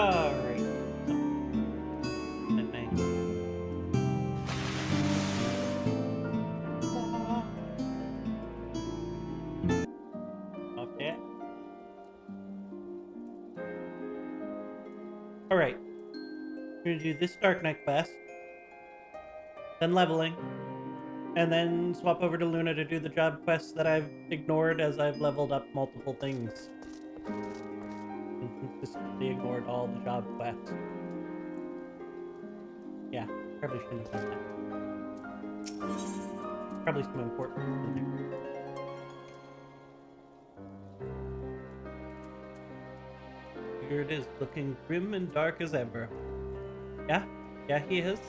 Alright. So, okay. Alright. We're gonna do this Dark Knight quest, then leveling, and then swap over to Luna to do the job quests that I've ignored as I've leveled up multiple things. Consistently ignored all the job quests. Yeah, probably shouldn't have done that. Probably some important ones in there. Here it is, looking grim and dark as ever. Yeah? Yeah, he is.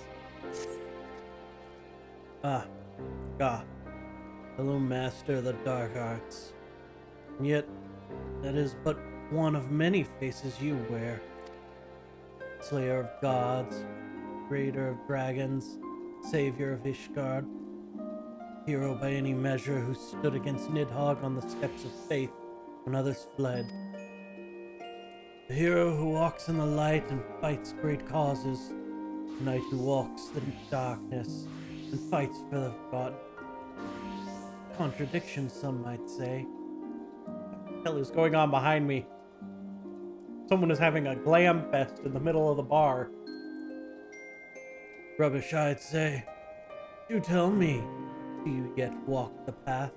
Ah, God. Hello, Master of the Dark Arts. And yet, that is but one of many faces you wear. Slayer of gods, raider of dragons, savior of Ishgard, hero by any measure who stood against Nidhogg on the steps of faith when others fled. The hero who walks in the light and fights great causes, the knight who walks the darkness and fights for the forgotten. Contradiction, some might say. What the hell is going on behind me? Someone is having a glam fest in the middle of the bar. Rubbish, I'd say. Do tell me, do you yet walk the path?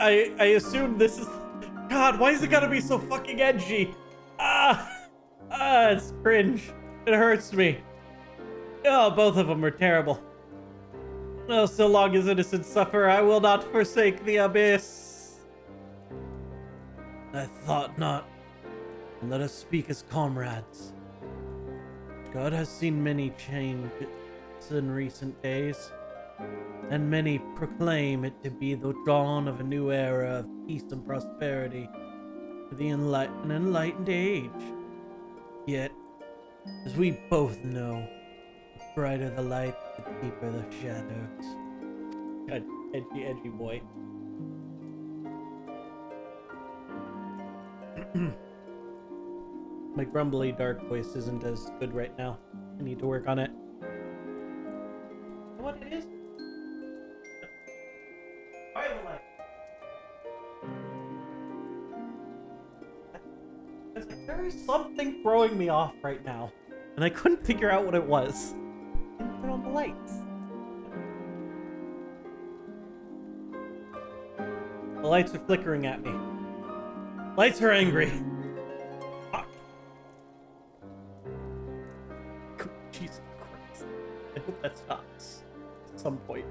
I assume this is... God, why is it gotta be so fucking edgy? It's cringe. It hurts me. Oh, both of them are terrible. Oh, so long as innocents suffer, I will not forsake the abyss. I thought not. Let us speak as comrades. God has seen many changes in recent days, and many proclaim it to be the dawn of a new era of peace and prosperity for an enlightened age. Yet, as we both know, the brighter the light, the deeper the shadows. God, edgy boy. My grumbly dark voice isn't as good right now. I need to work on it. What it is? Firelight. It's like there is something throwing me off right now, and I couldn't figure out what it was. I didn't turn on the lights. The lights are flickering at me. Lights are angry. Fuck. Jesus Christ. I hope that stops at some point.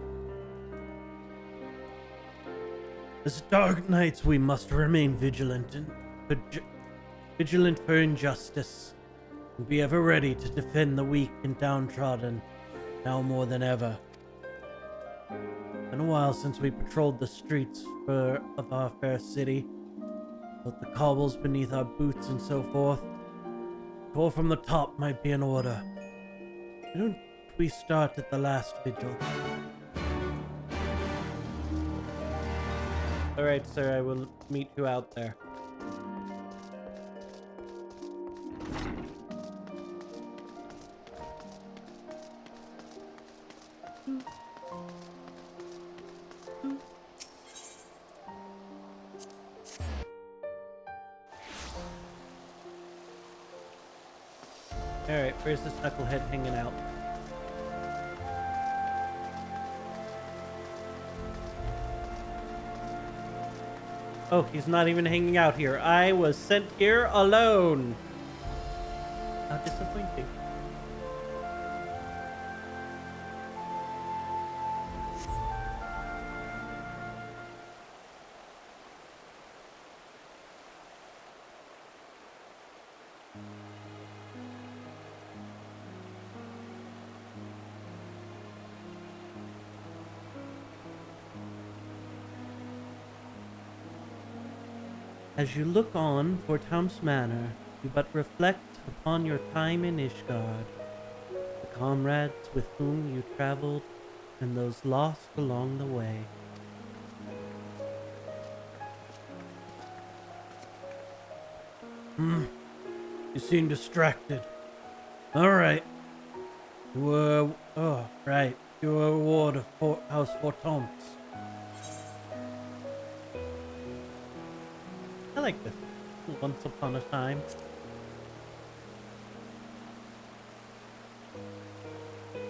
As dark nights, we must remain vigilant vigilant for injustice, and be ever ready to defend the weak and downtrodden, now more than ever. It's been a while since we patrolled the streets of our fair city, built the cobbles beneath our boots and so forth. Tour from the top might be in order. Why don't we start at the last vigil? Alright, sir, I will meet you out there. Alright, where's this knucklehead hanging out? Oh, he's not even hanging out here. I was sent here alone. How disappointing. As you look on for Tamp's Manor, you but reflect upon your time in Ishgard. The comrades with whom you traveled, and those lost along the way. You seem distracted. All right. You were... Oh, right. You were a ward of House Fortance. I like this. Once upon a time.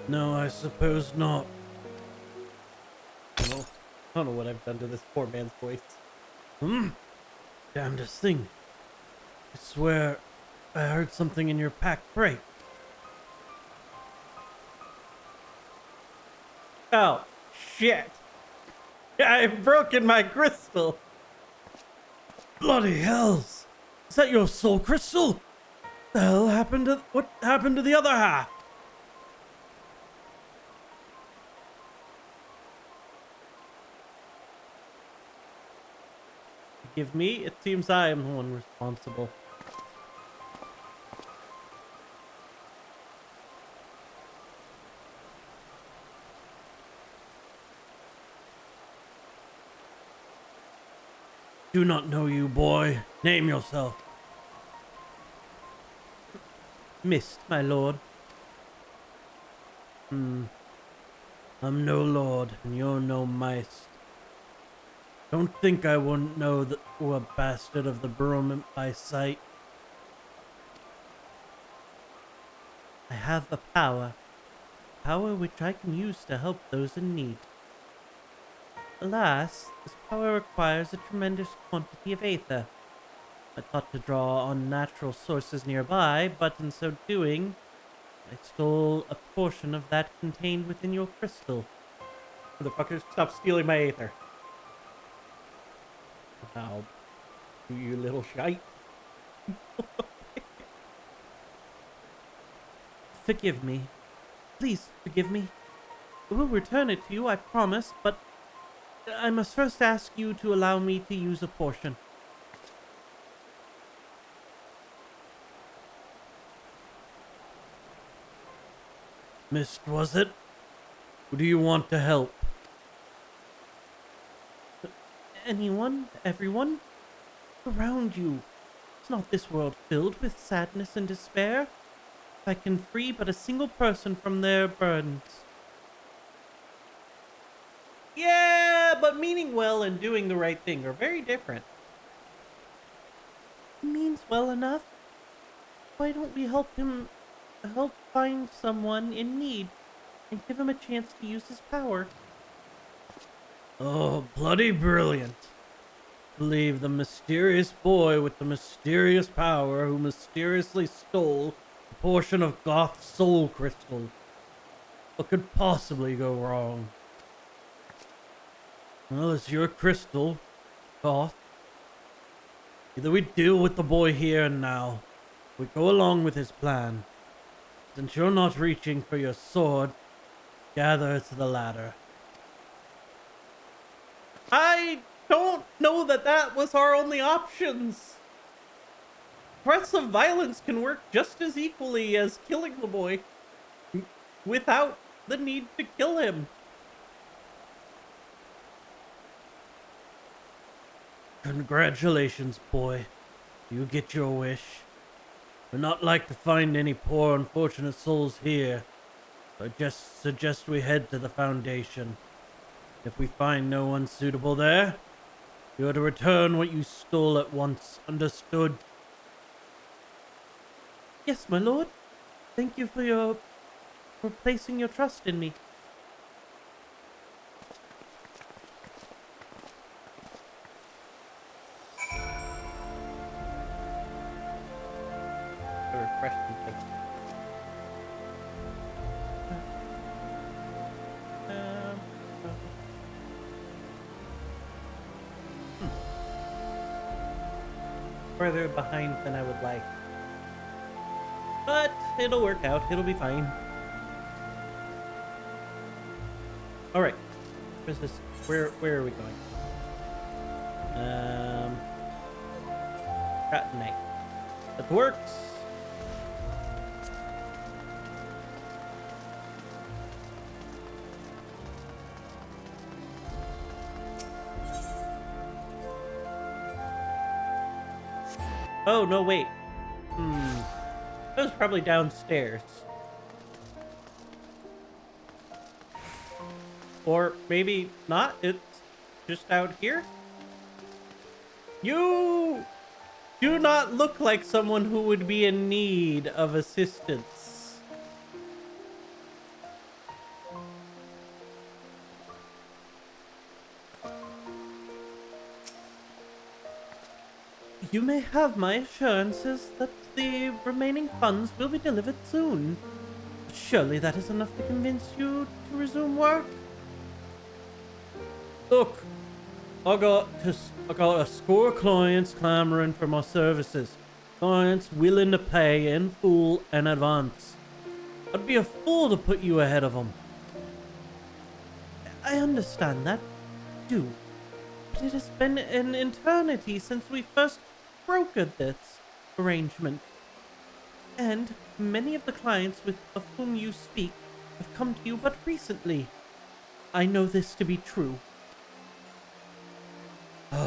No, I suppose not. Well, I don't know what I've done to this poor man's voice. Damnedest thing. I swear I heard something in your pack break. Oh, shit. I've broken my crystal. Bloody hells. Is that your soul crystal? The hell happened to... What happened to the other half? Forgive me, it seems I am the one responsible. Do not know you, boy. Name yourself. Mist, my lord. I'm no lord, and you're no mice. Don't think I wouldn't know that we're a bastard of the Bromant by sight. I have a power which I can use to help those in need. Alas, this power requires a tremendous quantity of aether. I thought to draw on natural sources nearby, but in so doing, I stole a portion of that contained within your crystal. Motherfuckers, stop stealing my aether. Now, you little shite. Forgive me. Please forgive me. I will return it to you, I promise, but I must first ask you to allow me to use a portion. Mist, was it? Who do you want to help? Anyone, everyone, around you. Is not this world filled with sadness and despair? If I can free but a single person from their burdens. Yeah, but meaning well and doing the right thing are very different. He means well enough. Why don't we help find someone in need and give him a chance to use his power? Oh, bloody brilliant. Believe the mysterious boy with the mysterious power who mysteriously stole a portion of Goth's soul crystal. What could possibly go wrong? Well, it's your crystal, Goth. Either we deal with the boy here and now, or we go along with his plan. Since you're not reaching for your sword, gather to the ladder. I don't know that was our only options. Threats of violence can work just as equally as killing the boy without the need to kill him. Congratulations, boy. You get your wish. We're not like to find any poor unfortunate souls here. So I just suggest we head to the Foundation. If we find no one suitable there, you are to return what you stole at once. Understood? Yes, my lord. Thank you for placing your trust in me. Further behind than I would like. But it'll work out. It'll be fine. Alright. Where's this? Where are we going? Rat night. That works. Oh, no, wait. That was probably downstairs. Or maybe not. It's just out here. You do not look like someone who would be in need of assistance. You may have my assurances that the remaining funds will be delivered soon. Surely that is enough to convince you to resume work? Look, I got a score of clients clamoring for my services. Clients willing to pay in full in advance. I'd be a fool to put you ahead of them. I understand that, too. But it has been an eternity since we first brokered this arrangement. And many of the clients of whom you speak have come to you but recently. I know this to be true. It's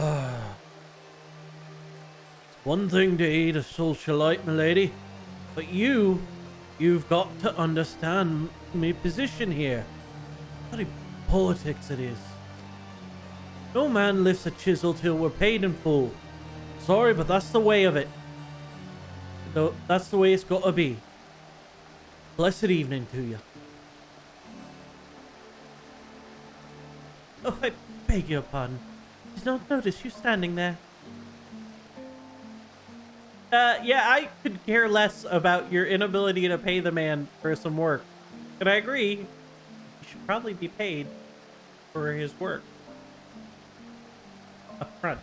one thing to eat a socialite, milady, but you've got to understand my position here. Bloody politics it is. No man lifts a chisel till we're paid in full. Sorry, but that's the way of it. Though that's the way it's got to be. Blessed evening to you. Oh, I beg your pardon. Did not notice you standing there. Yeah, I could care less about your inability to pay the man for some work. But I agree. He should probably be paid for his work. Up front.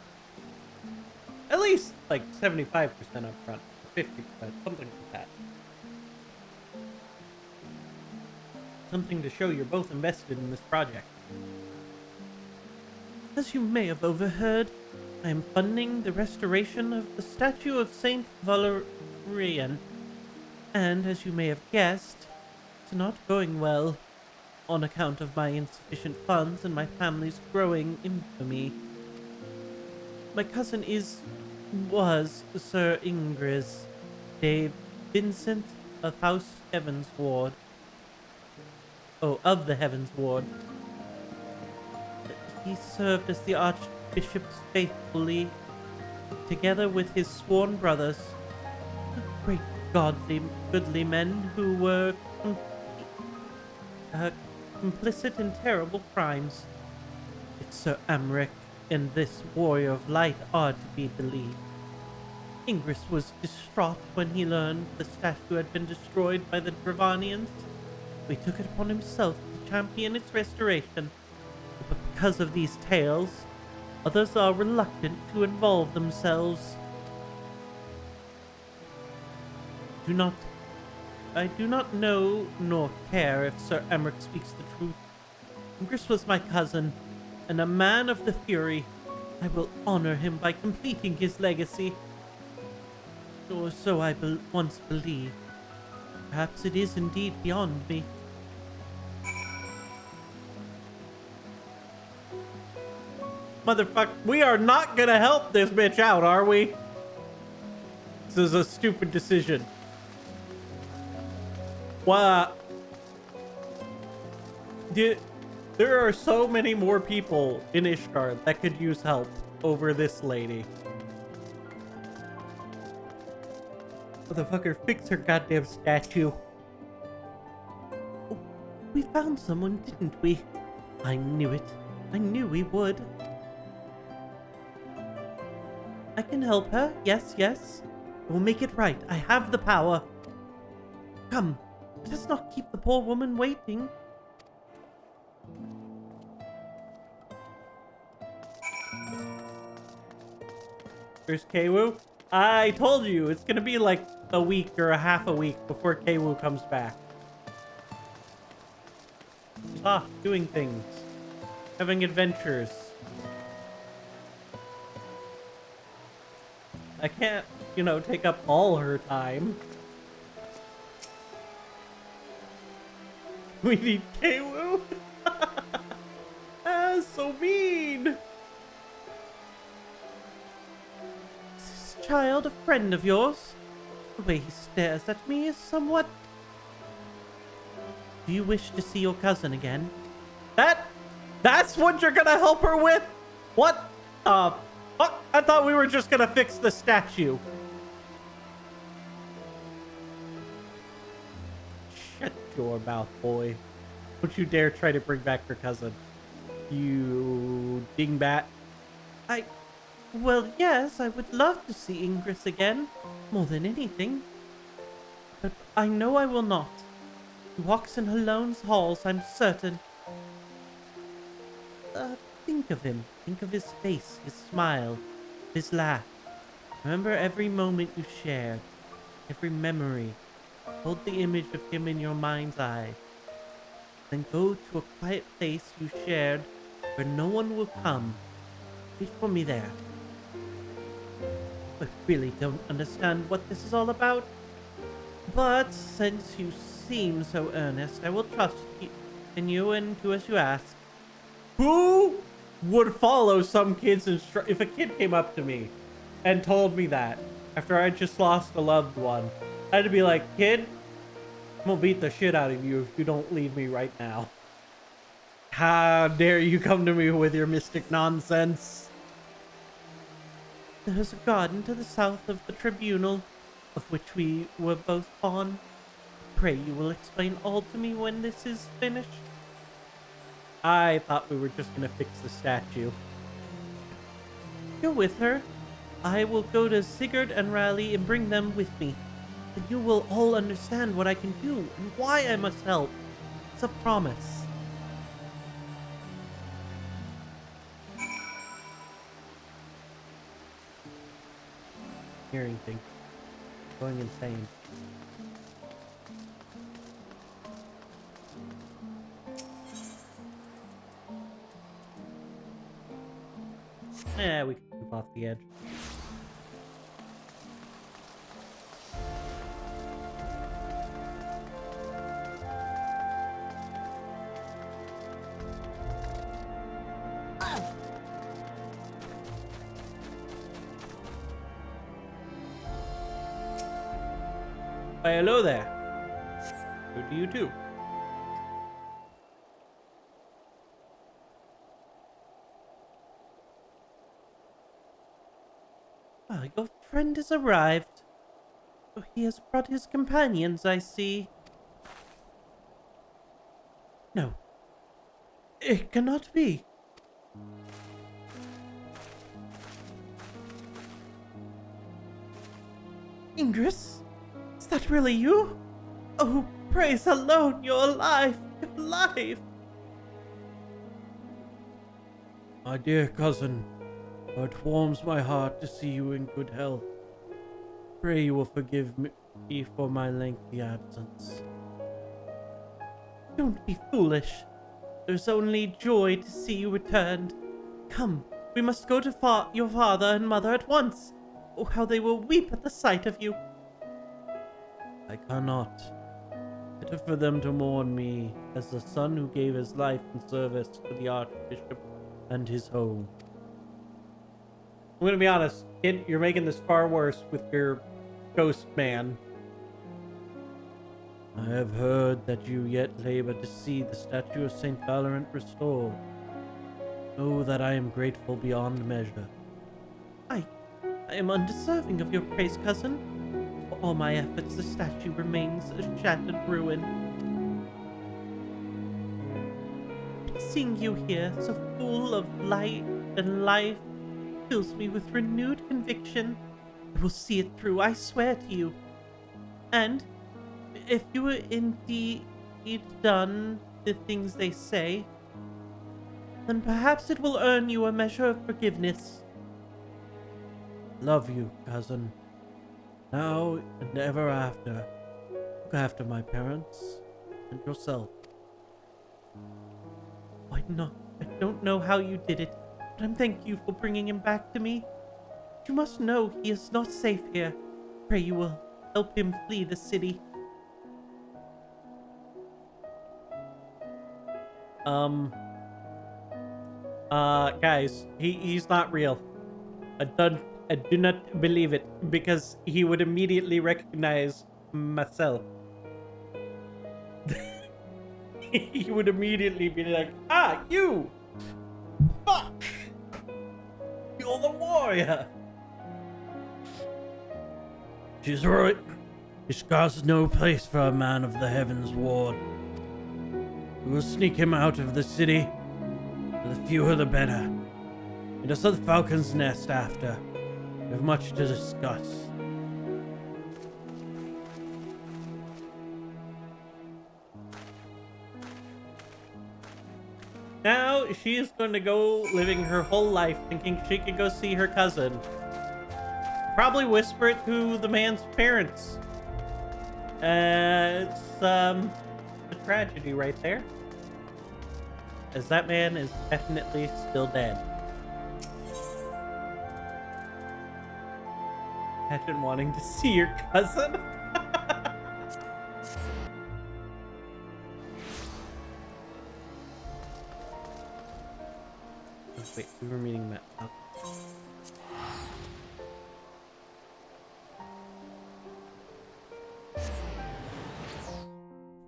At least, like, 75% up front. 50%, something like that. Something to show you're both invested in this project. As you may have overheard, I am funding the restoration of the statue of Saint Valerian. And as you may have guessed, it's not going well on account of my insufficient funds and my family's growing infamy. My cousin was Sir Ingris de Vincent of House Heavens Ward. Oh, of the Heavens Ward. He served as the Archbishop's faithfully, together with his sworn brothers, great goodly men who were complicit in terrible crimes. If Sir Amric and this warrior of light are to be believed. Ingris was distraught when he learned the statue had been destroyed by the Dravanians. He took it upon himself to champion its restoration. But because of these tales, others are reluctant to involve themselves. I do not know nor care if Sir Emmerich speaks the truth. Ingris was my cousin, and a man of the Fury. I will honor him by completing his legacy. Or so I once believed. Perhaps it is indeed beyond me. Motherfucker, we are not gonna help this bitch out, are we? This is a stupid decision. Wow. There are so many more people in Ishgard that could use help over this lady. Motherfucker, fix her goddamn statue. Oh, we found someone, didn't we? I knew it. I knew we would. I can help her. Yes, yes. We'll make it right. I have the power. Come, let us not keep the poor woman waiting. There's Keiwu. I told you, it's gonna be like a week or a half a week before Keiwu comes back. She's off doing things. Having adventures. I can't, take up all her time. We need Keiwu. Ah, so mean. This is child a friend of yours? The way he stares at me is somewhat... Do you wish to see your cousin again? That's what you're gonna help her with? What? Fuck? I thought we were just gonna fix the statue. Shut your mouth, boy. Don't you dare try to bring back your cousin. You dingbat. Well, yes, I would love to see Ingress again, more than anything. But I know I will not. He walks in Halone's halls, I'm certain. Think of him. Think of his face, his smile, his laugh. Remember every moment you shared, every memory. Hold the image of him in your mind's eye. Then go to a quiet place you shared where no one will come. Wait for me there. I really don't understand what this is all about. But since you seem so earnest, I will trust in you and do as you ask. Who would follow some kid's if a kid came up to me and told me that after I just lost a loved one, I'd be like, kid, I'm gonna beat the shit out of you if you don't leave me right now. How dare you come to me with your mystic nonsense? There's a garden to the south of the tribunal, of which we were both fond. Pray you will explain all to me when this is finished. I thought we were just gonna fix the statue. Go with her. I will go to Sigurd and Raleigh and bring them with me. Then you will all understand what I can do and why I must help. It's a promise. Hearing thing. Going insane. Yeah, we can jump off the edge. Why, hello there. Who do you do? Ah, your friend has arrived. Oh, he has brought his companions, I see. No. It cannot be. Ingress? Is that really you? Oh, praise alone, you're alive! You're alive! My dear cousin, it warms my heart to see you in good health. Pray you will forgive me for my lengthy absence. Don't be foolish. There's only joy to see you returned. Come, we must go to your father and mother at once. Oh, how they will weep at the sight of you. I cannot. Better for them to mourn me as the son who gave his life in service to the Archbishop and his home. I'm gonna be honest, kid, you're making this far worse with your ghost man. I have heard that you yet labor to see the statue of Saint Valorant restored. Know that I am grateful beyond measure. I am undeserving of your praise, cousin. For all my efforts, the statue remains a shattered ruin. But seeing you here, so full of light and life, fills me with renewed conviction. I will see it through, I swear to you. And if you were indeed done the things they say, then perhaps it will earn you a measure of forgiveness. Love you, cousin. Now and ever after. Look after my parents and yourself. Why not? I don't know how you did it, but I'm thank you for bringing him back to me. You must know he is not safe here. Pray you will help him flee the city. Guys, he's not real. I do not believe it, because he would immediately recognize myself. He would immediately be like, ah, you! Fuck! You're the warrior! She's right. Ishgar's no place for a man of the Heavens Ward. We will sneak him out of the city. The fewer the better. It is the Falcon's Nest after. We have much to discuss. Now she is going to go living her whole life thinking she could go see her cousin. Probably whisper it to the man's parents. It's a tragedy right there. As that man is definitely still dead. Imagine wanting to see your cousin. Wait, we were meeting Matt. Oh.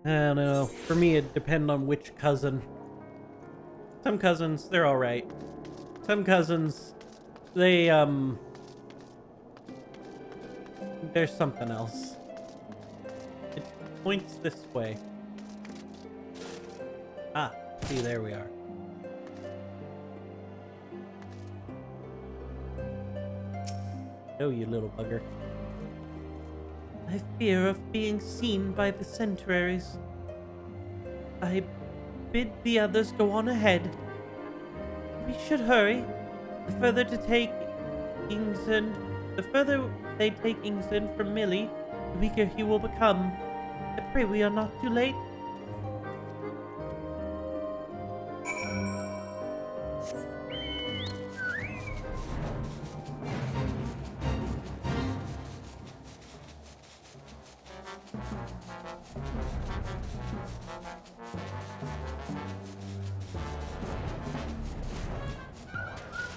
I don't know. For me, it depends on which cousin. Some cousins, they're alright. Some cousins, there's something else. It points this way. Ah, see, there we are. Oh, you little bugger. I fear of being seen by the Centaries. I bid the others go on ahead. We should hurry. The further they take England from Millie, the weaker he will become. I pray we are not too late.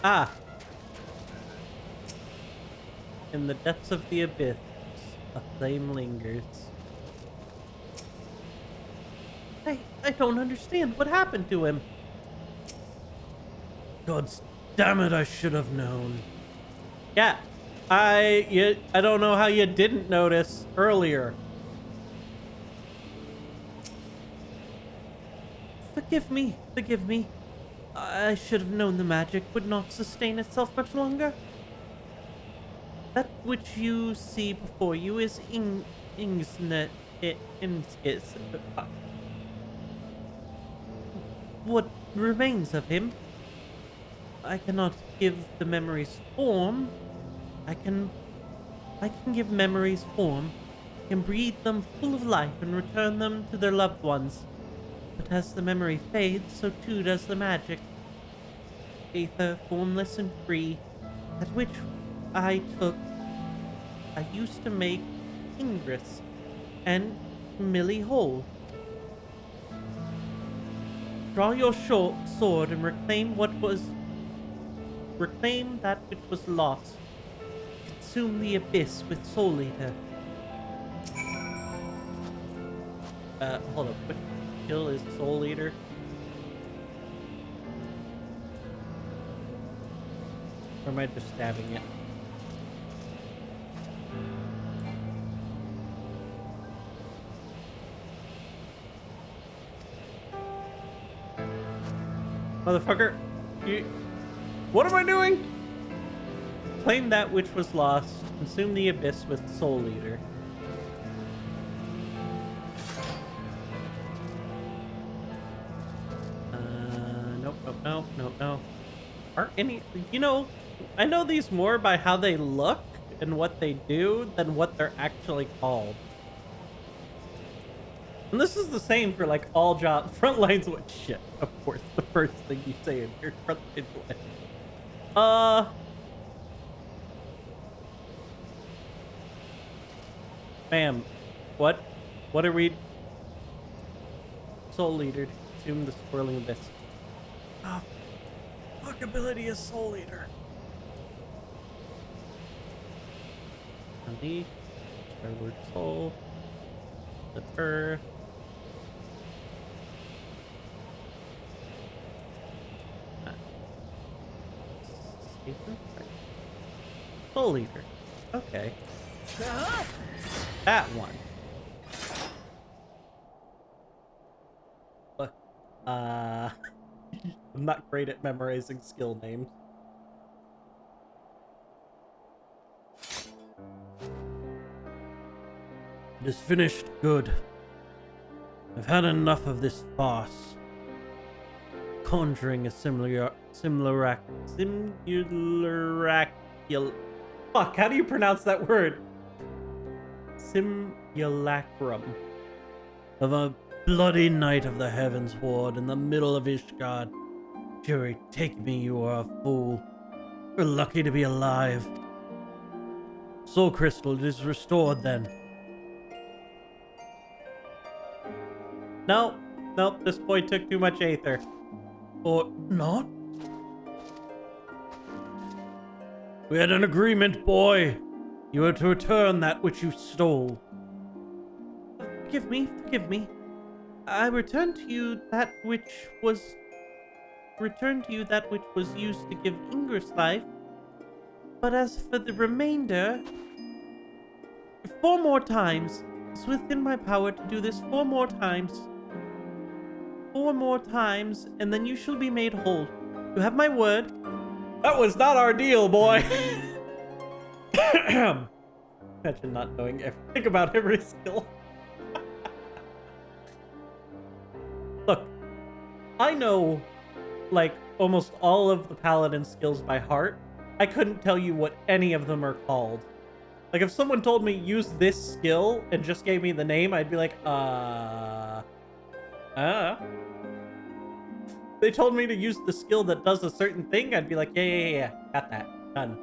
Ah! In the depths of the abyss, a flame lingers. I don't understand. What happened to him? God damn it, I should have known. Yeah, I don't know how you didn't notice earlier. Forgive me. I should have known the magic would not sustain itself much longer. That which you see before you is Ingskis. What remains of him? I cannot give the memories form. I can give memories form, can breathe them full of life and return them to their loved ones. But as the memory fades, so too does the magic. Aether, formless and free, at which I used to make Ingris and Millie whole. Draw your sword and reclaim that which was lost. Consume the abyss with Soul Eater. Hold up. What kill is Soul Eater? Or am I just stabbing it? Motherfucker, what am I doing? Claim that which was lost. Consume the abyss with Soul Eater. No. Aren't any... I know these more by how they look and what they do than what they're actually called. And this is the same for like all job front lines. What shit? Of course, the first thing you say in your front lines. Ma'am, what are we? Soul Eater. Consume the swirling abyss. Oh, fuck ability is Soul Eater. Unleash. Skyward Soul. The Earth. Soul Eater. Okay. That one. Look. I'm not great at memorizing skill names. It is finished good. I've had enough of this farce. Conjuring a Fuck, how do you pronounce that word? Simulacrum. Of a bloody night of the heavens ward in the middle of Ishgard. Fury, take me, you are a fool. You're lucky to be alive. Soul crystal is restored then. No, nope, this boy took too much aether. Or not? We had an agreement, boy. You are to return that which you stole. Forgive me, forgive me. I return to you that which was used to give Ingress life. But as for the remainder, 4 more times. It's within my power to do this 4 more times. 4 more times, and then you shall be made whole. You have my word. That was not our deal, boy. Imagine not knowing everything about every skill. Look, I know, like, almost all of the paladin skills by heart. I couldn't tell you what any of them are called. Like, if someone told me use this skill and just gave me the name, I'd be like, They told me to use the skill that does a certain thing, I'd be like, yeah, got that, done.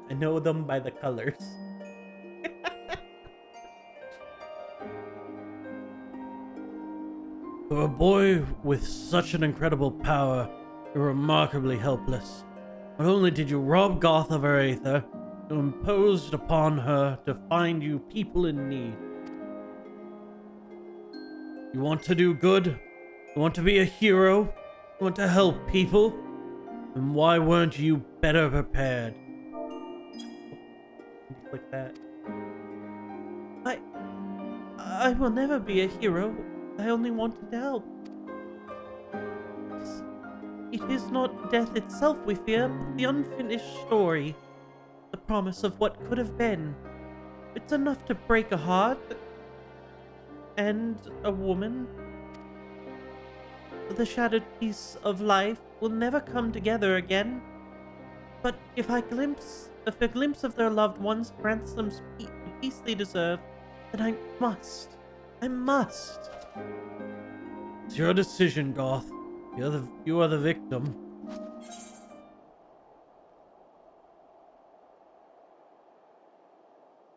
I know them by the colors. For a boy with such an incredible power, you're remarkably helpless. Not only did you rob Goth of her aether, you imposed upon her to find you people in need. You want to do good? You want to be a hero? You want to help people? And why weren't you better prepared? Like that. I will never be a hero. I only wanted to help. It is not death itself we fear, but the unfinished story. The promise of what could have been. It's enough to break a heart. And a woman. The shattered piece of life will never come together again. But if a glimpse of their loved ones grants them the peace they deserve, then I must. It's your decision, Goth. You are the victim.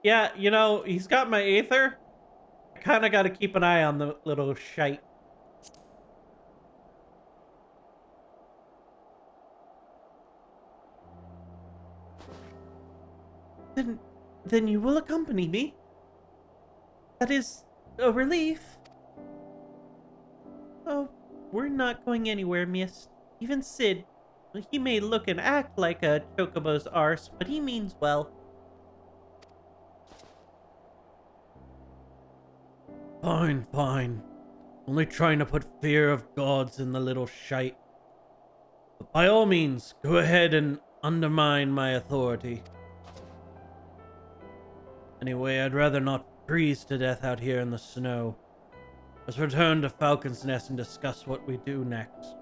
Yeah, you know, he's got my aether. I kind of got to keep an eye on the little shite. Then you will accompany me? That is a relief. Oh, we're not going anywhere, miss. Even Sid, he may look and act like a chocobo's arse, but he means well. Fine. Only trying to put fear of gods in the little shite. But by all means, go ahead and undermine my authority. Anyway, I'd rather not freeze to death out here in the snow. Let's return to Falcon's Nest and discuss what to do next.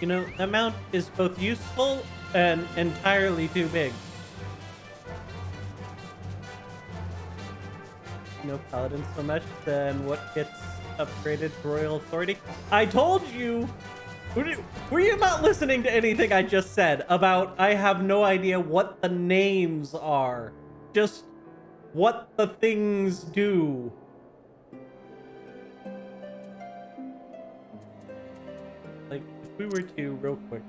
You know, that mount is both useful and entirely too big. No paladin so much, then what gets upgraded to royal authority? I told you Were you not listening to anything I just said about I have no idea what the names are? Just what the things do. Like, if we were to, real quick,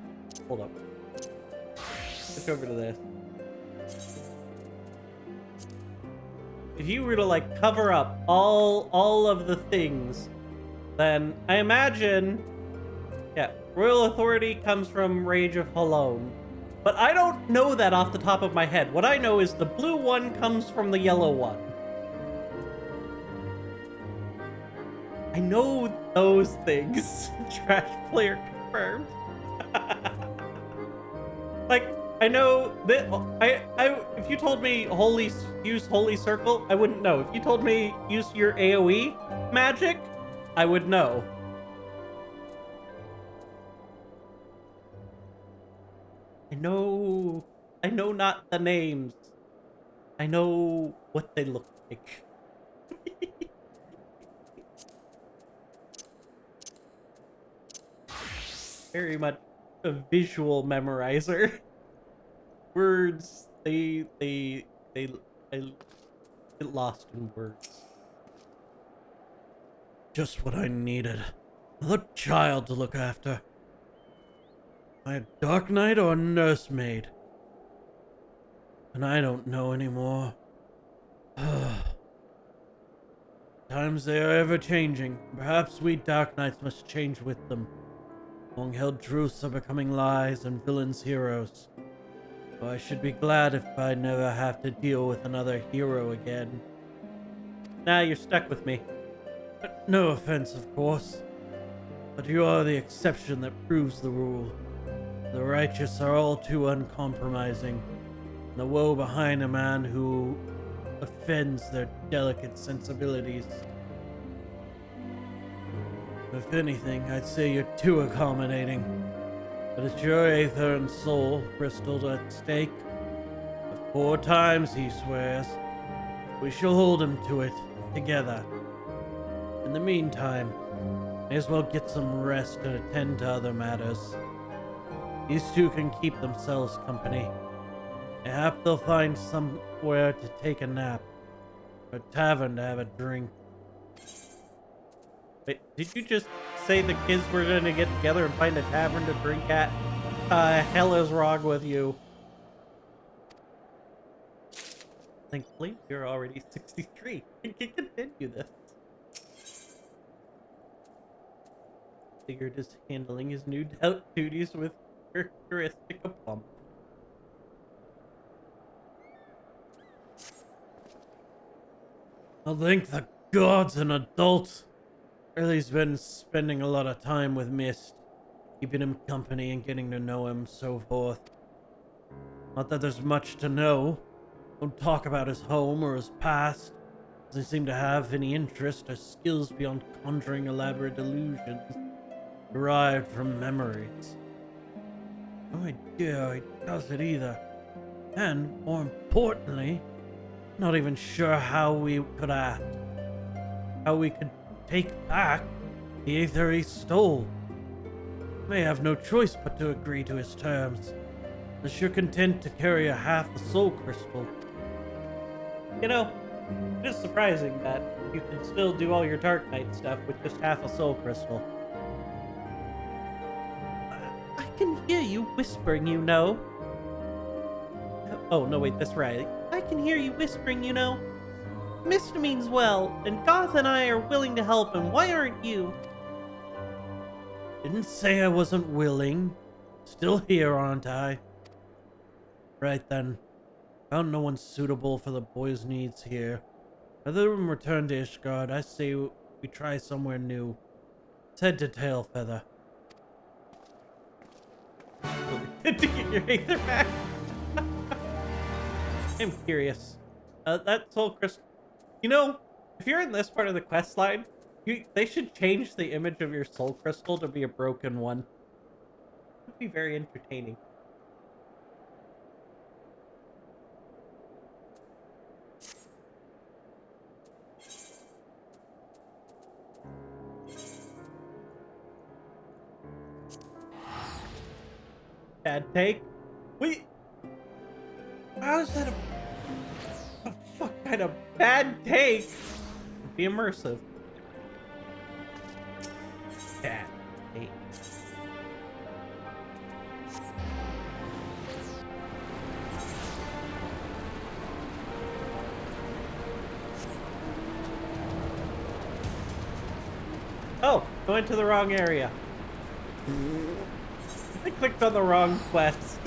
hold up. Switch over to this. If you were to, like, cover up all of the things, then I imagine, yeah, Royal Authority comes from Rage of Halone. But I don't know that off the top of my head. What I know is the blue one comes from the yellow one. I know those things. Trash player confirmed. Like, I know that if you told me use Holy Circle, I wouldn't know. If you told me use your AoE magic, I would know. I know not the names. I know what they look like. Very much a visual memorizer. Words, they I get lost in words. Just what I needed. Another child to look after. Am I a Dark Knight or a nursemaid? And I don't know anymore. Times they are ever changing. Perhaps we Dark Knights must change with them. Long-held truths are becoming lies and villains heroes. So I should be glad if I never have to deal with another hero again. Nah, you're stuck with me. No offense, of course. But you are the exception that proves the rule. The righteous are all too uncompromising. And the woe behind a man who offends their delicate sensibilities. If anything, I'd say you're too accommodating. But it's your aether and soul crystals at stake. The 4 times, he swears. We shall hold him to it, together. In the meantime, may as well get some rest and attend to other matters. These two can keep themselves company. Mayhap they'll find somewhere to take a nap, or a tavern to have a drink. Wait, did you just say the kids were gonna get together and find a tavern to drink at? Hell is wrong with you? Thankfully, you're already 63. You can continue this. Figured is handling his new duties with characteristic aplomb. I'll thank the gods an adult. Riley's been spending a lot of time with Mist, keeping him company and getting to know him, so forth. Not that there's much to know. Don't talk about his home or his past. Doesn't seem to have any interest or skills beyond conjuring elaborate illusions derived from memories. No idea how he does it either. And, more importantly, not even sure how we could act. How we could take back the aether he stole. May have no choice but to agree to his terms, unless you're content to carry a half a soul crystal. You know, it is surprising that you can still do all your Dark Knight stuff with just half a soul crystal. I can hear you whispering, you know. Oh, no, wait, that's right. I can hear you whispering, you know. Mist means well, and Goth and I are willing to help him. Why aren't you? Didn't say I wasn't willing. Still here, aren't I? Right then. Found no one suitable for the boy's needs here. Rather than return to Ishgard, I say we try somewhere new. Let's head to Tailfeather. To get your aether back. I'm curious. That soul crystal. You know, if you're in this part of the quest line, they should change the image of your soul crystal to be a broken one. It would be very entertaining. Bad take. Wait, how is that a fuck kind of bad take? Be immersive. Bad take. Oh, I went to the wrong area. I clicked on the wrong quest.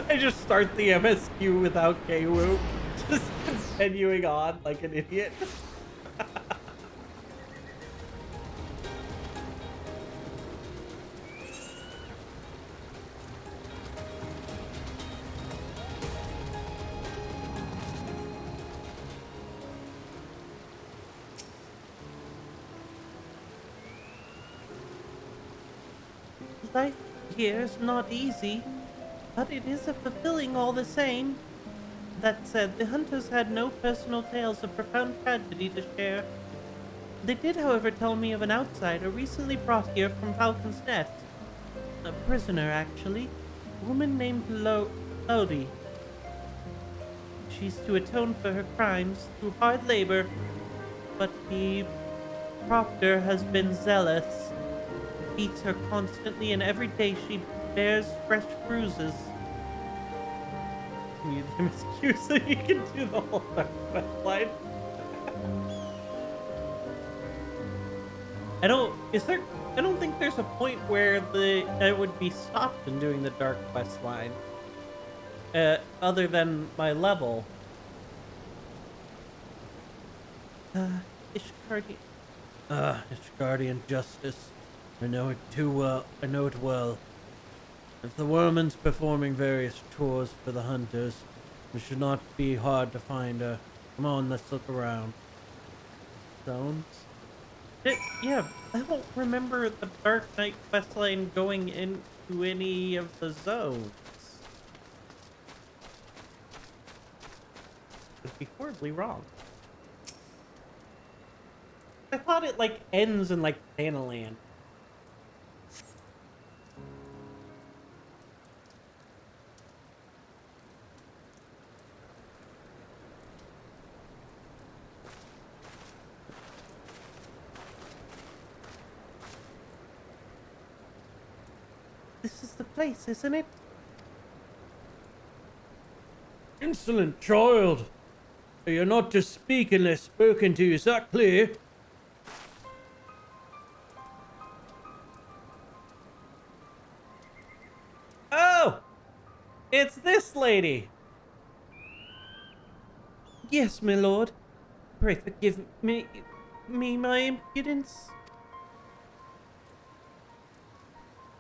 I just start the MSQ without KWOO. Just continuing on like an idiot. Life here is not easy, but it is fulfilling all the same. That said, the hunters had no personal tales of profound tragedy to share. They did, however, tell me of an outsider recently brought here from Falcon's Nest. A prisoner, actually. A woman named Lodi. She's to atone for her crimes through hard labor, but the proctor has been zealous. Beats her constantly, and every day she bears fresh bruises. You need an excuse so you can do the whole quest line. I don't think there's a point where I would be stopped in doing the dark quest line. Other than my level. Ishkardi. Ishgardian justice. I know it too well. I know it well. If the Worman's performing various chores for the hunters, it should not be hard to find her. Come on, let's look around. Zones? Yeah, I don't remember the Dark Knight questline going into any of the zones. Could be horribly wrong. I thought it, like, ends in, like, Thanaland. This is the place, isn't it? Insolent child! You're not to speak unless spoken to, is that clear? Oh! It's this lady! Yes, my lord. Pray forgive me my impudence.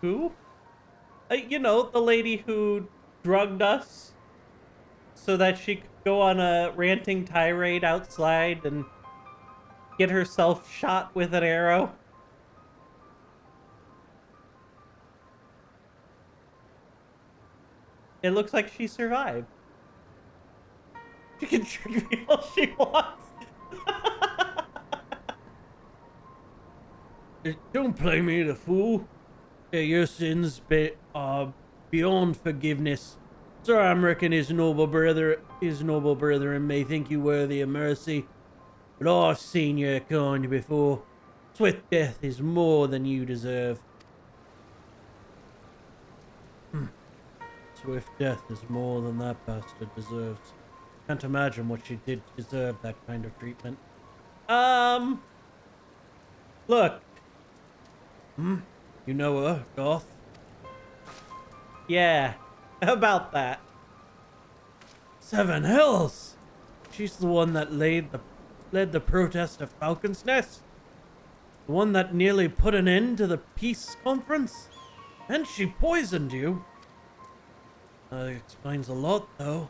Who? You know, the lady who drugged us so that she could go on a ranting tirade outside and get herself shot with an arrow. It looks like she survived. She can drink me all she wants. Don't play me the fool. Your sins are beyond forgiveness. Sir Amric and his noble brethren may think you worthy of mercy, but I've seen your kind before. Swift death is more than you deserve. Swift death is more than that bastard deserves. Can't imagine what she did to deserve that kind of treatment. Look. You know her, Goth? Yeah, about that. Seven Hells! She's the one that led the protest at Falcon's Nest. The one that nearly put an end to the peace conference. And she poisoned you. That explains a lot, though.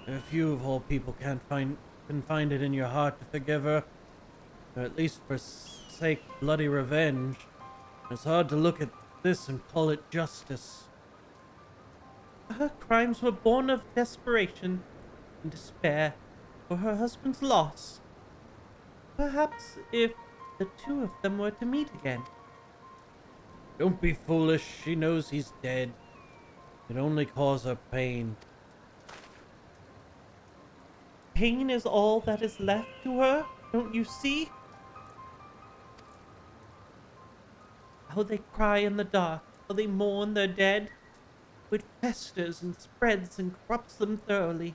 If you of all people can find it in your heart to forgive her, or at least forsake bloody revenge, it's hard to look at this and call it justice. Her crimes were born of desperation and despair for her husband's loss. Perhaps if the two of them were to meet again. Don't be foolish. She knows he's dead. It only cause her pain. Pain is all that is left to her, don't you see? How they cry in the dark, how they mourn their dead. It festers and spreads and corrupts them thoroughly.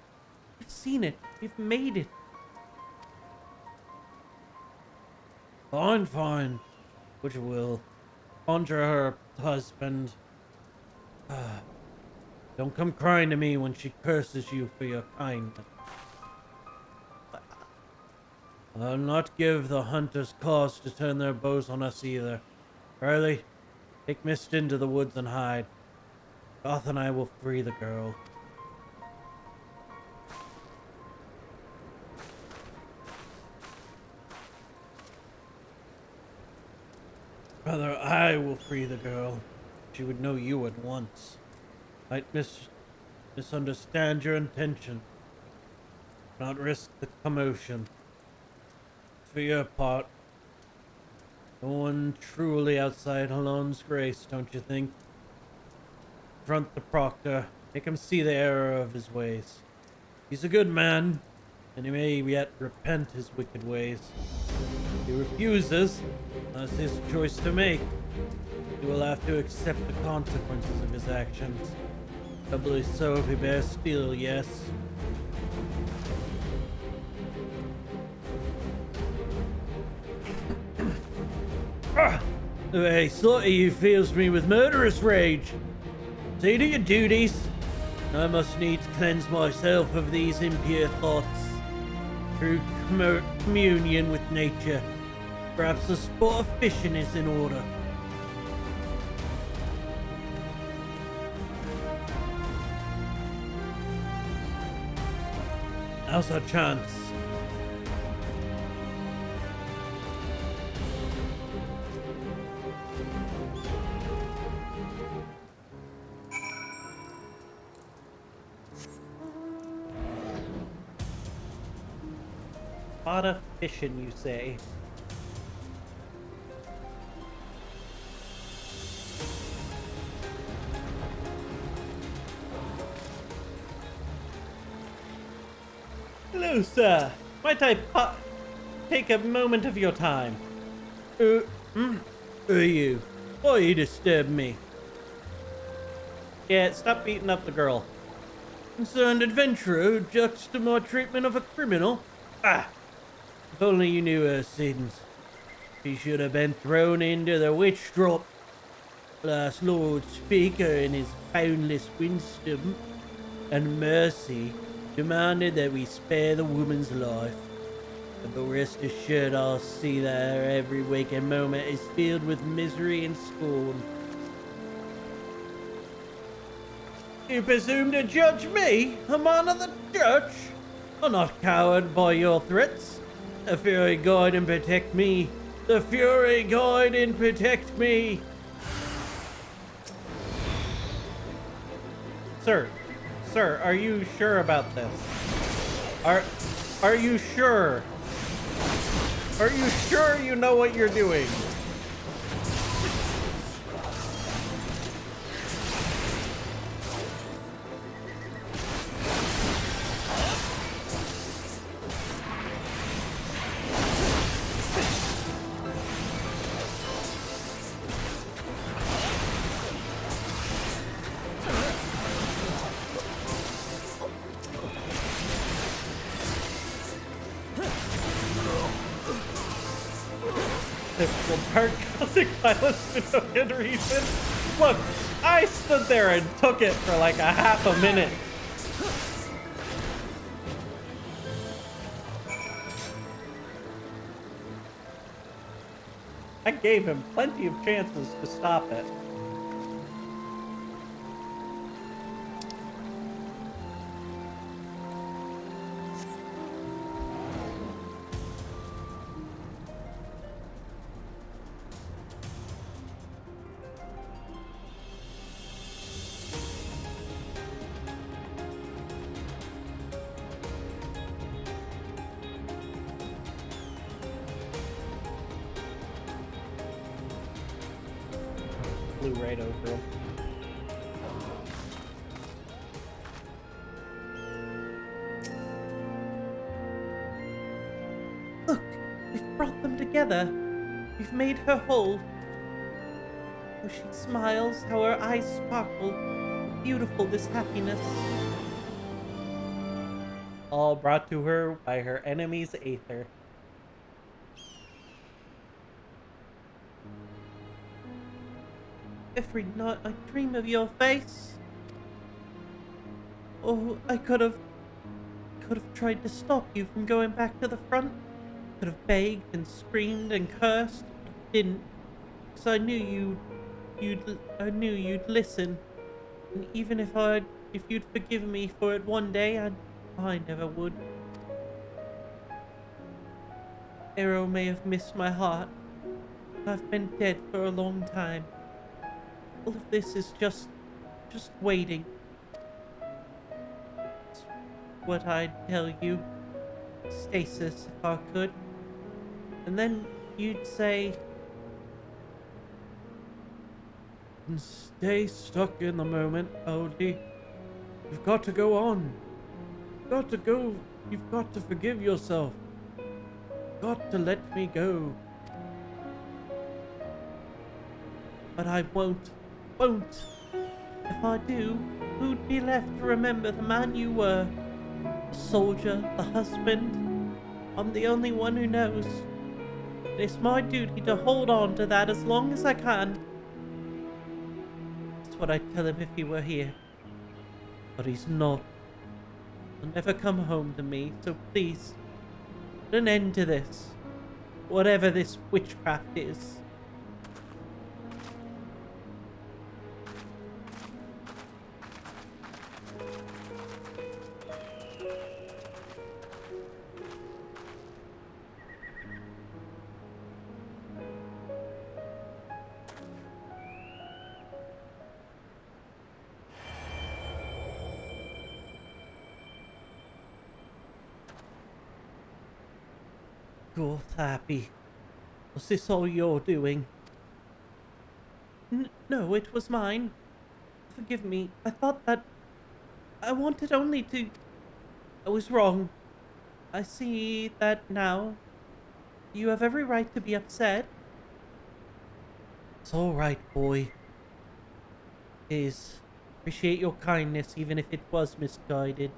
We've seen it. We've made it. Fine, fine. Which will conjure her husband. Don't come crying to me when she curses you for your kindness. I'll not give the hunters cause to turn their bows on us either. Riley, take Mist into the woods and hide. Goth and I will free the girl. Rather, I will free the girl. She would know you at once. Might misunderstand your intention. Not risk the commotion. For your part, no one truly outside Halone's grace, don't you think? Confront the proctor. Make him see the error of his ways. He's a good man, and he may yet repent his wicked ways. If he refuses, that's his choice to make. He will have to accept the consequences of his actions. Doubly so if he bears steel, yes. Hey, sort of you fills me with murderous rage. See to your duties. I must needs cleanse myself of these impure thoughts through communion with nature. Perhaps the sport of fishing is in order. Now's our chance. Lot of fishing, you say? Hello, sir. Might I take a moment of your time? Who are you? Why you disturb me? Yeah, stop beating up the girl. Concerned adventurer who objects to my treatment of a criminal? Ah! If only you knew her sins. She should have been thrown into the witch drop. Last Lord Speaker in his boundless wisdom and mercy demanded that we spare the woman's life. But rest assured I'll see that her every waking moment is filled with misery and scorn. You presume to judge me, a man of the church? I'm not cowed by your threats. The Fury guide and protect me. The Fury guide and protect me. Sir, are you sure about this? Are you sure? Are you sure you know what you're doing? Causing violence for no good reason. Look, I stood there and took it for like a half a minute. I gave him plenty of chances to stop it. flew right over him. Look, we've brought them together. We've made her whole. How she smiles, how her eyes sparkle. Beautiful, this happiness. All brought to her by her enemy's Aether. Every night I dream of your face. Oh, I could have tried to stop you from going back to the front. Could have begged and screamed and cursed, but didn't. Because I knew I knew you'd listen. And even if you'd forgive me for it one day, I never would. Arrow may have missed my heart. I've been dead for a long time. All of this is just waiting. It's what I'd tell you. Stasis, if I could. And then you'd say, Stay stuck in the moment, Odie. You've got to go on. You've got to go. You've got to forgive yourself. You've got to let me go. but I won't. If I do, who'd be left to remember the man you were? The soldier, the husband? I'm the only one who knows. And it's my duty to hold on to that as long as I can. That's what I'd tell him if he were here. But he's not. He'll never come home to me, so please, put an end to this. Whatever this witchcraft is. Goth happy. Was this all you're doing? No, it was mine. Forgive me. I thought that... I wanted only to... I was wrong. I see that now. You have every right to be upset. It's all right, boy. It is. Appreciate your kindness, even if it was misguided.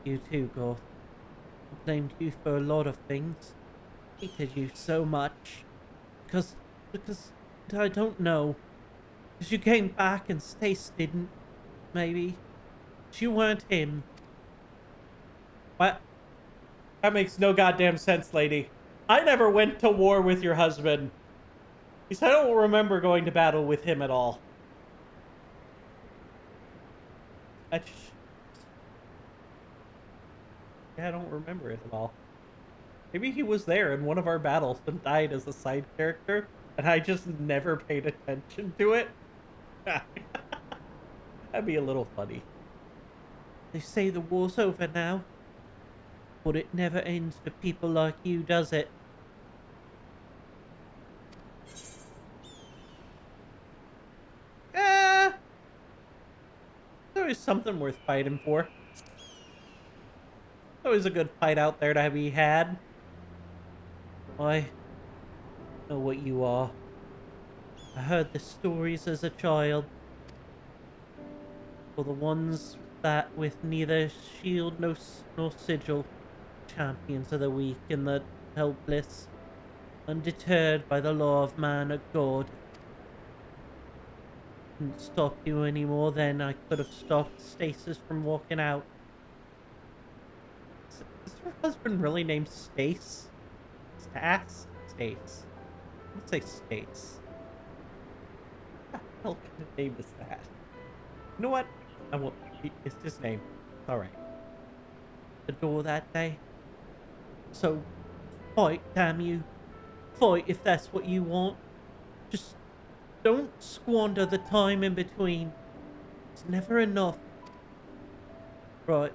You too, Goth. I blamed you for a lot of things. Hated you so much. Because I don't know. Because you came back and Stace didn't. Maybe. But you weren't him. What? That makes no goddamn sense, lady. I never went to war with your husband. At least I don't remember going to battle with him at all. I don't remember it at all. Maybe he was there in one of our battles and died as a side character, and I just never paid attention to it. That'd be a little funny. They say the war's over now. But it never ends for people like you, does it? There's always something worth fighting for. Always a good fight out there to be had. I know what you are. I heard the stories as a child. For the ones that with neither shield nor sigil, champions of the weak and the helpless, undeterred by the law of man or God. Couldn't stop you any more than I could have stopped Stasis from walking out. Is her husband really named Stace? Stace? Stace. Let's say Stace. What the hell kind of name is that? You know what? I won't. It's his name. Alright. The door that day. So, fight, damn you. Fight if that's what you want. Just don't squander the time in between. It's never enough. Right.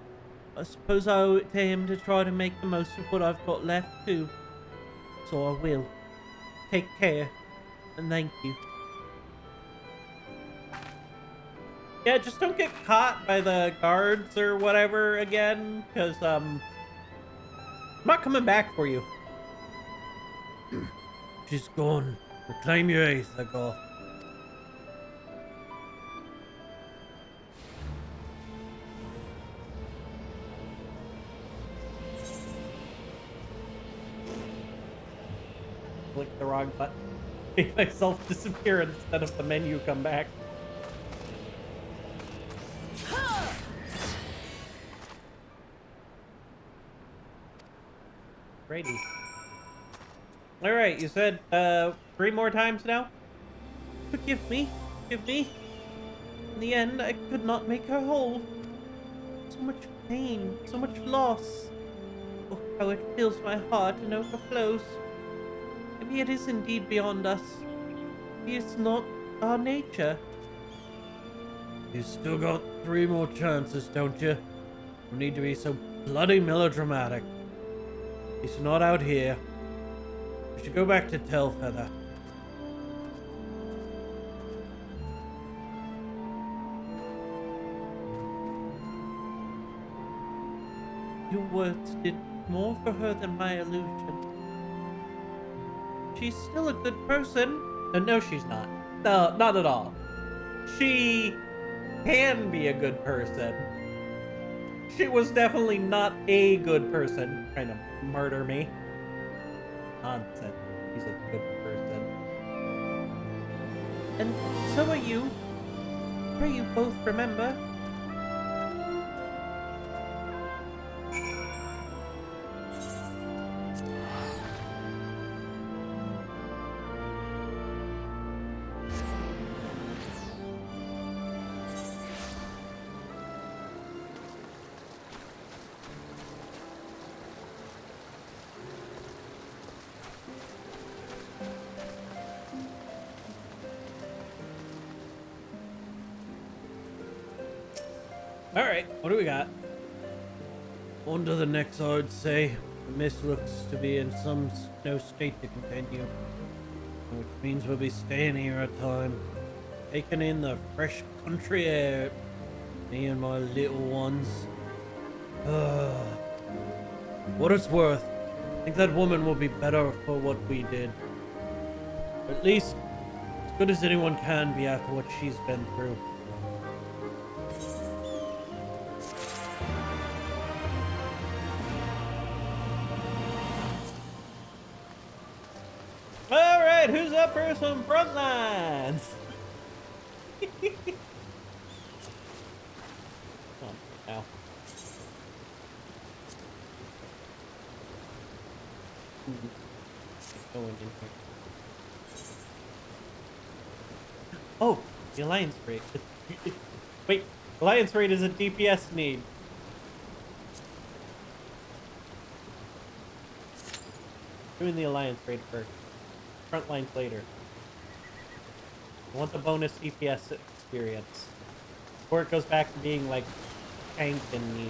I suppose I owe it to him to try to make the most of what I've got left too. So I will. Take care, and thank you. Yeah, just don't get caught by the guards or whatever again, because I'm not coming back for you. She's gone. Reclaim your Aether. Click the wrong button. Make myself disappear instead of the menu come back. Grady. Alright, you said 3 more times now? Forgive me. Forgive me. In the end, I could not make her whole. So much pain, so much loss. Oh, how it fills my heart and overflows. Maybe it is indeed beyond us. Maybe it's not our nature. You still got 3 more chances, don't you? No need to be so bloody melodramatic. At least not out here. We should go back to Tailfeather. Your words did more for her than my illusion. She's still a good person. No, she's not. No, not at all. She can be a good person. She was definitely not a good person trying to murder me. Nonsense. She's a good person. And so are you. Pray you both remember. Alright, what do we got? On to the next, I would say. The mist looks to be in no state to continue. Which means we'll be staying here a time. Taking in the fresh country air. Me and my little ones. What it's worth, I think that woman will be better for what we did. At least, as good as anyone can be after what she's been through. Alright, who's up for some front lines? Come on, now. Going in here. Oh, the alliance rate. Wait, alliance rate is a DPS need. Doing the alliance rate first. Front lines later. I want the bonus DPS experience. Before it goes back to being like tank in need.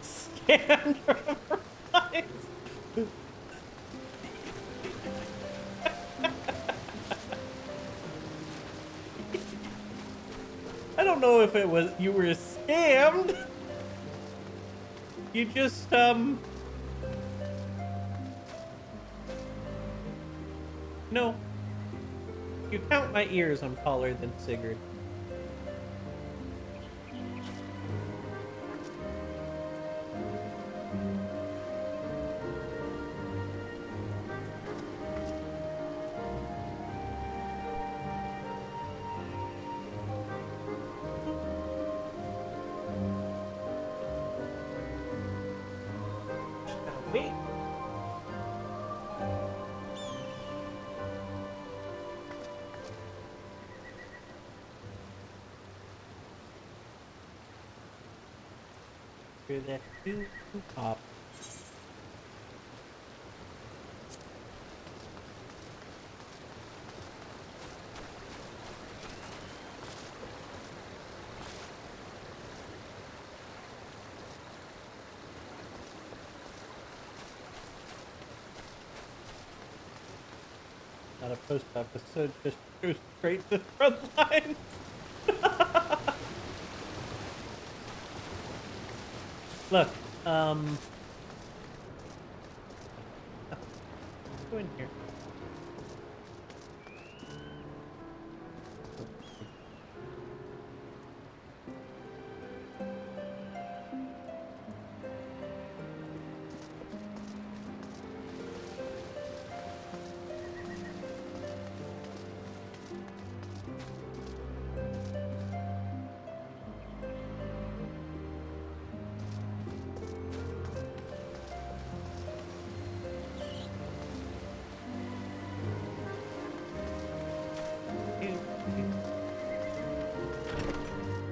Scan from lines. I don't know if it was you were scammed. You just no. You count my ears, I'm taller than Sigurd. Wait. Hear that two pop. not a post office, so it just goes straight to the front lines. Look, go in here.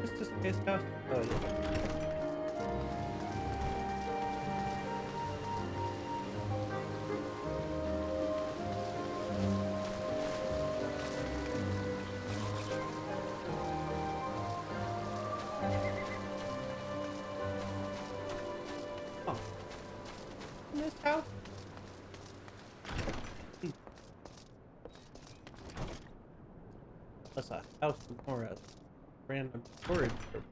This is his house. Oh, yeah. Oh, in this house? Hmm. That's a house more a random storage room.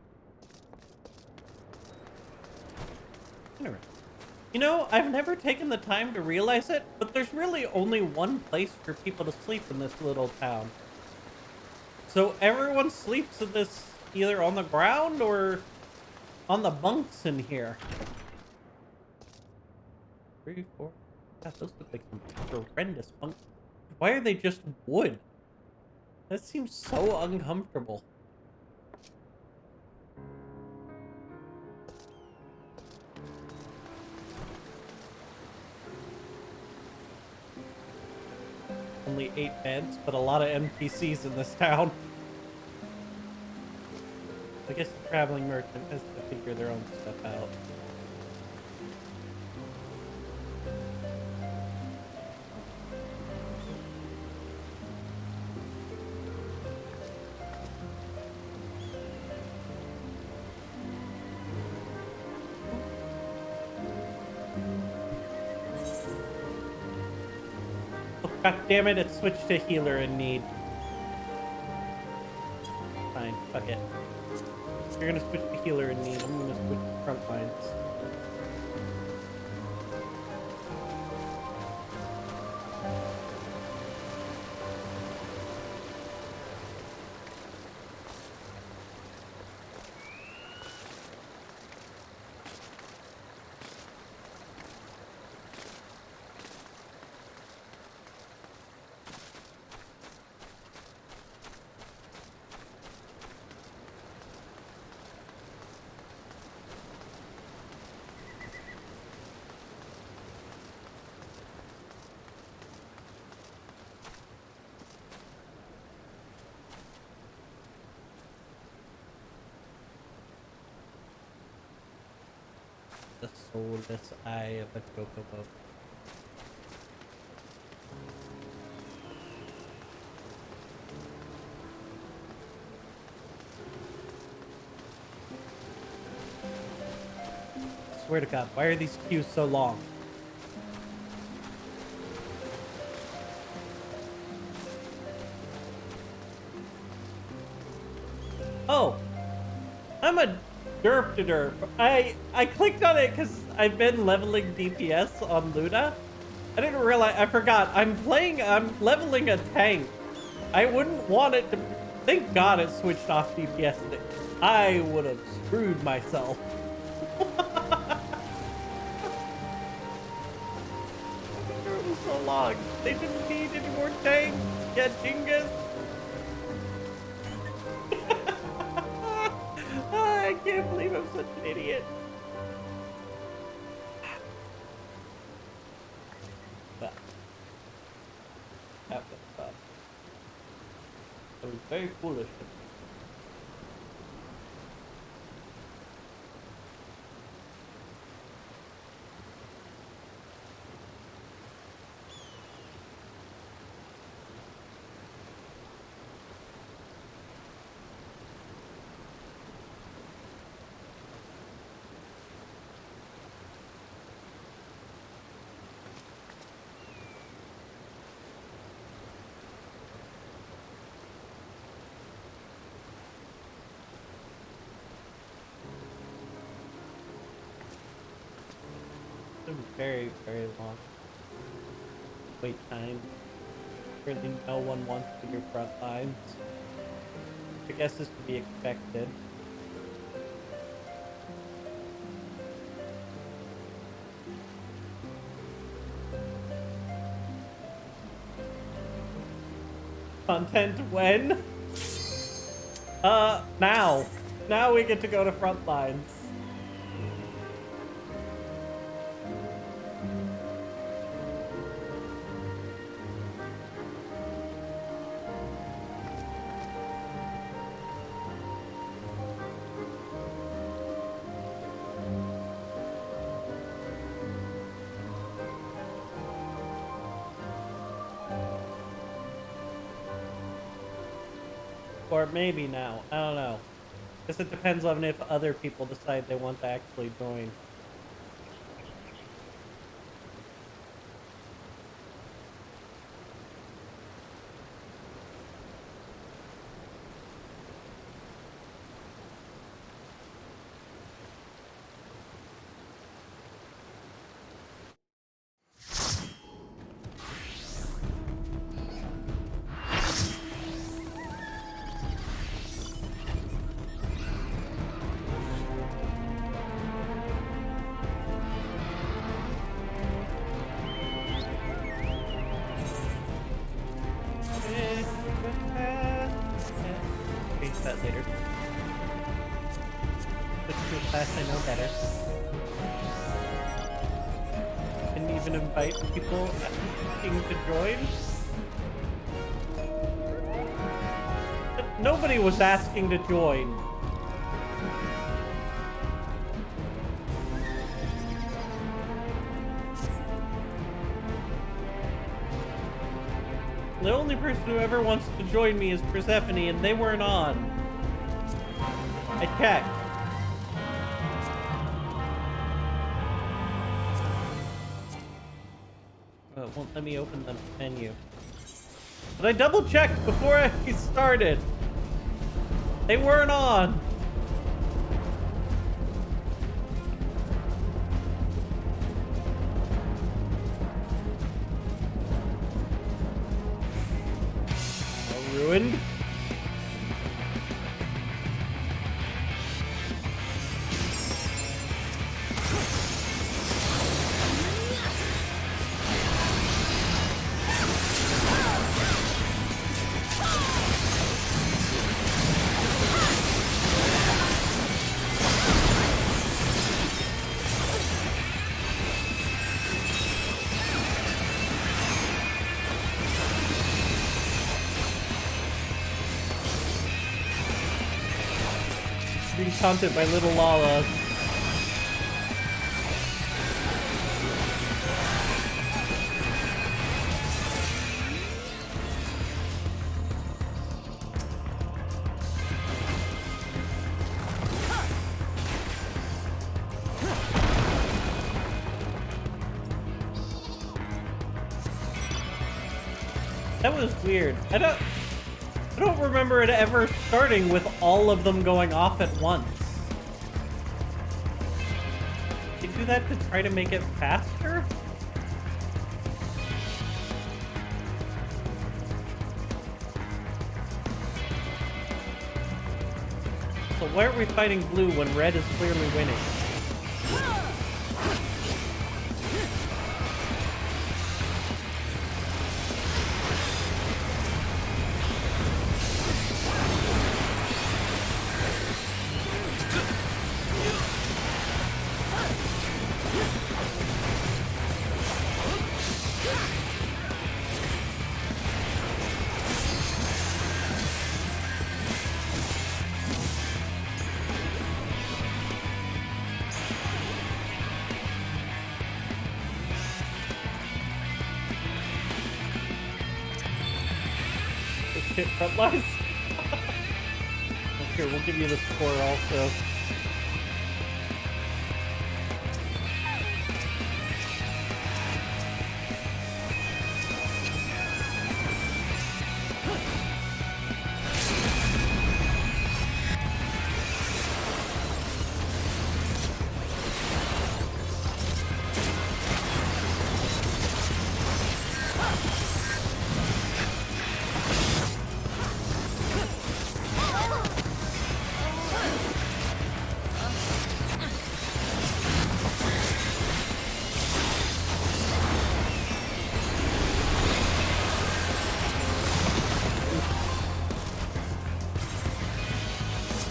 Interesting. You know, I've never taken the time to realize it, but there's really only one place for people to sleep in this little town. So everyone sleeps in this either on the ground or on the bunks in here. 3, 4. God, those look like some horrendous bunks. Why are they just wood? That seems so uncomfortable. Only 8 beds, but a lot of NPCs in this town. I guess the traveling merchant has to figure their own stuff out. Oh, God damn it, it switched to healer in need. Fine, fuck it. If you're gonna switch to healer in need, I'm gonna switch to front lines. The soulless eye of a chocobo. Swear to God, why are these queues so long? Oh, I'm a derp to derp. I clicked on it because I've been leveling DPS on Luna. I didn't realize, I forgot. I'm leveling a tank. I wouldn't want it to, thank God it switched off DPS. I would have screwed myself. It was so long. They didn't need any more tanks. Yeah, Jingas. I can't believe I'm such an idiot. But that was fun. It was very foolish. been very, very long wait time. Really, no one wants to do front lines. I guess is to be expected. Content when? Now. Now we get to go to front lines. Or maybe now. I don't know. Guess it depends on if other people decide they want to actually join. Change that later. Switch to a class I know better. Didn't even invite people asking to join. But nobody was asking to join. The only person who ever wants to join me is Persephone, and they weren't on. I checked. It won't let me open the menu. But I double checked before I started. They weren't on. Ruined. Being taunted by little Lala. That was weird. I don't remember it ever starting with all of them going off at once. They do that to try to make it faster? So why aren't we fighting blue when red is clearly winning? Hit front lines. Here, we'll give you the score also.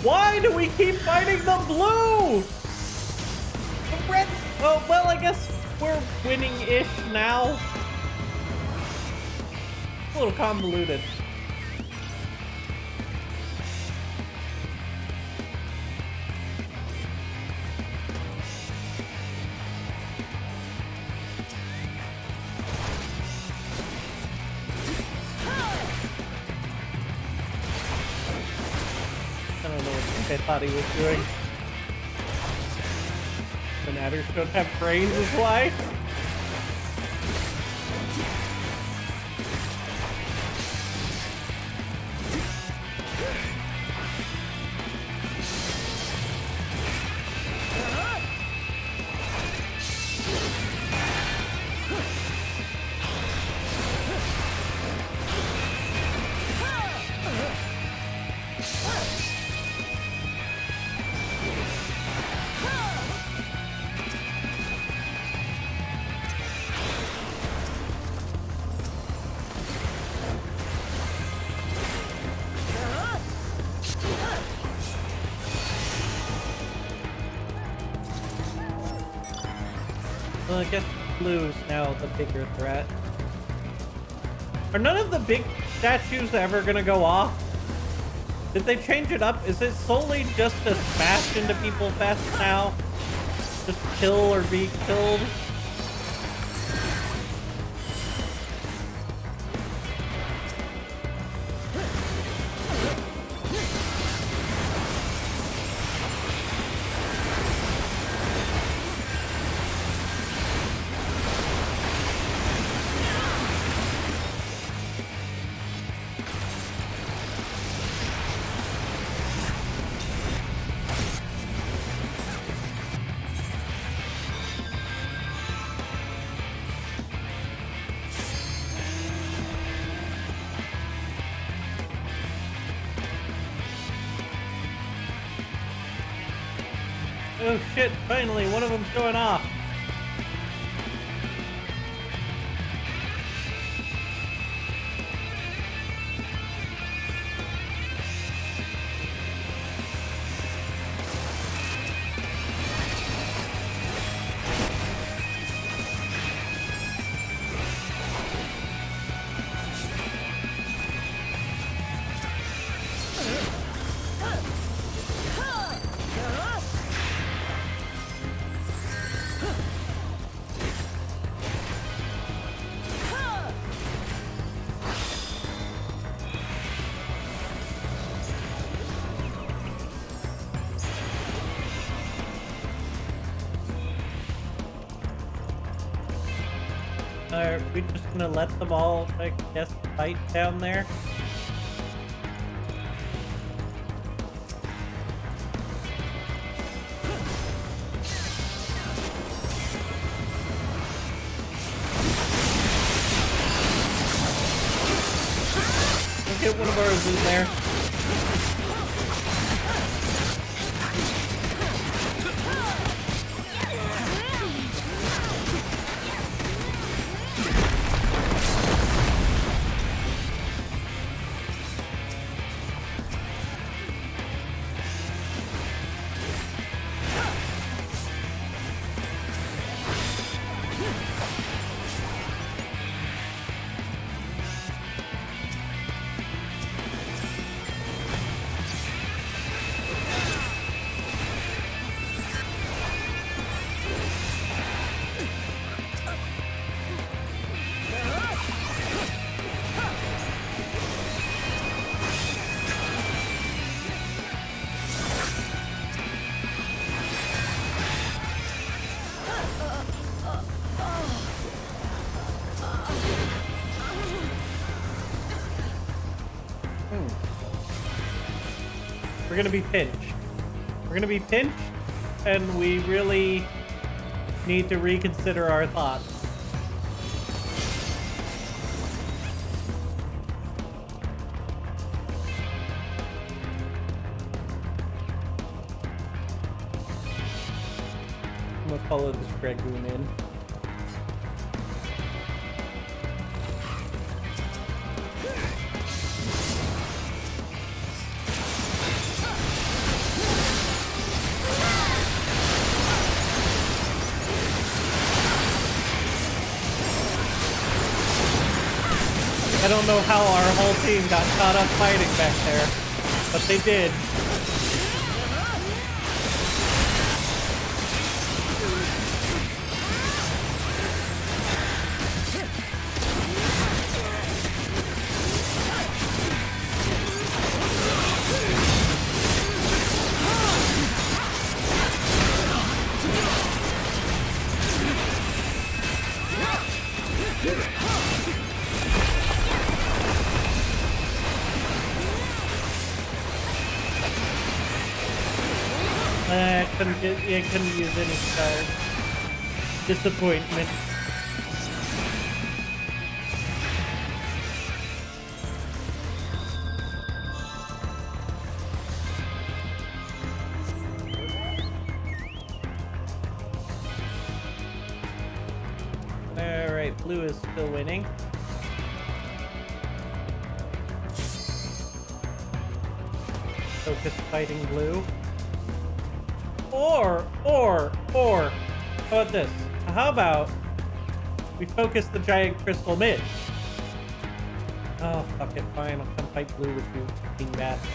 Why do we keep fighting the blue? The red. Oh, well, I guess we're winning-ish now. A little convoluted. I don't know what I thought he was doing. The adders don't have brains is why. Well, I guess blue's now the bigger threat. Are none of the big statues ever gonna go off? Did they change it up? Is it solely just to smash into people fast now? Just kill or be killed? Oh shit, finally, one of them's going off. Are we just gonna let them all, I guess, fight down there? We'll get one of ours in there. We're gonna be pinched. We're gonna be pinched, and we really need to reconsider our thoughts. I'm gonna follow this Dragoon in. don't know how our whole team got caught up fighting back there, but they did. I couldn't use any stars. Disappointment. Alright, blue is still winning. Focus fighting blue. Or, how about this? How about we focus the giant crystal mid? Oh, fuck it, fine. I'll come fight blue with you, fucking bastard.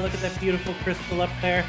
Look at that beautiful crystal up there.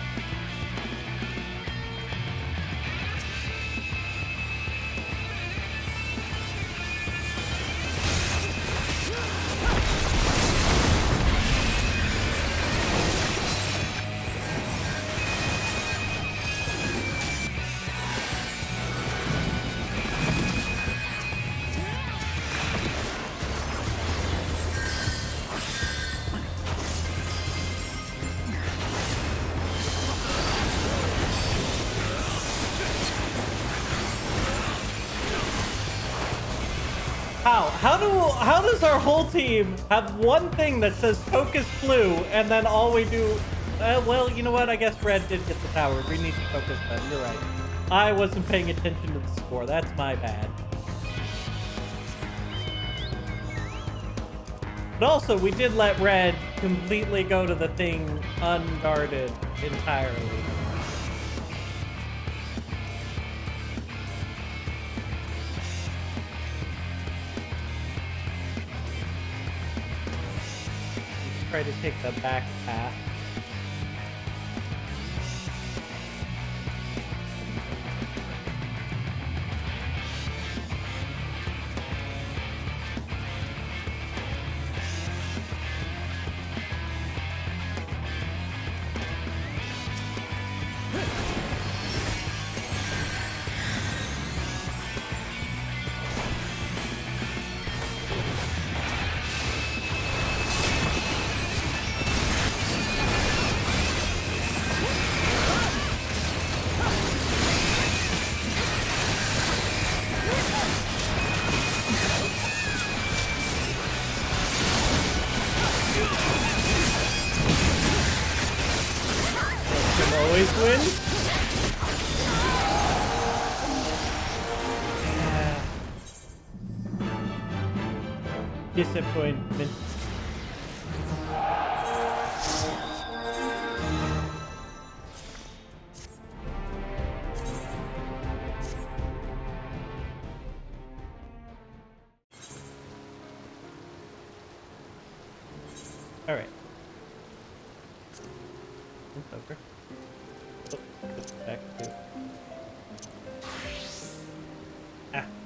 How does our whole team have one thing that says focus blue and then all we do? Well, you know what? I guess red did get the tower. We need to focus them. You're right. I wasn't paying attention to the score. That's my bad. But also, we did let red completely go to the thing unguarded entirely. Try to take the back path. Always win. Disappointment. All right. It's over. Back to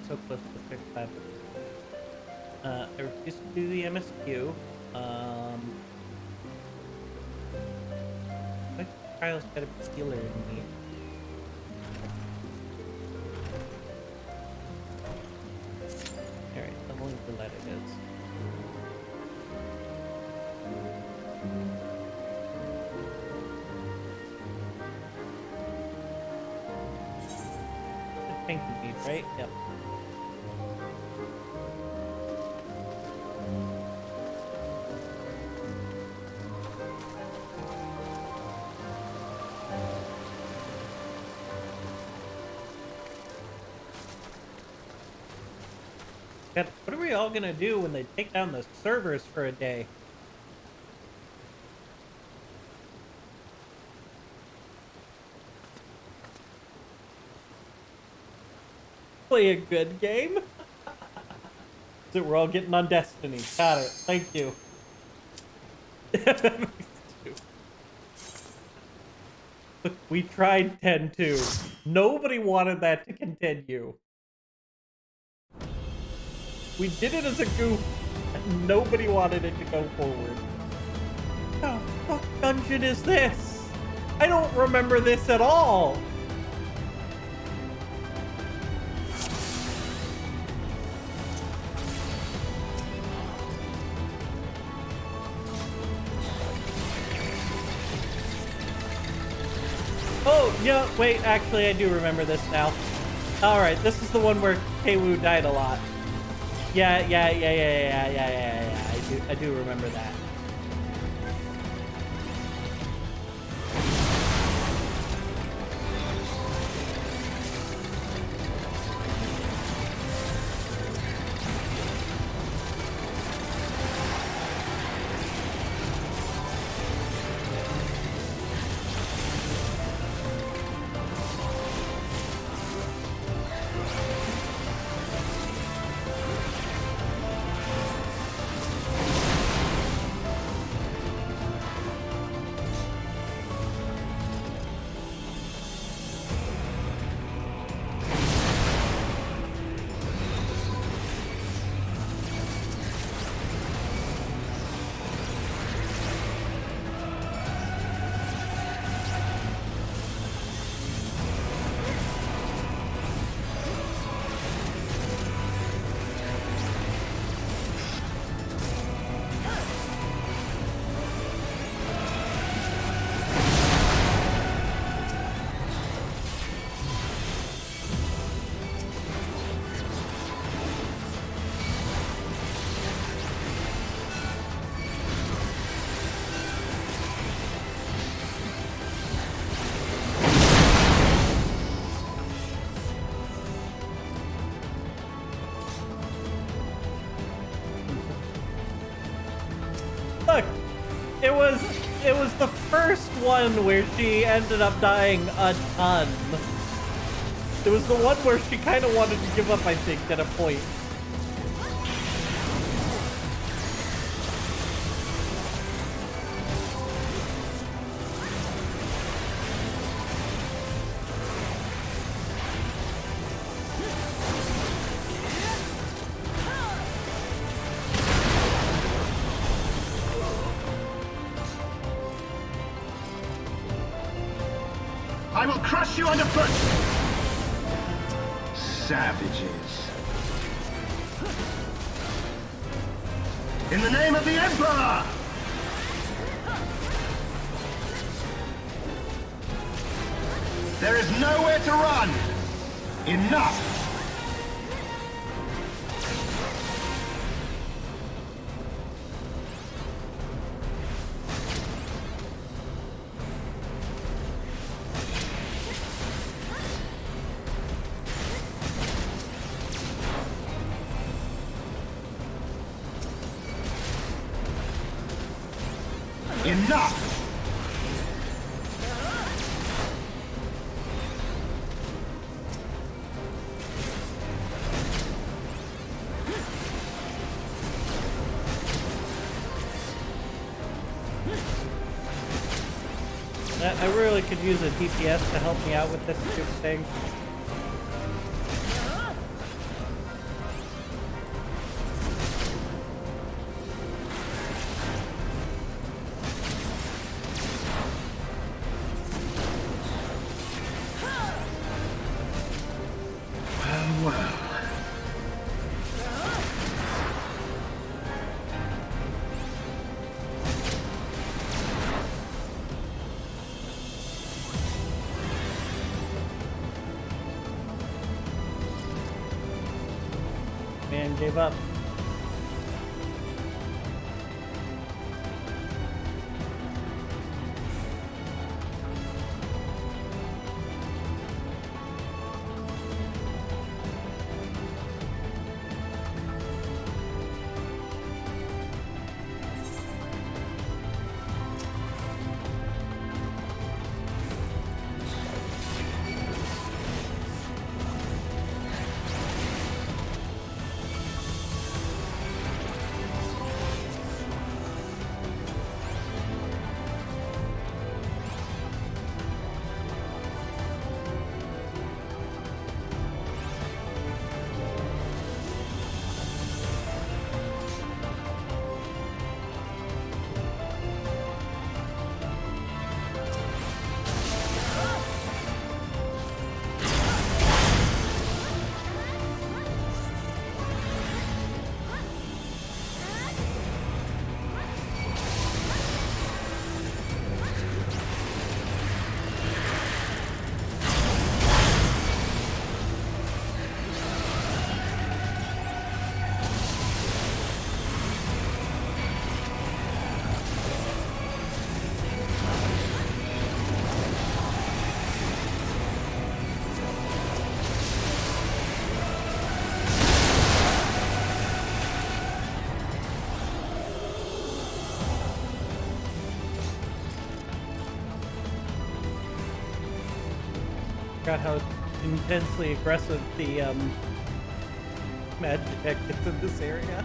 so close to the fifth lab. I refuse to do the MSQ. My trial's got a healer in me. Alright, leveling roulette it is. Pinky bead, right? Yep. God, what are we all gonna do when they take down the servers for a day? Play a good game? So we're all getting on Destiny. Got it. Thank you. We tried 10-2. Nobody wanted that to continue. We did it as a goof, and nobody wanted it to go forward. What the fuck dungeon is this? I don't remember this at all. Oh, no, wait, actually, I do remember this now. Alright, this is the one where Keiwu died a lot. Yeah. I do remember that. Look, it was the first one where she ended up dying a ton. It was the one where she kind of wanted to give up, I think, at a point. I will crush you underfoot! Savages. In the name of the Emperor! There is nowhere to run! Enough! Enough! I really could use a DPS to help me out with this stupid thing. Well. Man gave up. Forgot how intensely aggressive the magic gets in this area.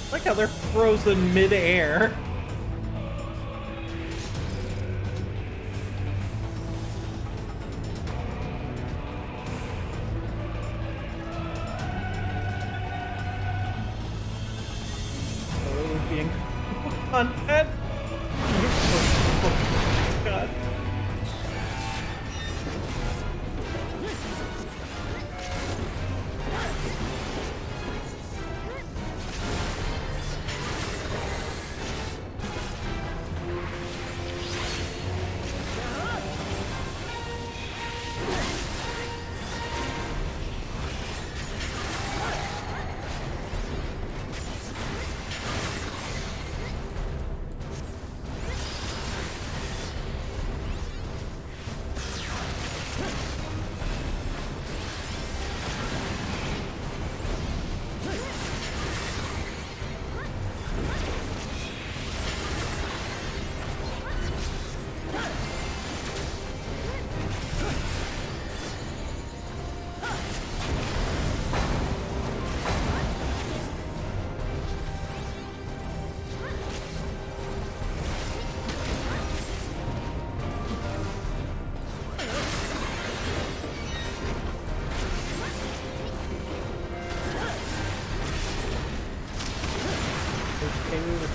Like how they're frozen mid-air. Oh, being content. God.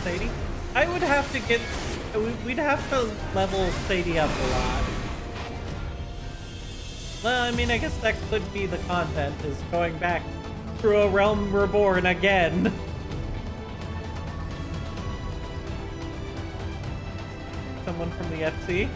Sadie? I would have to get... We'd have to level Sadie up a lot. Well, I mean, I guess that could be the content, is going back through a realm reborn again. Someone from the FC?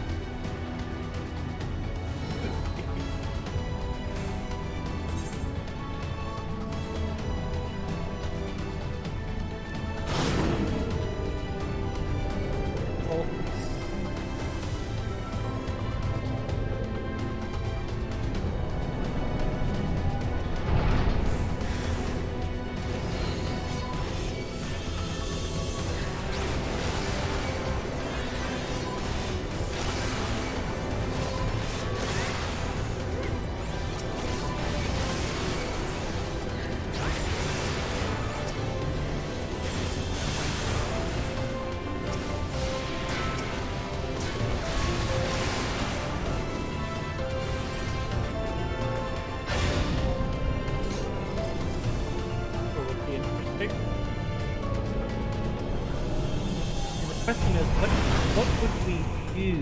question is, what would we do?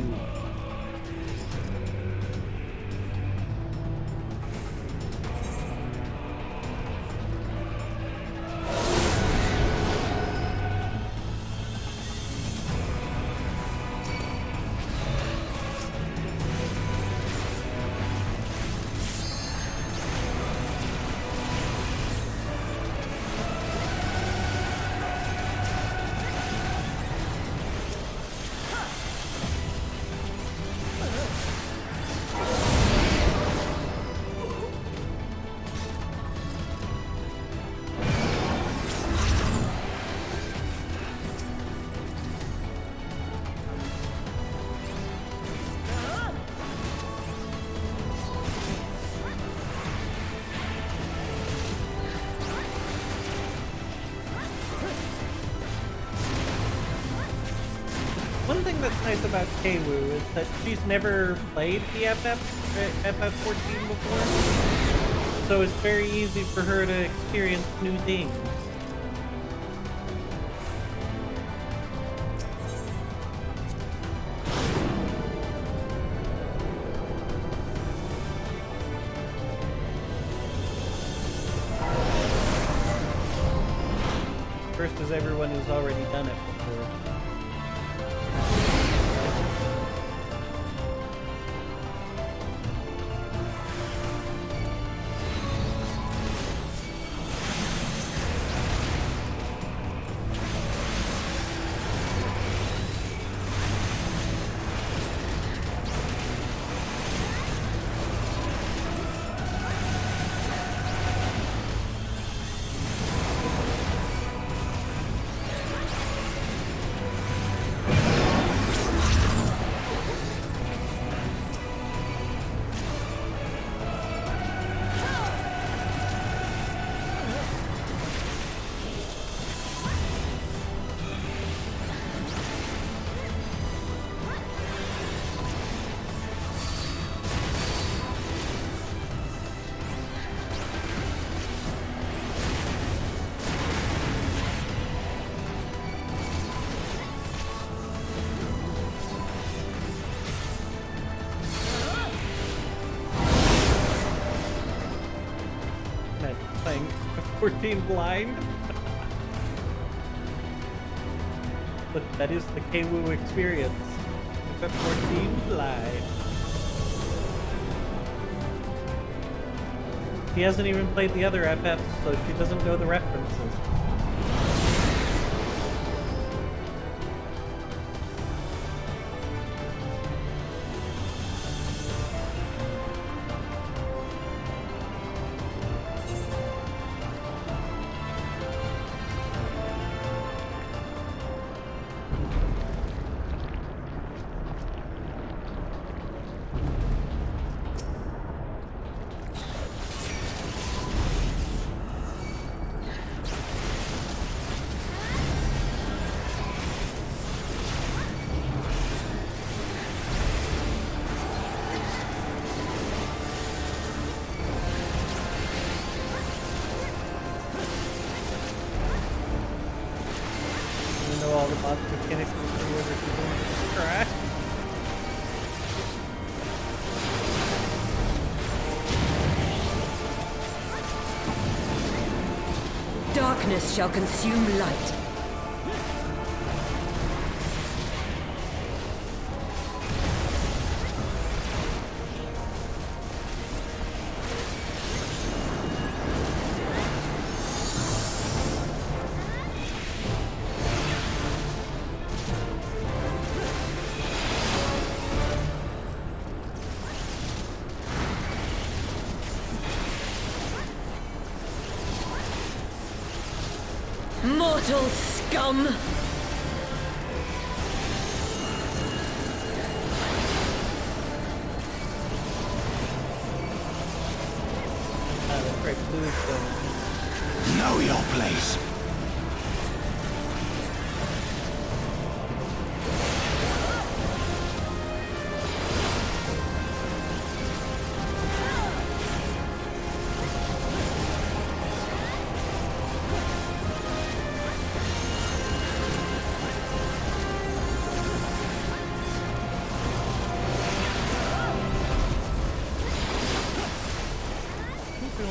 One thing that's nice about Keiwu is that she's never played the FF14 before, so it's very easy for her to experience new things. Versus everyone who's already done it before. Playing 14 blind. But that is the Keiwu experience. 14 blind. She hasn't even played the other FFs, so she doesn't know the references. All the bots mechanics and whatever she's going to crash. Darkness shall consume light. Mortal scum! That's right, blue. Know your place.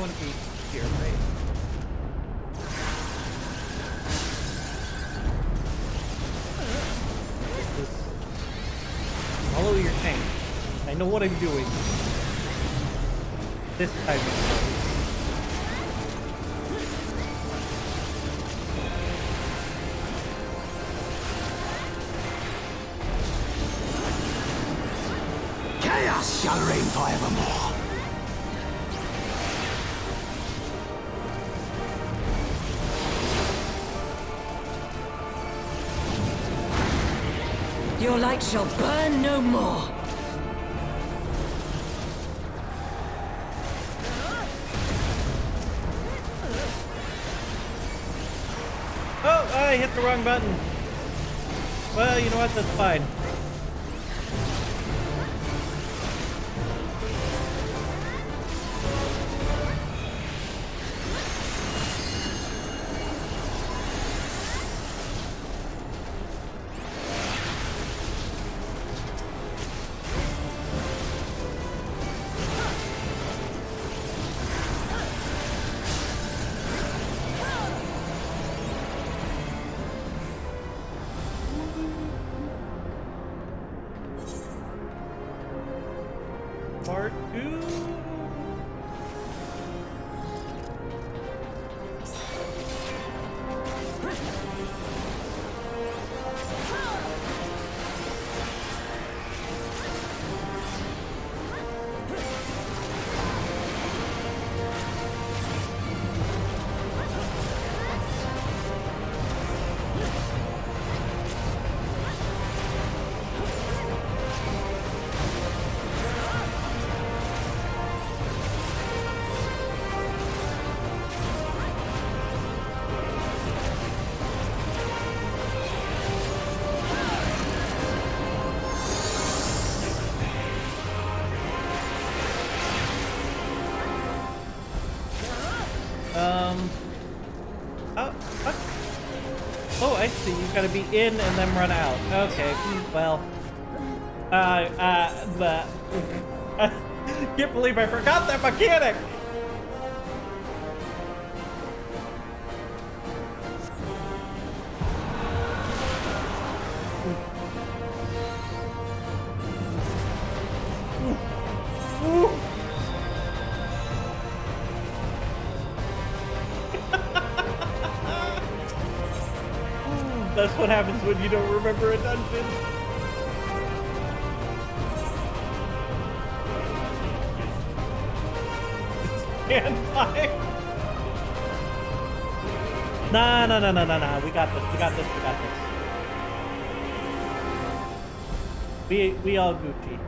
want to be here, right? Just follow your tank. I know what I'm doing. This time. Chaos shall reign forevermore. Your light shall burn no more. Oh, I hit the wrong button. Well, you know what? That's fine. Part 2. What? Oh, I see. You've got to be in and then run out. Okay. Well. But I can't believe I forgot that mechanic. That's what happens when you don't remember a dungeon. Stand by. Nah. We got this. We all Gucci.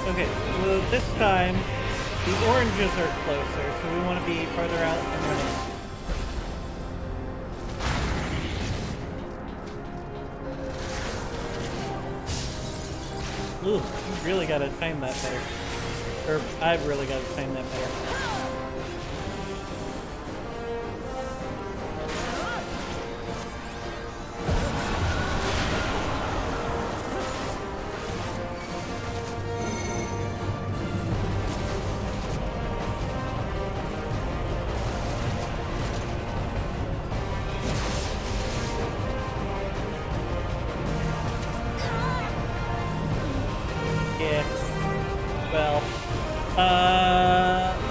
Okay, well this time the oranges are closer, so we want to be farther out and running. Ooh, you really gotta time that better. Or I've really gotta time that better. Yeah. Well,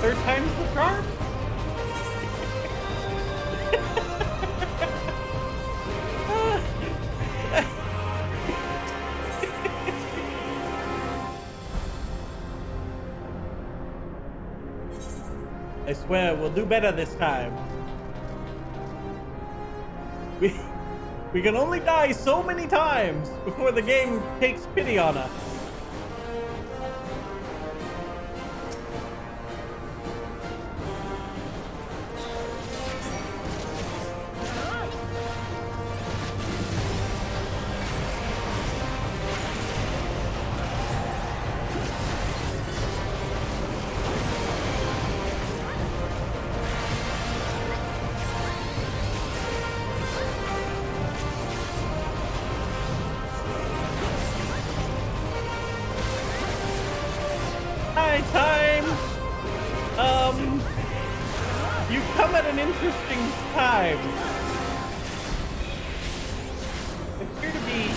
third time's the charm? I swear we'll do better this time. We can only die so many times before the game takes pity on us. Hi, time! You come at an interesting time. Appear to be...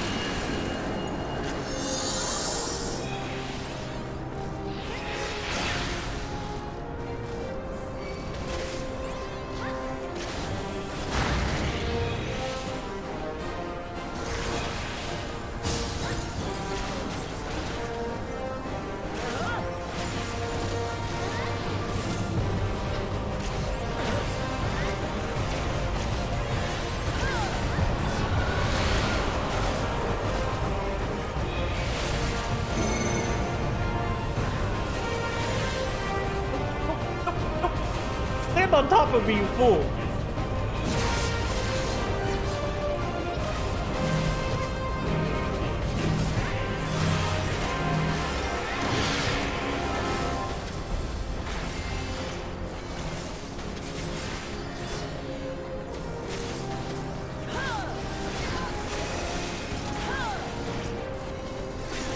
Stand on top of me, you fool!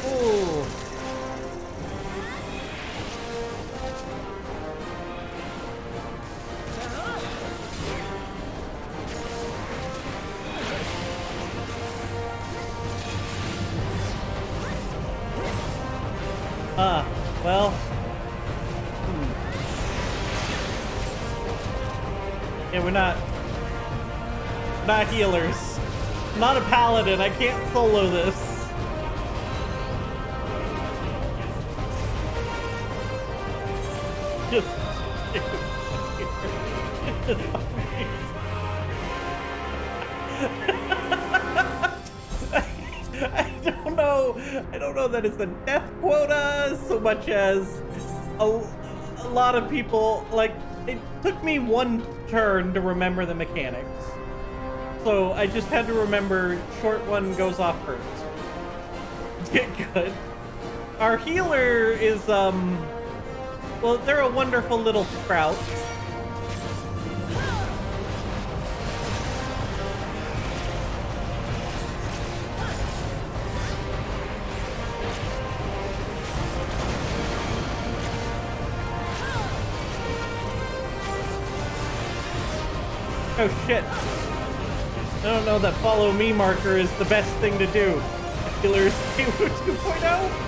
Ooh. Well. Yeah, we're not healers. I'm not a paladin. I can't solo this. Just. I don't know that it's a death quota so much as a lot of people, like, it took me one turn to remember the mechanics. So I just had to remember short one goes off first. Get good. Our healer is, well, they're a wonderful little sprout. Oh shit. I don't know that follow me marker is the best thing to do. Healers 2.0?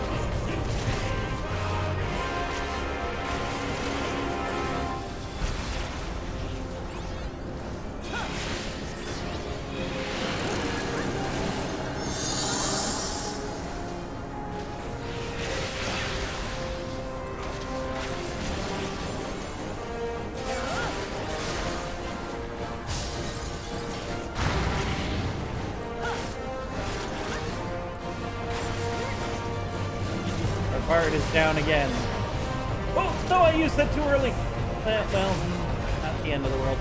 Bard is down again. Oh, no, I used that too early. Well, not the end of the world.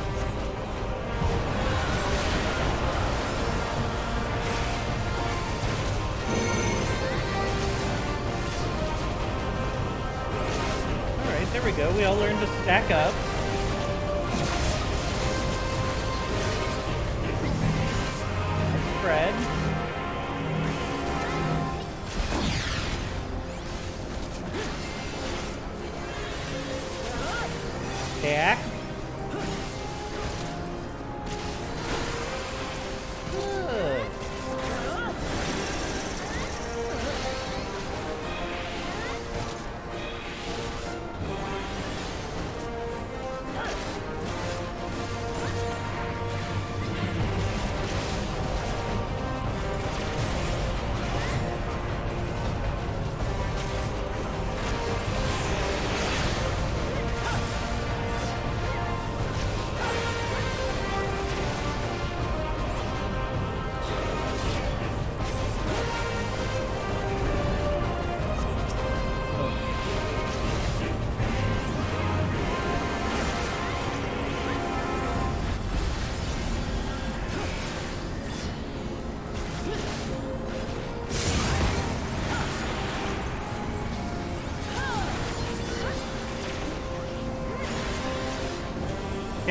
All right, there we go. We all learned to stack up. Spread. Back. Good.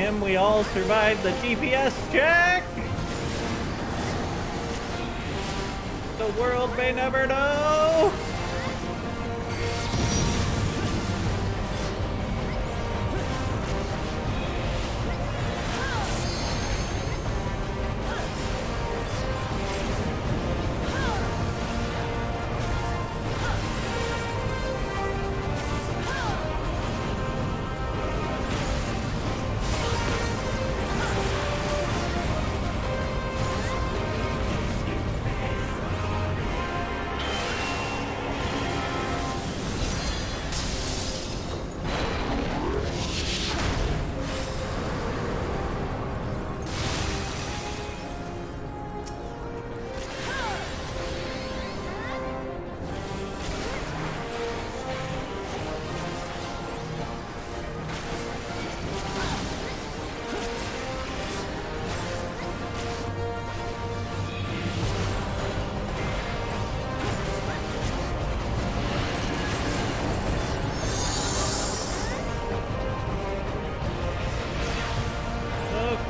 Can we all survive the GPS check? The world may never know.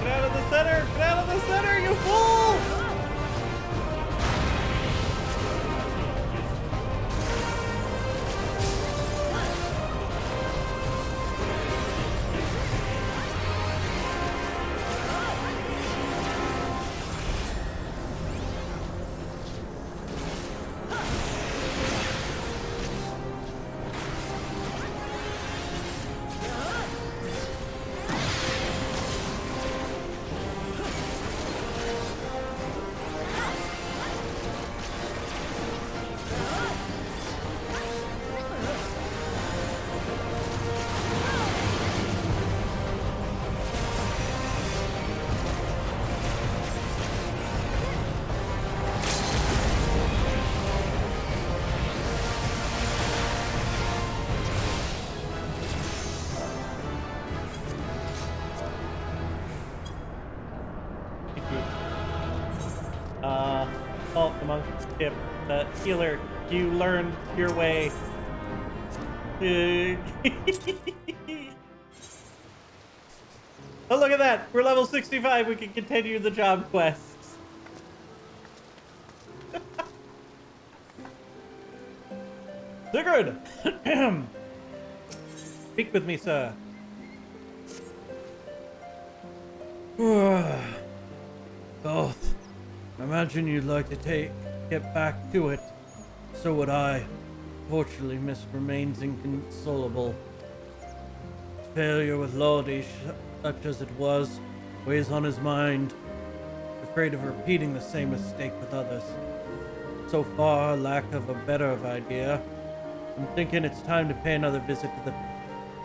Get out of the center! Get out of the center, you fool! Halt the monk skip. The healer, you learned your way. Oh, look at that! We're level 65. We can continue the job quests. Sigurd! Speak with me, sir. Both. I imagine you'd like to get back to it. So would I. Fortunately, Mist remains inconsolable. Failure with Lodi, such as it was, weighs on his mind, afraid of repeating the same mistake with others. So far, lack of a better idea, I'm thinking it's time to pay another visit to the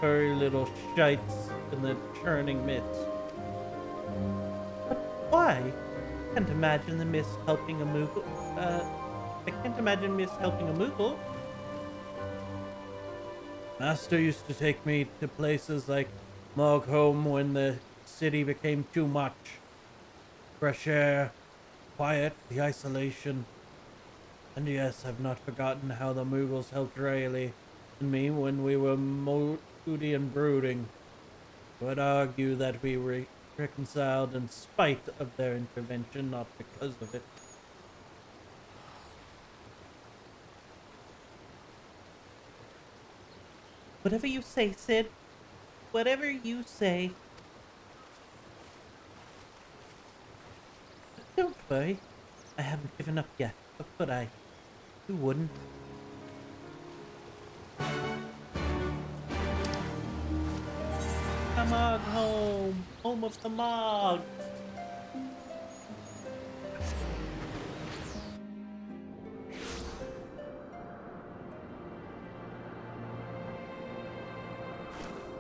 furry little shites in the churning mist. But why? I can't imagine the mist helping a Moogle. I can't imagine mist helping a Moogle. Master used to take me to places like Mogholm when the city became too much. Fresh air, quiet, the isolation. And yes, I've not forgotten how the Moogles helped Rayleigh and me when we were moody and brooding. I would argue that we reconciled in spite of their intervention, not because of it. Whatever you say, Sid. Whatever you say. But don't worry. I haven't given up yet. But could I? Who wouldn't? The Mog home! Home of the Mog!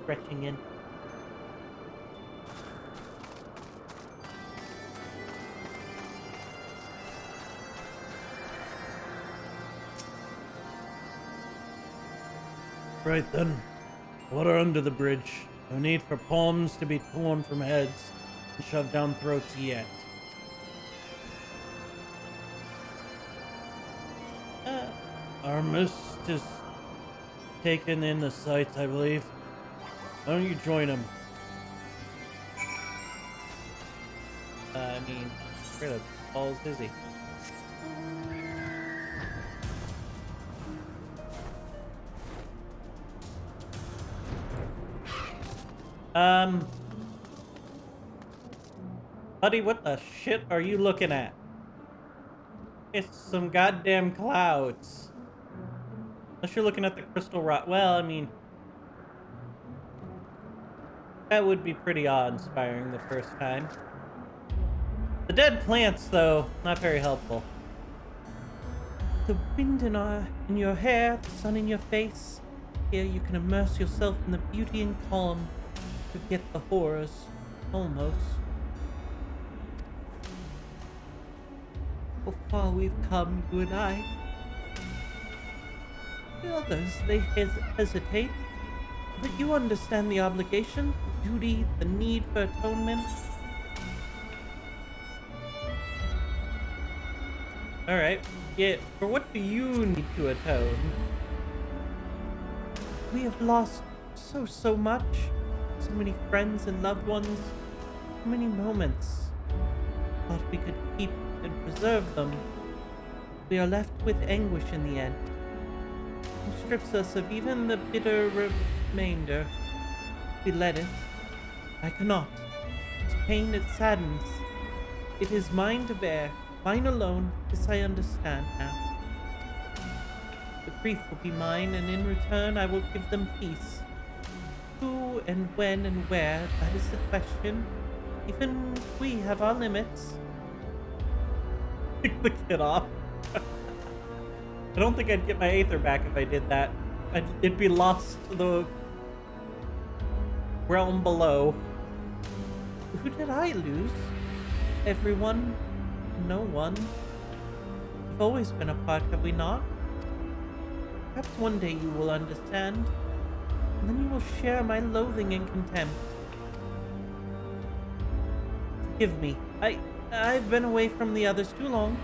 Stretching in. Right then. Water under the bridge. No need for palms to be torn from heads and shoved down throats yet. Our mist is taken in the sights, I believe. Why don't you join him? mean, where the balls is he? Buddy, what the shit are you looking at? It's some goddamn clouds. Unless you're looking at the crystal rock. Well, I mean, that would be pretty awe-inspiring the first time. The dead plants, though, not very helpful. The wind in your hair, the sun in your face. Here you can immerse yourself in the beauty and calm. Forget the horrors. Almost. How far we've come, you and I. The others, they hesitate. But you understand the obligation, the duty, the need for atonement. Alright, yeah, for what do you need to atone? We have lost so much. So many friends and loved ones. So many moments. Thought we could keep and preserve them. We are left with anguish in the end. It strips us of even the bitter remainder. We let it. I cannot. Its pain, it saddens. It is mine to bear. Mine alone. This I understand now. The grief will be mine, and in return I will give them peace. Who and when and where, that is the question. Even we have our limits. Pick the kid off. I don't think I'd get my Aether back if I did that. It'd be lost to the realm below. Who did I lose? Everyone? No one. We've always been apart, have we not? Perhaps one day you will understand, and then you will share my loathing and contempt. Forgive me. I've been away from the others too long.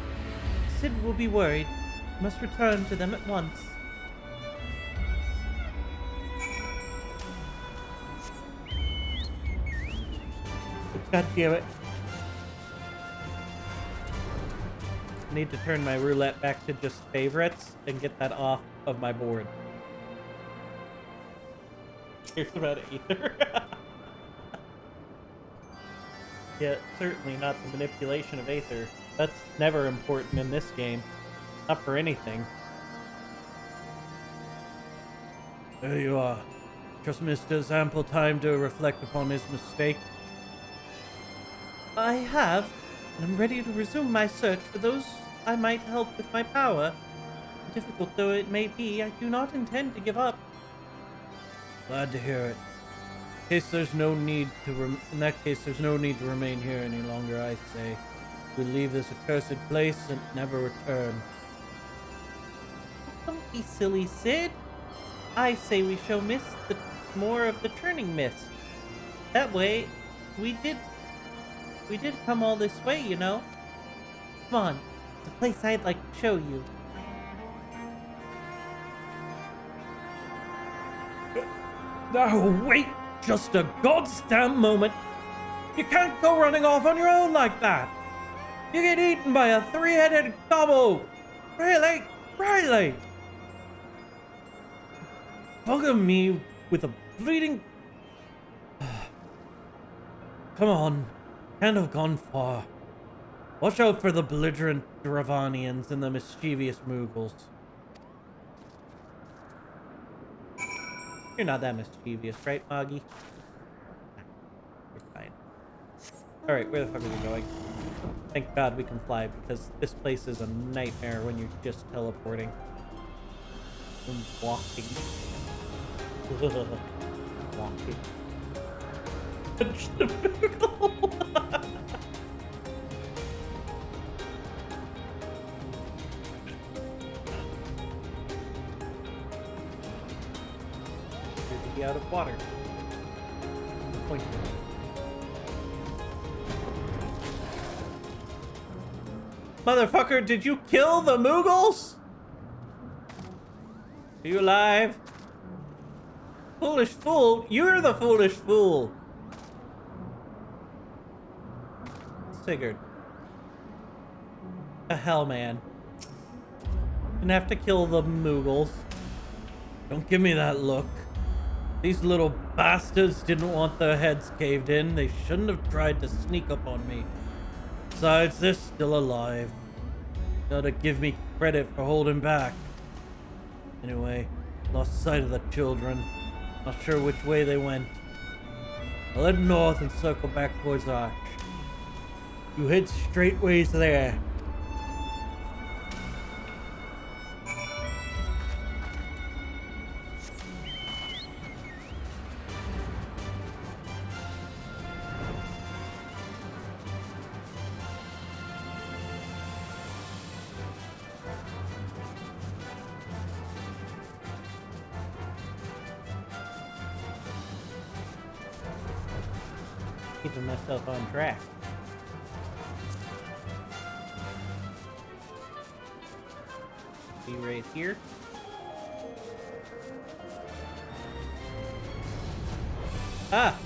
Sid will be worried. Must return to them at once. God damn it. I need to turn my roulette back to just favorites and get that off of my board. Here's about Aether. Yeah, certainly not the manipulation of Aether. That's never important in this game. Not for anything. There you are. Just missed his ample time to reflect upon his mistake. I have, and I'm ready to resume my search for those I might help with my power. Difficult though it may be, I do not intend to give up. Glad to hear it. In that case, there's no need to remain here any longer, I say. We leave this accursed place and never return. Don't be silly, Sid. I say we show Mist more of the churning mist. That way, we did come all this way, you know. Come on, it's a place I'd like to show you. Now wait just a goddamn moment. You can't go running off on your own like that. You get eaten by a three-headed gobble. Really? Really? Bugging me with a bleeding... Come on. Can't have gone far. Watch out for the belligerent Dravanians and the mischievous Moogles. You're not that mischievous, right, Moggy? You're fine. Alright, where the fuck are we going? Thank God we can fly, because this place is a nightmare when you're just teleporting. And walking. Walking. Punch the Moogle! Out of water. Point. Motherfucker, did you kill the Moogles? Are you alive? Foolish fool, you're the foolish fool. Sigurd, The hell, man. Gonna have to kill the Moogles. Don't give me that look. These little bastards didn't want their heads caved in. They shouldn't have tried to sneak up on me. Besides, they're still alive. Gotta give me credit for holding back. Anyway, lost sight of the children. Not sure which way they went. I'll head north and circle back towards Arch. You head straightways there. Keeping myself on track. Be right here. Ah!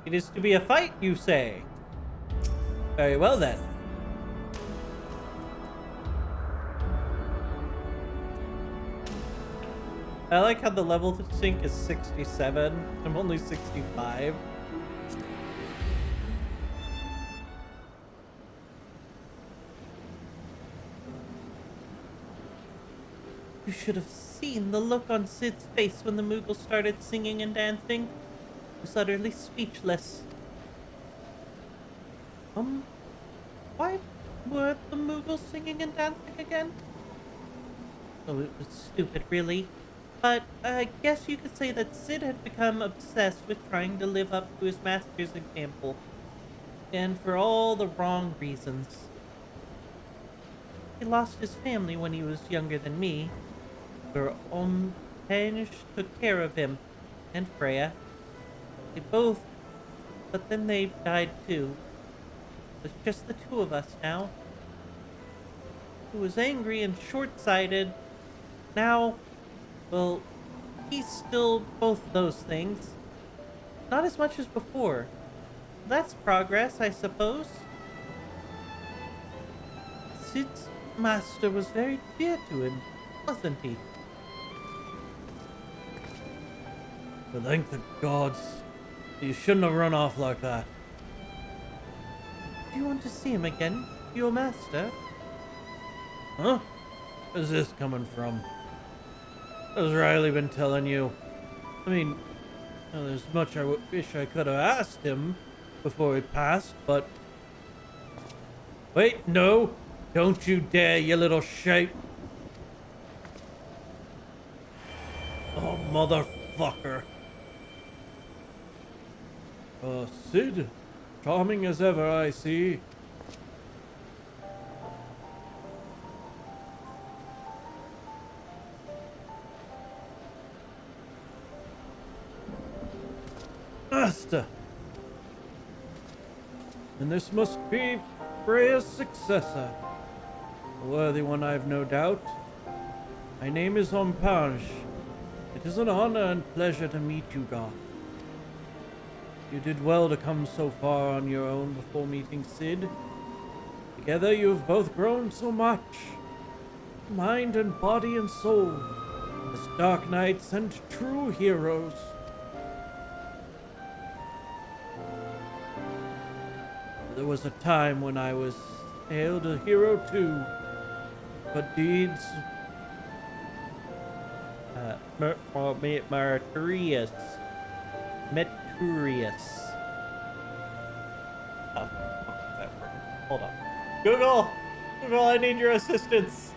It is to be a fight, you say? Very well then. I like how the level sync is 67. I'm only 65. You should have seen the look on Sid's face when the Moogle started singing and dancing. He was utterly speechless. Why were the Moogles singing and dancing again? Oh, it was stupid, really. But I guess you could say that Sid had become obsessed with trying to live up to his master's example. And for all the wrong reasons. He lost his family when he was younger than me. Where Ompenge took care of him, and Freya. They both, but then they died too. It's just the two of us now. He was angry and short-sighted. Now, well, he's still both those things. Not as much as before. That's progress, I suppose. Sid's master was very dear to him, wasn't he? But thank the gods. You shouldn't have run off like that. Do you want to see him again, your master? Huh? Where's this coming from? What's Riley been telling you? I mean, there's much I wish I could have asked him before he passed, but... Wait, no! Don't you dare, you little shite! Oh, motherfucker! Sid, charming as ever, I see. Master! And this must be Freya's successor. A worthy one, I've no doubt. My name is Ompenge. It is an honor and pleasure to meet you, Goth. You did well to come so far on your own before meeting Sid. Together you have both grown so much. Mind and body and soul. As dark knights and true heroes. There was a time when I was hailed a hero too. But deeds... Meritorious. Oh, that word. Hold on. Google! Google, I need your assistance!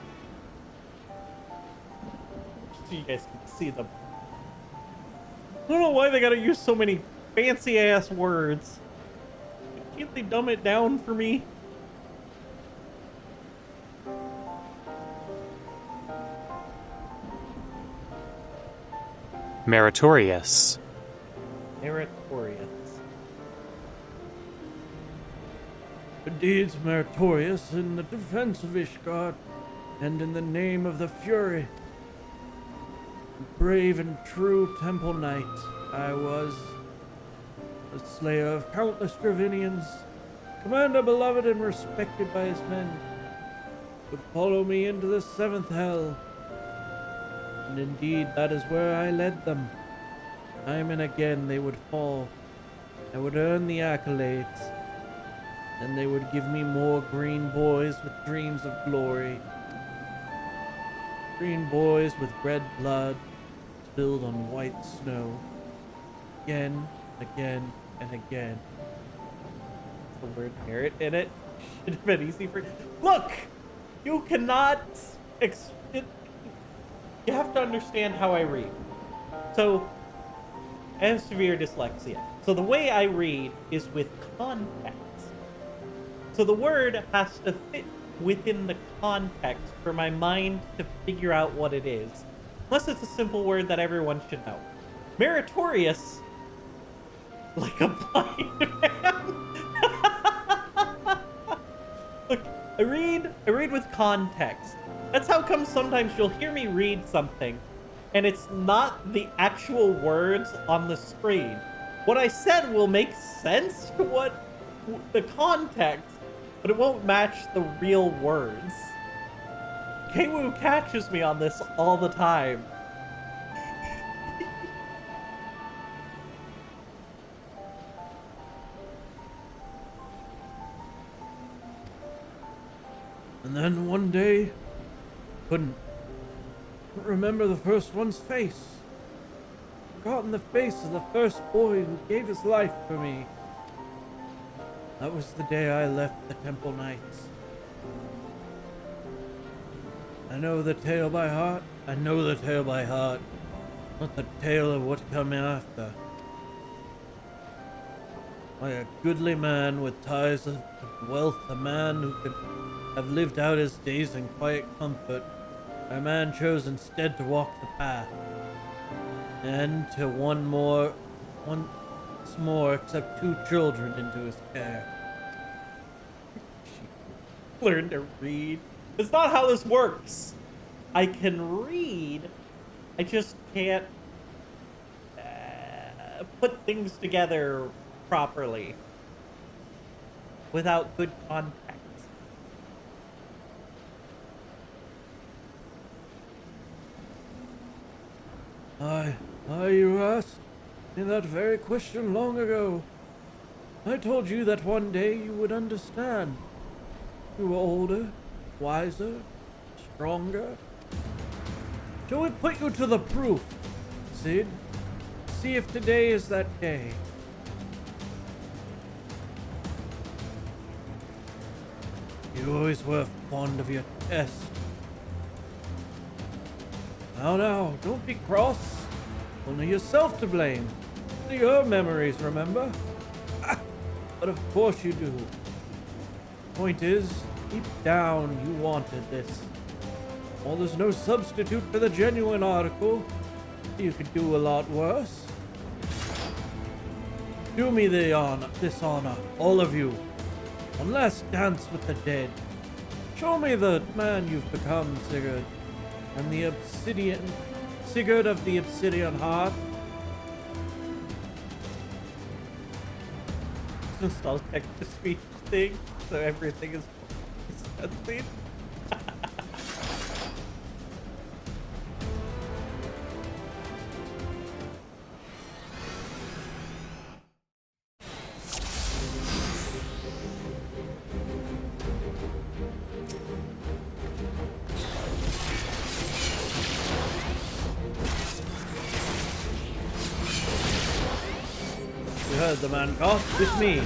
So you guys can see them. I don't know why they gotta use so many fancy-ass words. Can't they dumb it down for me? Meritorious. Meritorious. Good deeds meritorious in the defense of Ishgard, and in the name of the Fury. Brave and true temple knight I was, the slayer of countless Dravinians, commander beloved and respected by his men, would follow me into the seventh hell. And indeed, that is where I led them. Time and again they would fall. I would earn the accolades. Then they would give me more green boys with dreams of glory. Green boys with red blood spilled on white snow. Again, again, and again. The word merit in it should have been easy for. Look! You cannot. You have to understand how I read. So, I have severe dyslexia. So, the way I read is with context. So, the word has to fit within the context for my mind to figure out what it is. Unless it's a simple word that everyone should know. Meritorious, like a blind man. Look, I read with context. That's how come sometimes you'll hear me read something, and it's not the actual words on the screen. What I said will make sense to what the context, but it won't match the real words. Keiwu catches me on this all the time. And then one day, couldn't remember the first one's face. Forgotten the face of the first boy who gave his life for me. That was the day I left the Temple Knights. I know the tale by heart. I know the tale by heart. Not the tale of what come after. By a goodly man with ties of wealth, a man who could have lived out his days in quiet comfort, a man chose instead to walk the path, and to once more accept 2 children into his care. Learn to read. It's not how this works. I can read. I just can't put things together properly without good context. You asked me that very question long ago. I told you that one day you would understand. You were older, wiser, stronger. Shall we put you to the proof, Sid? See if today is that day. You always were fond of your test. Now, don't be cross. Only yourself to blame. Only your memories, remember? But of course you do. Point is, deep down you wanted this. Well, there's no substitute for the genuine article. You could do a lot worse. Do me this honor, all of you. One last dance with the dead. Show me the man you've become, Sigurd. And the Sigurd of the Obsidian Heart. Install text-to-speech thing, so everything is cutscene. You heard the man cough with me.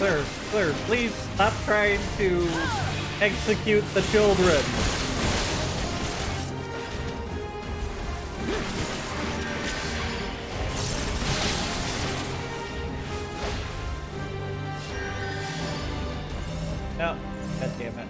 Sir, please stop trying to execute the children. No, god damn it.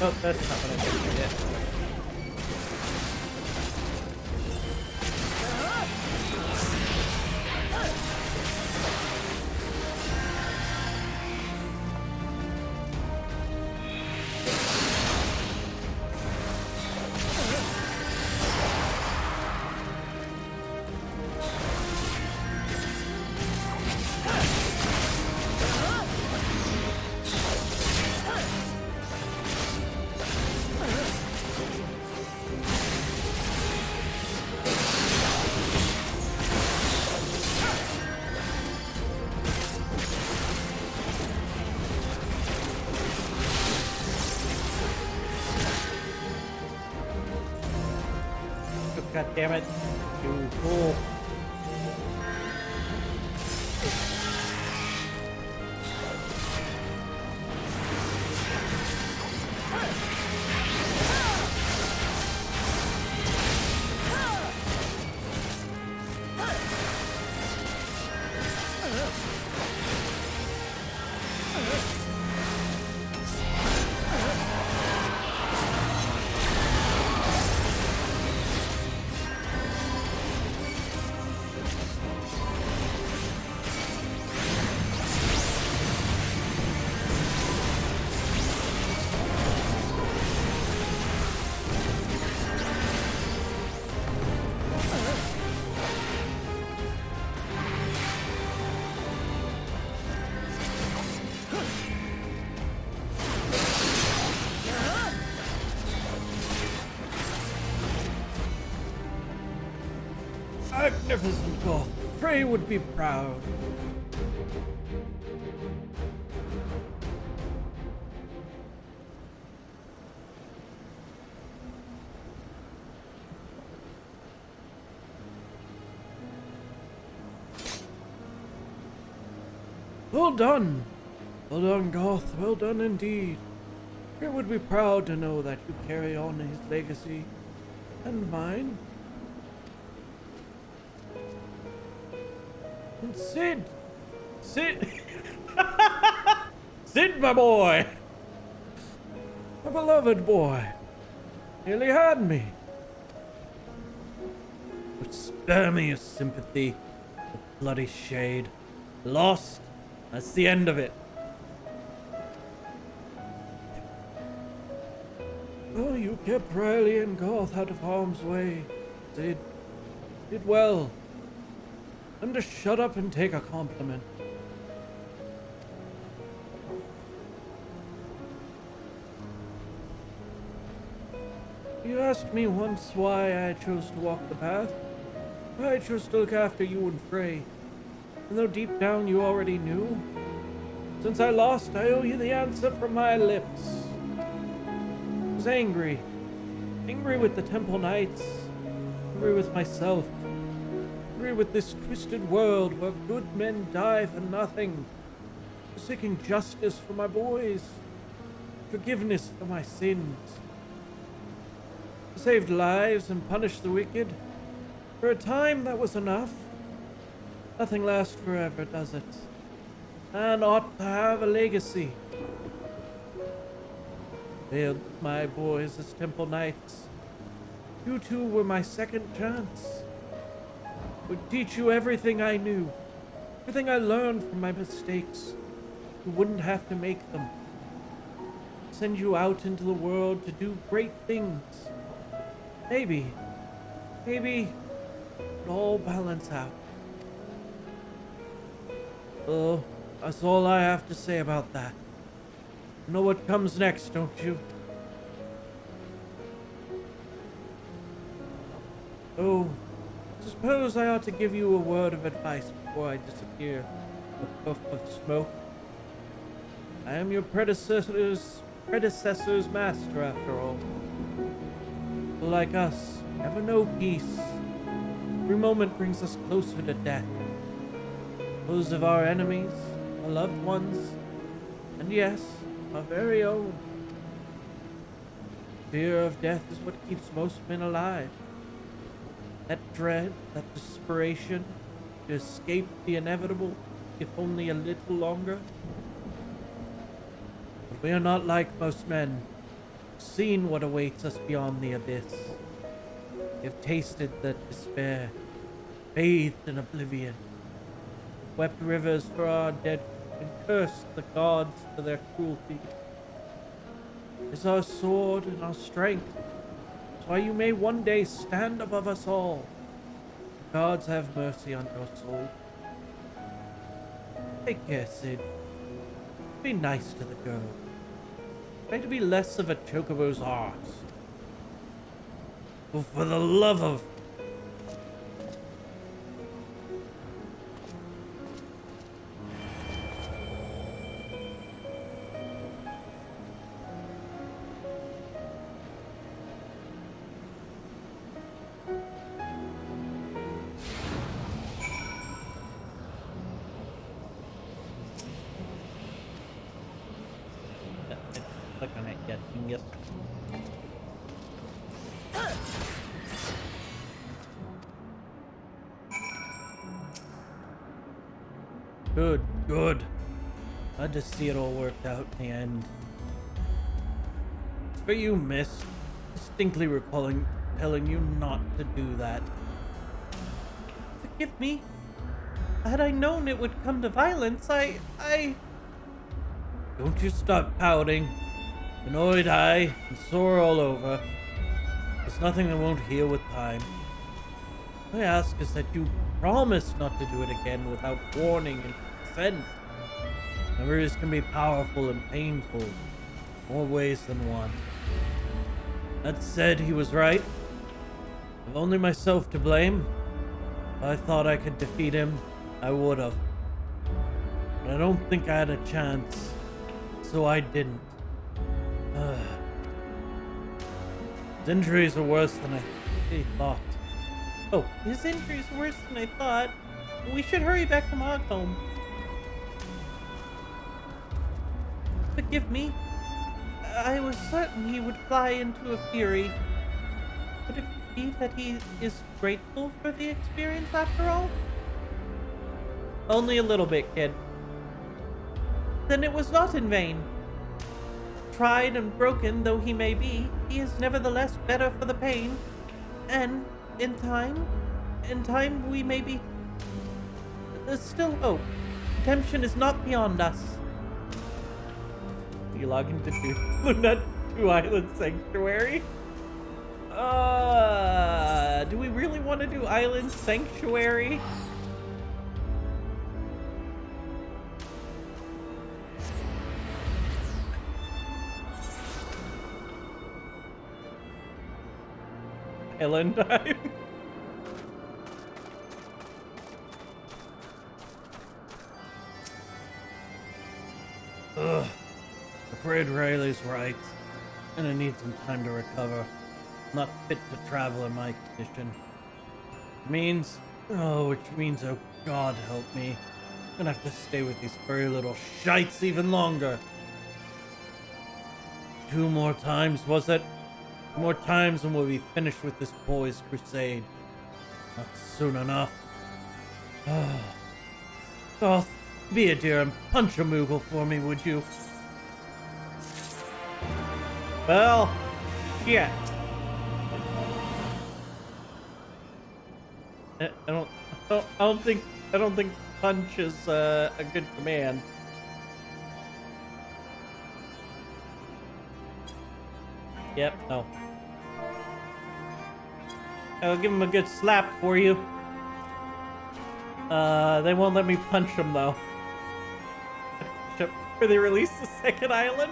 Oh, that's not what I think I did. God damn it. You fool. Magnificent Goth. Frey would be proud. Well done. Well done, Goth. Well done indeed. Frey would be proud to know that you carry on his legacy and mine. And Sid! Sid! Sid, my boy! My beloved boy! Nearly had me. But spare me your sympathy, the bloody shade. Lost. That's the end of it. Oh, you kept Riley and Goth out of harm's way. Sid. Did well. And to shut up and take a compliment. You asked me once why I chose to walk the path. I chose to look after you and Frey. And though deep down you already knew, since I lost, I owe you the answer from my lips. I was angry. Angry with the Temple Knights. Angry with myself. Angry with this twisted world where good men die for nothing. Seeking justice for my boys. Forgiveness for my sins. I saved lives and punished the wicked. For a time that was enough. Nothing lasts forever, does it? And ought to have a legacy. Failed my boys as Temple Knights. You two were my second chance. Would teach you everything I knew, everything I learned from my mistakes. You wouldn't have to make them. Send you out into the world to do great things. Maybe it'll all balance out. Oh, that's all I have to say about that. You know what comes next, don't you? Oh, I suppose I ought to give you a word of advice before I disappear. A puff of smoke. I am your predecessor's master, after all. Like us, never know peace. Every moment brings us closer to death. Those of our enemies, our loved ones, and yes, our very own. Fear of death is what keeps most men alive. That dread, that desperation to escape the inevitable, if only a little longer. But we are not like most men. We've seen what awaits us beyond the abyss. We have tasted the despair, bathed in oblivion, wept rivers for our dead, and cursed the gods for their cruelty. It is our sword and our strength. That's why you may one day stand above us all. The gods have mercy on your soul. Take care, Sid. Be nice to the girl. Try to be less of a chocobo's arse. Oh, for the love of... Click on it yet, genius. Good, good. Glad to see it all worked out in the end. As for you, miss, distinctly recalling telling you not to do that. Forgive me. Had I known it would come to violence, I... Don't you stop pouting. Annoyed eye and sore all over. There's nothing that won't heal with time. All I ask is that you promise not to do it again without warning and consent. Memories can be powerful and painful, more ways than one. That said, he was right. I've only myself to blame. If I thought I could defeat him, I would have. But I don't think I had a chance, so I didn't. His injuries are worse than I thought. Oh, his injuries are worse than I thought. We should hurry back to Mogholm. Forgive me. I was certain he would fly into a fury. Could it be that he is grateful for the experience after all? Only a little bit, kid. Then it was not in vain. Tried and broken though he may be, he is nevertheless better for the pain. And in time we may be... There's still hope. Redemption is not beyond us. You log into Luna 2 Island Sanctuary? Do we really want to do Island Sanctuary? Island time. Ugh. Afraid Riley's right. Gonna need some time to recover. Not fit to travel in my condition. Which means, oh God help me. I'm gonna have to stay with these furry little shites even longer. 2 more times, was it? 2 more times and we'll be finished with this boys' crusade. Not soon enough. Oh, be a dear and punch a Moogle for me, would you? Well, yeah. I don't think punch is a good command. Yep, no. I'll give him a good slap for you. They won't let me punch him though. Before they release the second island.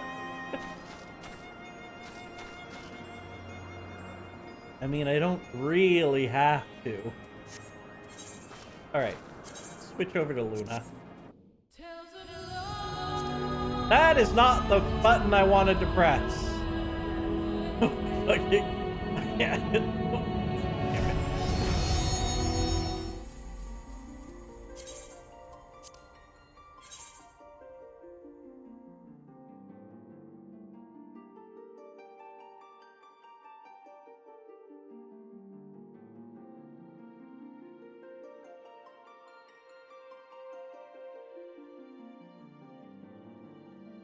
I mean, I don't really have to. Alright. Switch over to Luna. That is not the button I wanted to press. I can't. Damn it.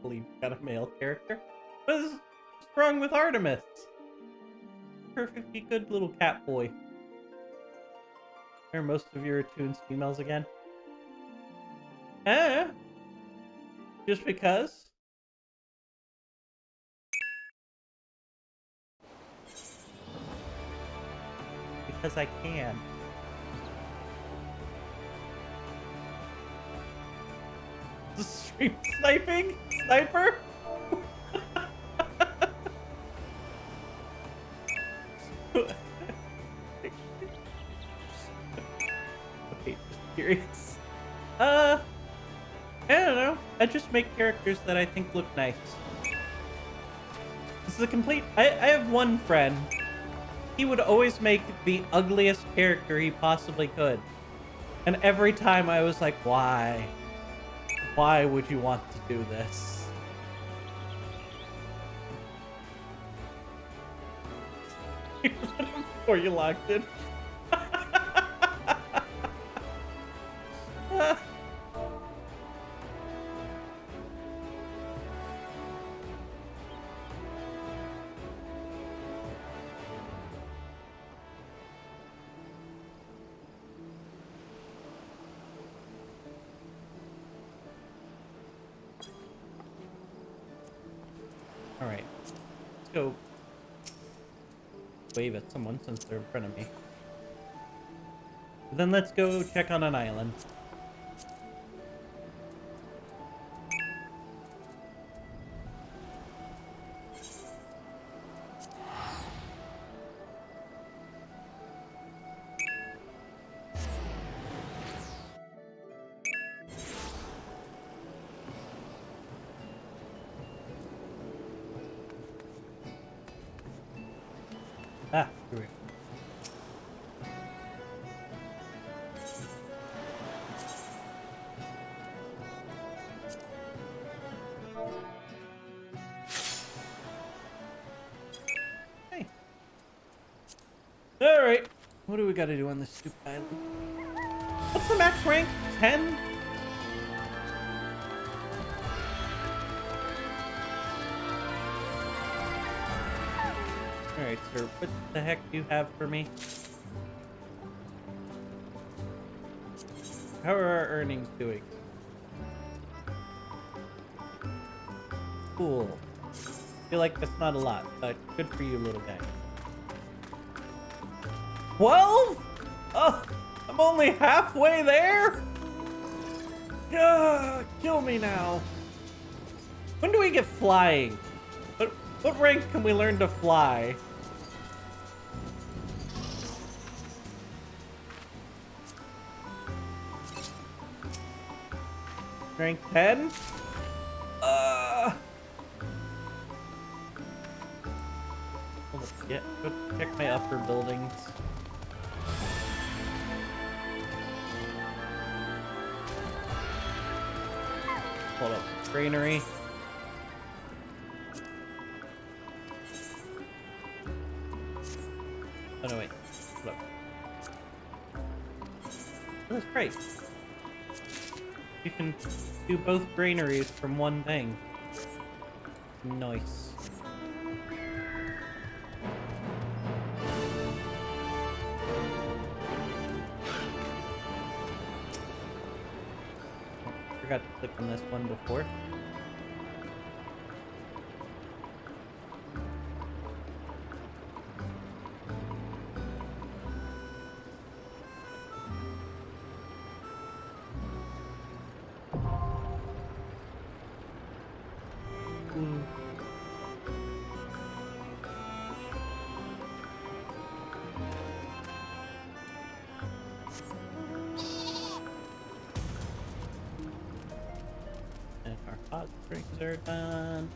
Believe you got a male character. What's wrong with Artemis? Perfectly good little cat boy. Are most of your tunes females again? Just because? Because I can. The stream sniping? Sniper? Okay, just curious. I don't know. I just make characters that I think look nice. This is a complete... I have one friend. He would always make the ugliest character he possibly could. And every time I was like, why? Why would you want to do this? Before you logged in. Alright. Let's go wave at someone since they're in front of me. Then let's go check on an island. Ah, here we go. Hey. Alright. What do we gotta do on this stupid island? What's the max rank? 10? Alright, sir. What the heck do you have for me? How are our earnings doing? Cool. Feel like that's not a lot, but good for you, little guy. 12? Oh, I'm only halfway there? Kill me now. When do we get flying? What rank can we learn to fly? Rank 10? Hold up, yeah, go check my upper buildings. Hold up, granary. Oh no, wait. Hold up. Oh, that's great. You can do both granaries from one thing. Nice. Forgot to click on this one before. Hot drinks are done.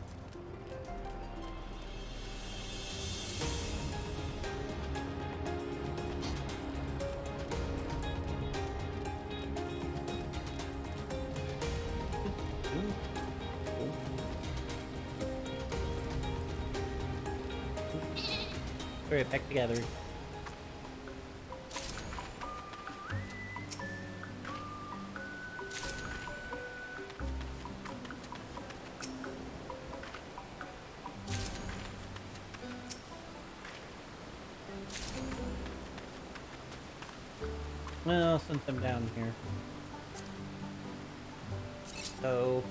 Alright, back together. Well, since I'm down here. So,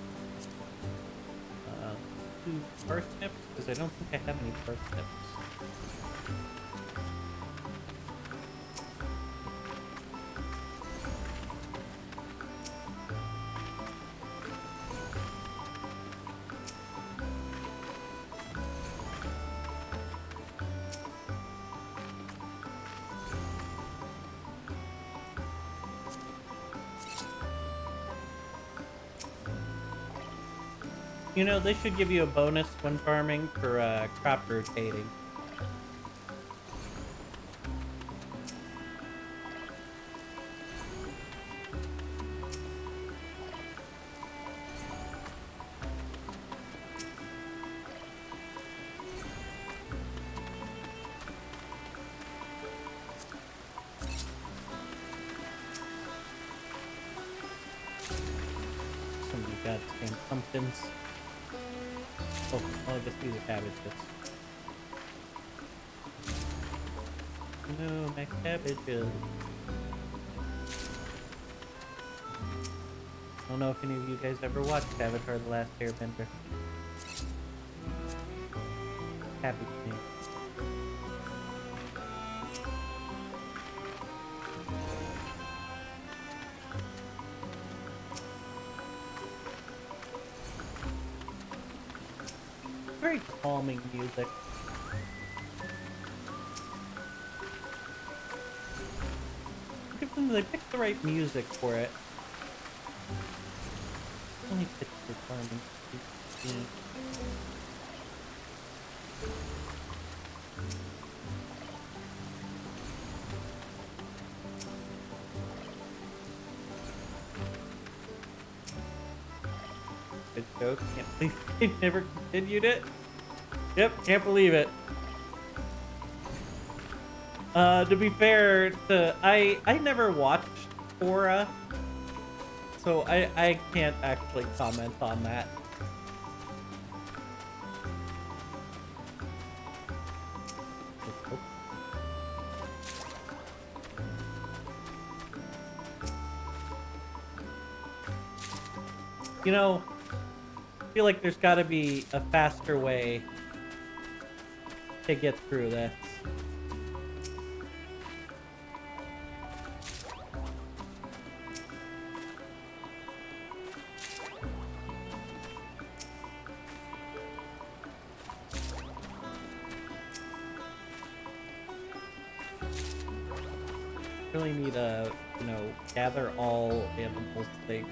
2 parsnips? Because I don't think I have any parsnips. You know, they should give you a bonus when farming for crop rotating. Somebody got some pumpkins. Oh, I guess these are cabbages. No, my cabbages. I don't know if any of you guys ever watched Avatar: The Last Airbender. Cabbage man. Very calming music. Give them, they picked the right music for it. Only picked for farming. Good joke. Can't believe they never continued it. Yep, can't believe it. To be fair, I never watched Korra, so I can't actually comment on that. You know, I feel like there's got to be a faster way to get through this. Really need to, you know, gather all animals things.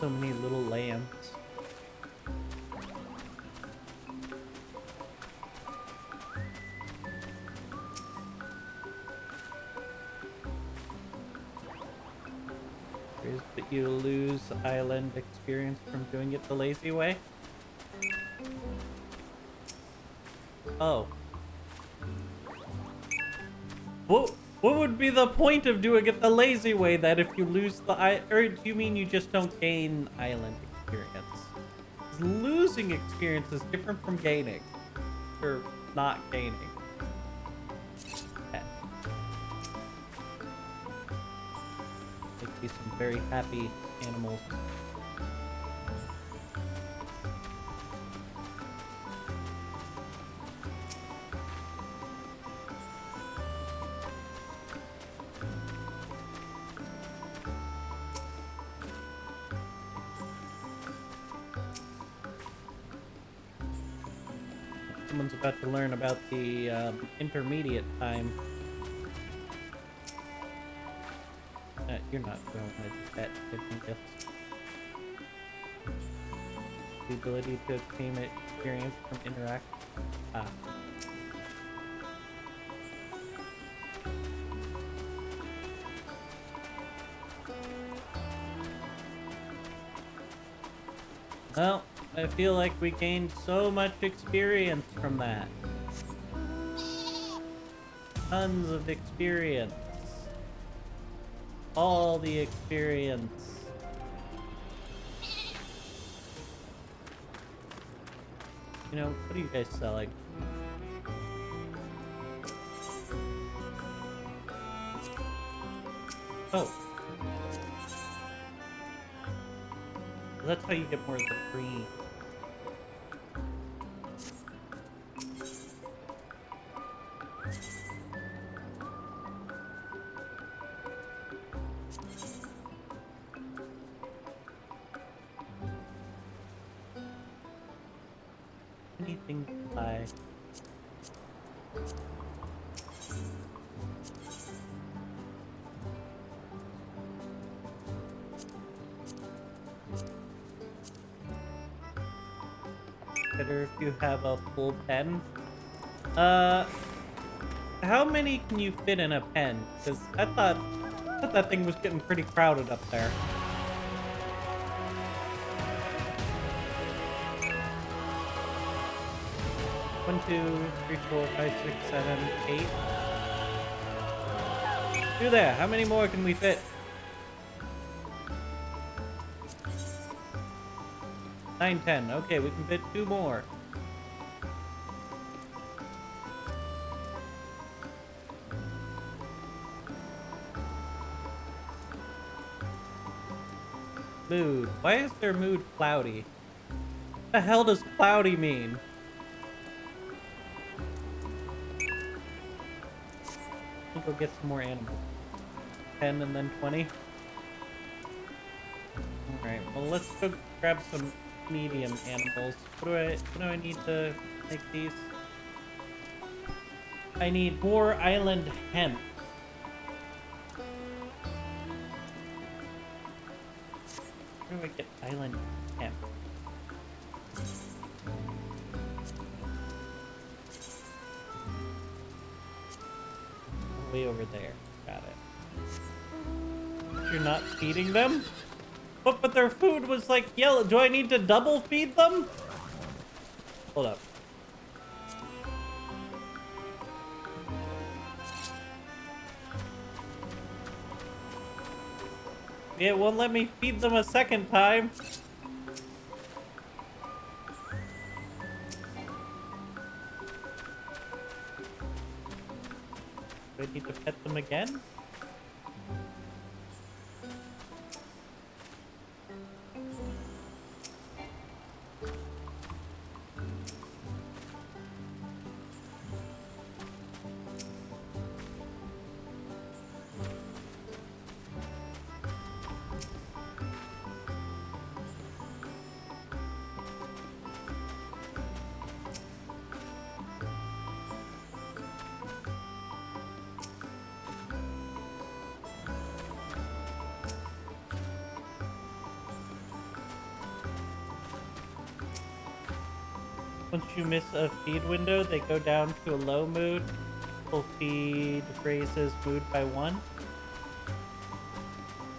So many little lambs. Is that you lose island experience from doing it the lazy way? Oh. What would be the point of doing it the lazy way that if you lose the or do you mean you just don't gain island experience? 'Cause losing experience is different from gaining. Or not gaining. Okay. Make these some very happy animals. someone's about to learn about the intermediate time. You're not going with that gifts. The ability to obtain experience from interaction. Well, I feel like we gained so much experience from that. Tons of experience. All the experience. You know, what are you guys selling? Oh. That's how you get more of the green. Anything to buy. Better if you have a full pen. How many can you fit in a pen? Because I thought that thing was getting pretty crowded up there. One, 2, 3, 4, 5, 6, 7, 8. Do there. How many more can we fit? 9, 10. Okay, we can fit 2 more. Mood. Why is their mood cloudy? What the hell does cloudy mean? I'll go get some more animals. 10 and then 20. Alright, well let's go grab some medium animals. What do I need to make these? I need more island hemp. Where do I get island hemp? Way over there. Got it. You're not feeding them? But their food was like yellow. Do I need to double feed them? Hold up. It won't let me feed them a second time. Do I need to pet them again? Once you miss a feed window, they go down to a low mood. Full feed raises mood by 1.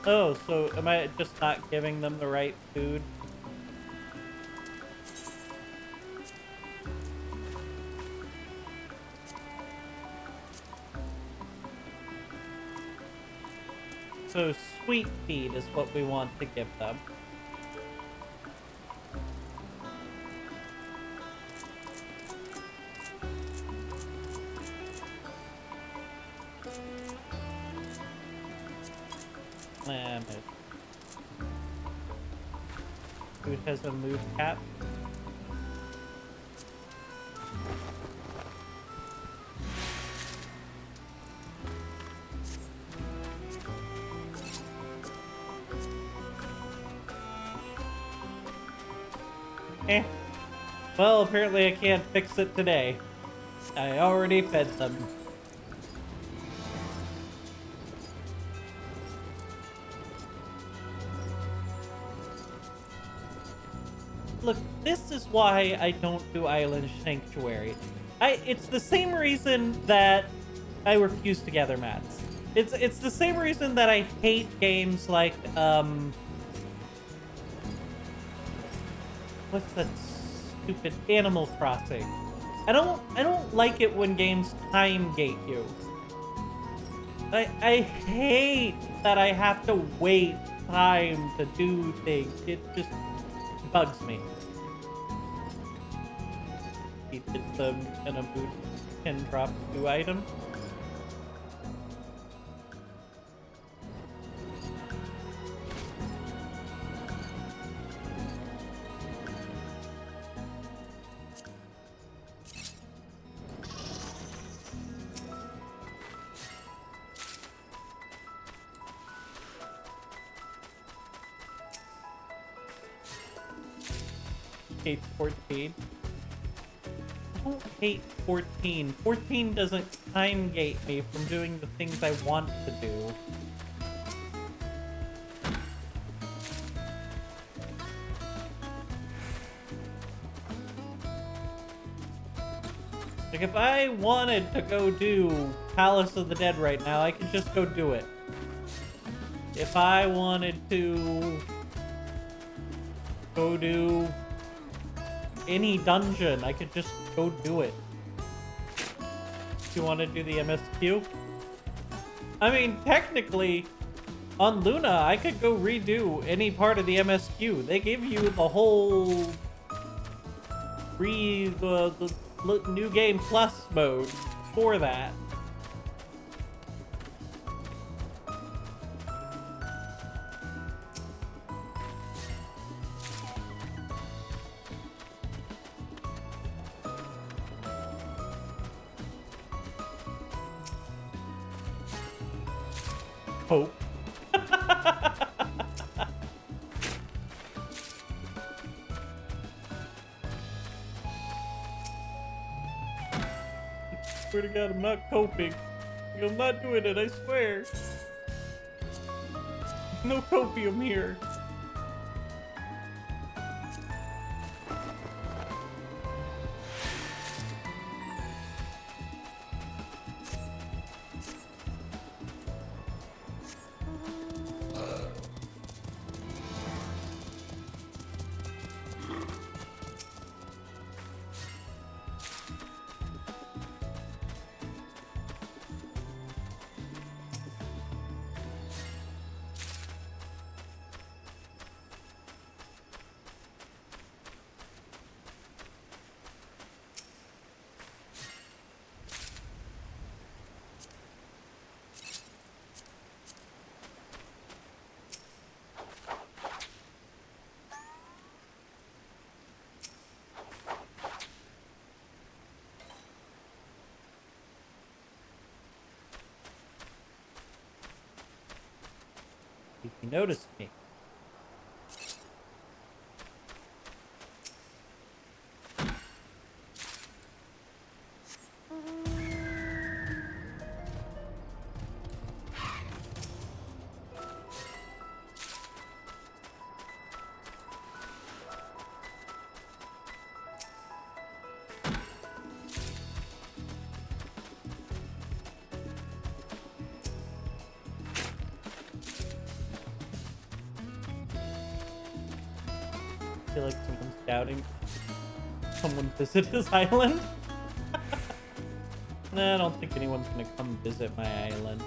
Oh, so am I just not giving them the right food? So sweet feed is what we want to give them. Food has a mood cap. Well, apparently I can't fix it today. I already fed them. Look, this is why I don't do Island Sanctuary. It's the same reason that I refuse to gather mats. It's the same reason that I hate games like what's that stupid Animal Crossing? I don't like it when games time gate you. I hate that I have to wait time to do things. It just bugs me. He did some in a boot can drop 2 items. Hate 14. I don't hate 14. 14 doesn't time gate me from doing the things I want to do. Like, if I wanted to go do Palace of the Dead right now, I could just go do it. If I wanted to go do any dungeon, I could just go do it. Do you want to do the MSQ? I mean, technically, on Luna, I could go redo any part of the MSQ. They give you the whole the New Game Plus mode for that. Hope. Swear to God, I'm not coping. I'm not doing it, I swear. No copium here. He noticed me. I feel like someone's doubting someone visit his island. Nah, I don't think anyone's gonna come visit my island.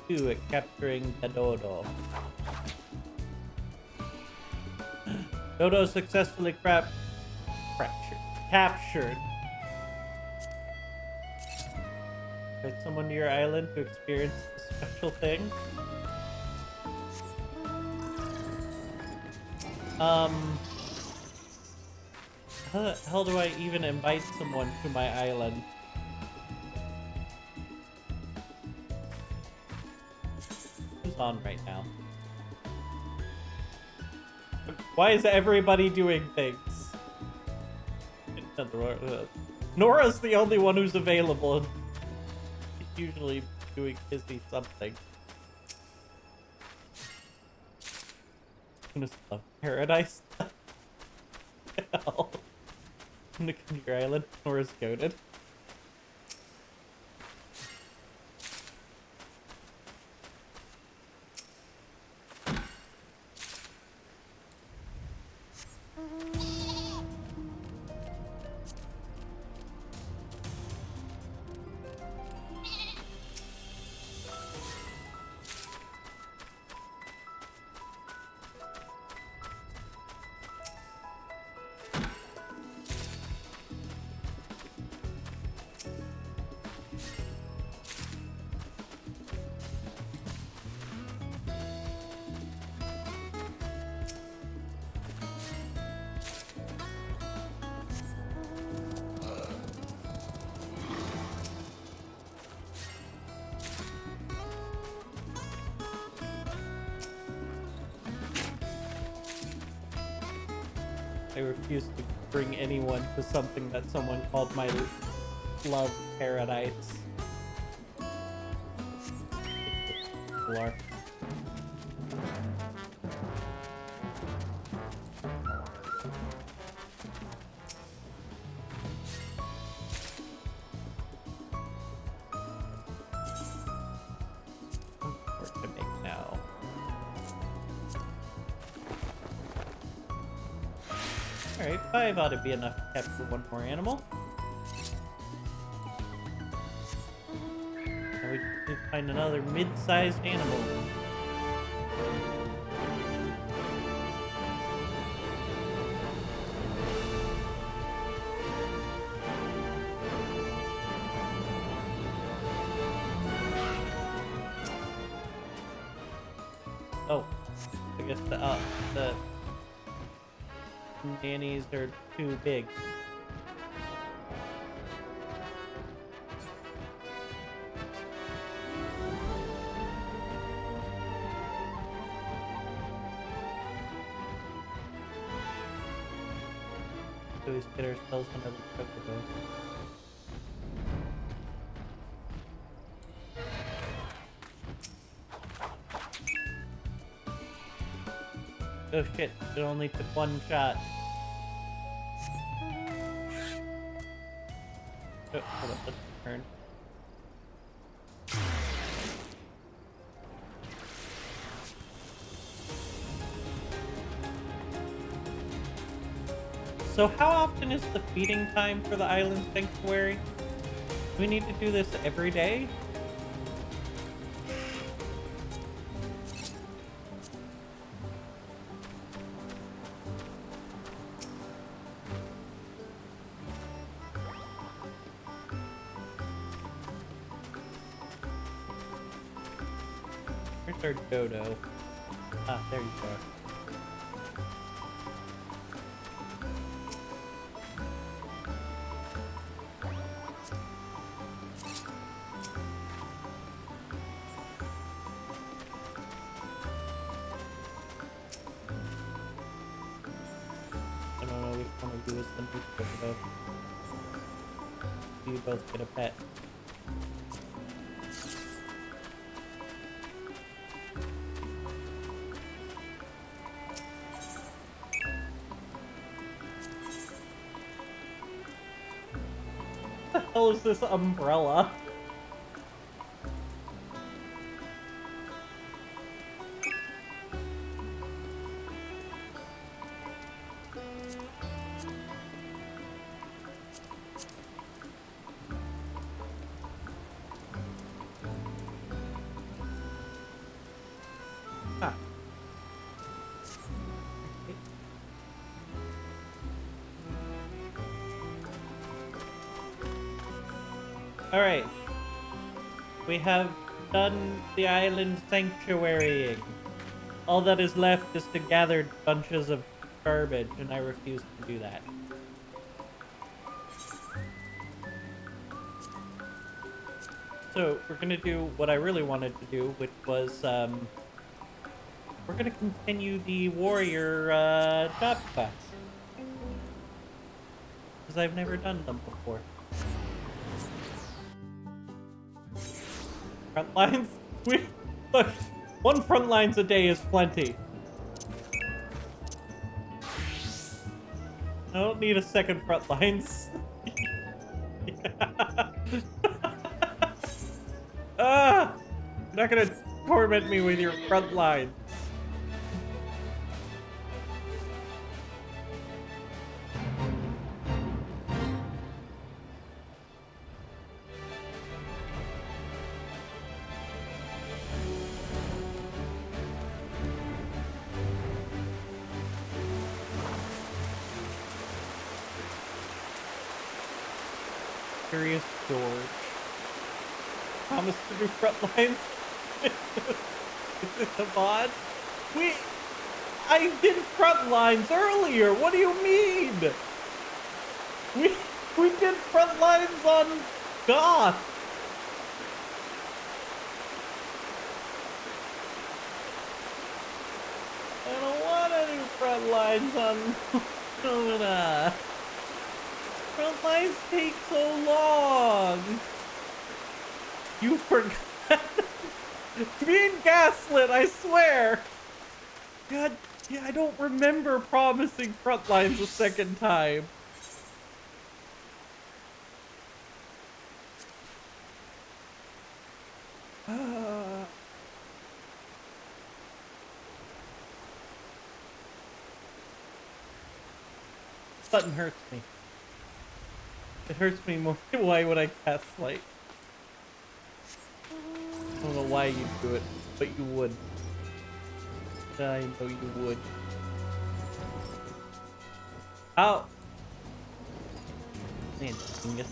2 at capturing the dodo. Dodo successfully captured. Invite someone to your island to experience the special thing. How the hell do I even invite someone to my island? Who's on right now? Why is everybody doing things? Nora's the only one who's available. She's usually doing busy something. I'm gonna love paradise. Hell. I'm gonna come to your island. Nora's goated. I refuse to bring anyone to something that someone called my love paradise. Lark. Work to make now. Alright, 5 ought to be enough to capture one more animal. Now we need to find another mid-sized animal. Oh, I guess the nannies are too big. So we get ourselves another chocobo. Oh shit, it only took one shot. Oh, hold up, let's turn. So how often is the feeding time for the island sanctuary? Do we need to do this every day? Where's our dodo? Ah, there you are. I don't know which one of you is the new dodo. You both get a pet. What the hell is this umbrella? Alright. We have done the island sanctuarying. All that is left is to gather bunches of garbage, and I refuse to do that. So, we're gonna do what I really wanted to do, which was, we're gonna continue the warrior, job quests. Because I've never done them before. Front lines? Look, one front lines a day is plenty. I don't need a second front lines. Ah! You're not gonna torment me with your front line. Curious George. Promise to do front lines. Is it the mod? I did front lines earlier. What do you mean? We did front lines on Goth. I don't want to do front lines on Luna. Front lines take so long. You forgot. Me and Gaslit, I swear. God, yeah, I don't remember promising front lines a second time. Button hurts me. It hurts me more. Why would I gaslight? I don't know why you do it, but you would. I know you would. Ow! Man, genius.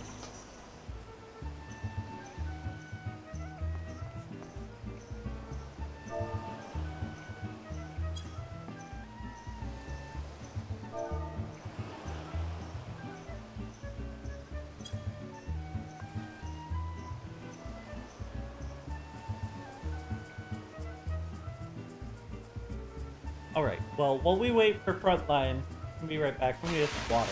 Alright, well, while we wait for frontline, I'll be right back. Let me get some water.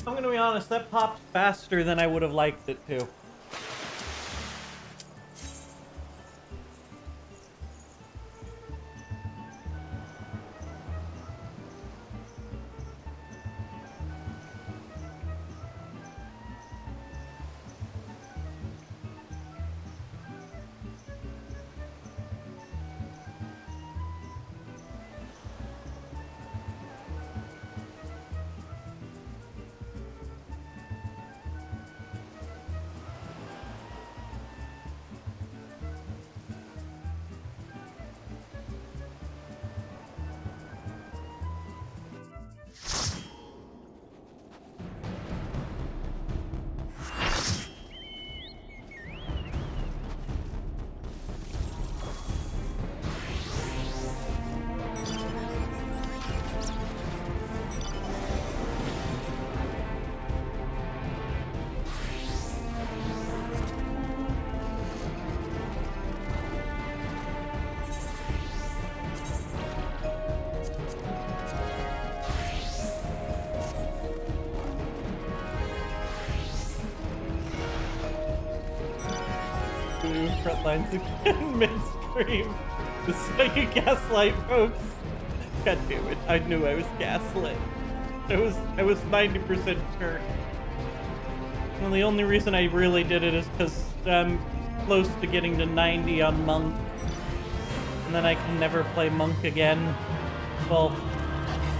I'm gonna be honest, that popped faster than I would have liked it to. through front lines again midstream. This is how you gaslight folks. God damn it! I knew I was gaslit. I was 90% sure. Well, the only reason I really did it is because I'm close to getting to 90 on Monk. And then I can never play Monk again. Well,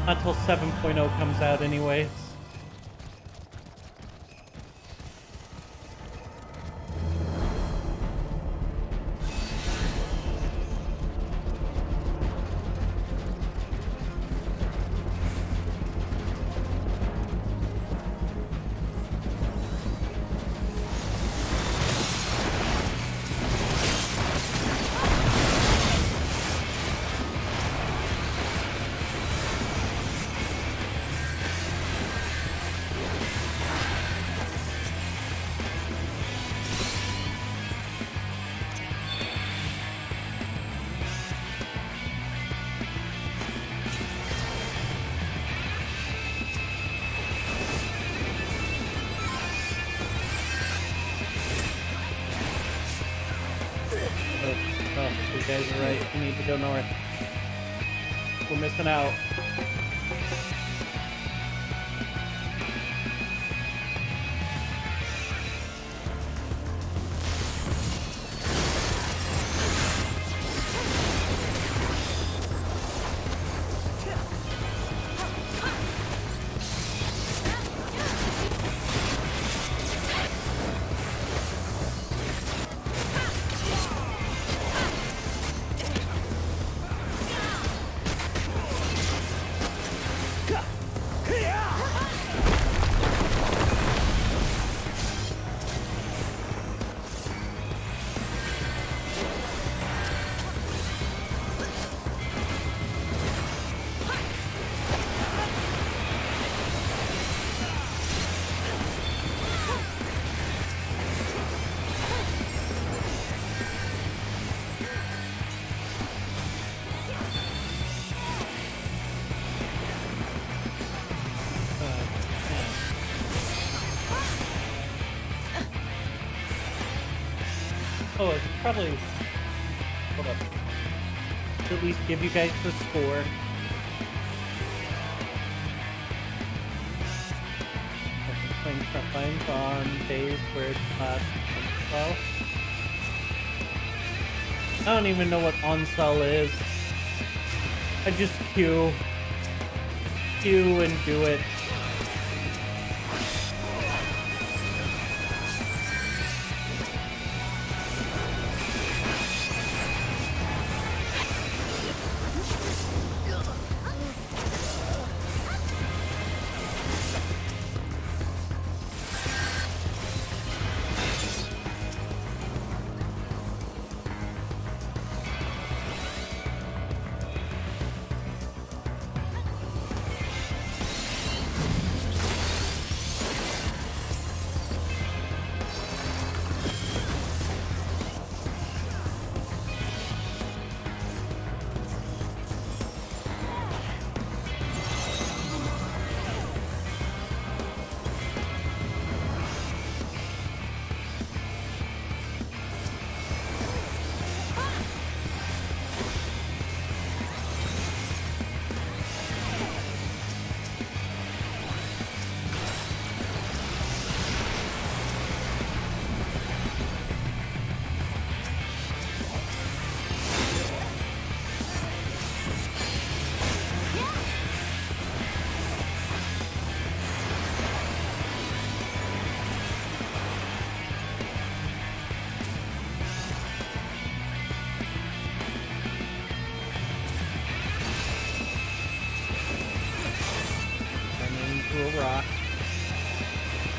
not till 7.0 comes out anyways. Oh, you guys are right. We need to go north. We're missing out. Oh, I should probably... Hold up. To at least give you guys the score. I've been playing Frontlines on days where it's not Onsol. I don't even know what Onsol is. I just queue and do it. A rock.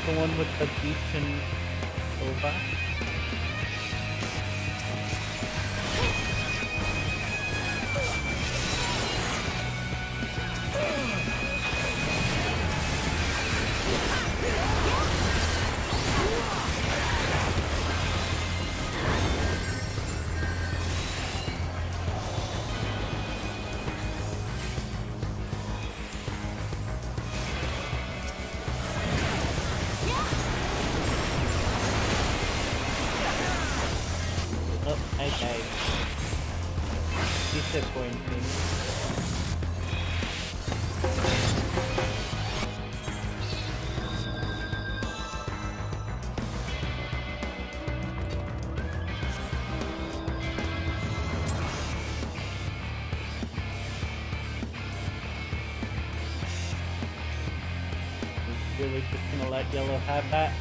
The one with the beach and Ova. disappointing. Really just gonna let yellow have that?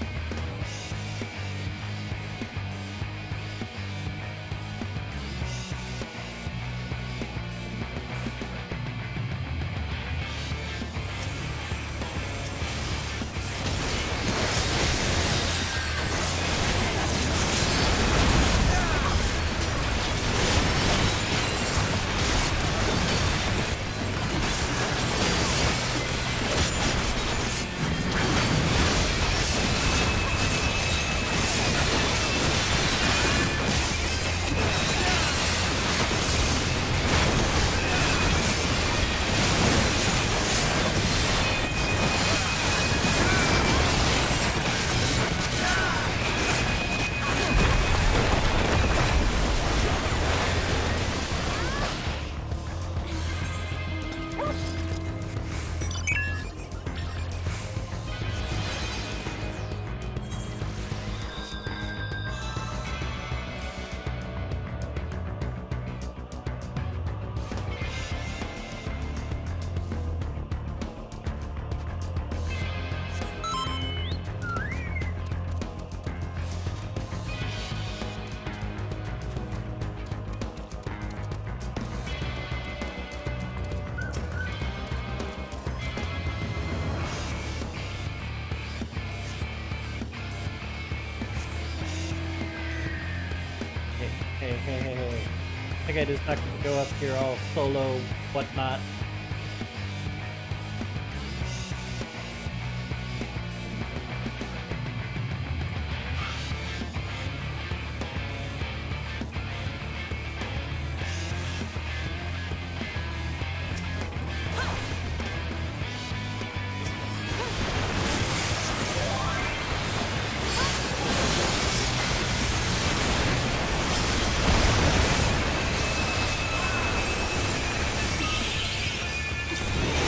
Hey. That guy is not gonna go up here all solo, whatnot.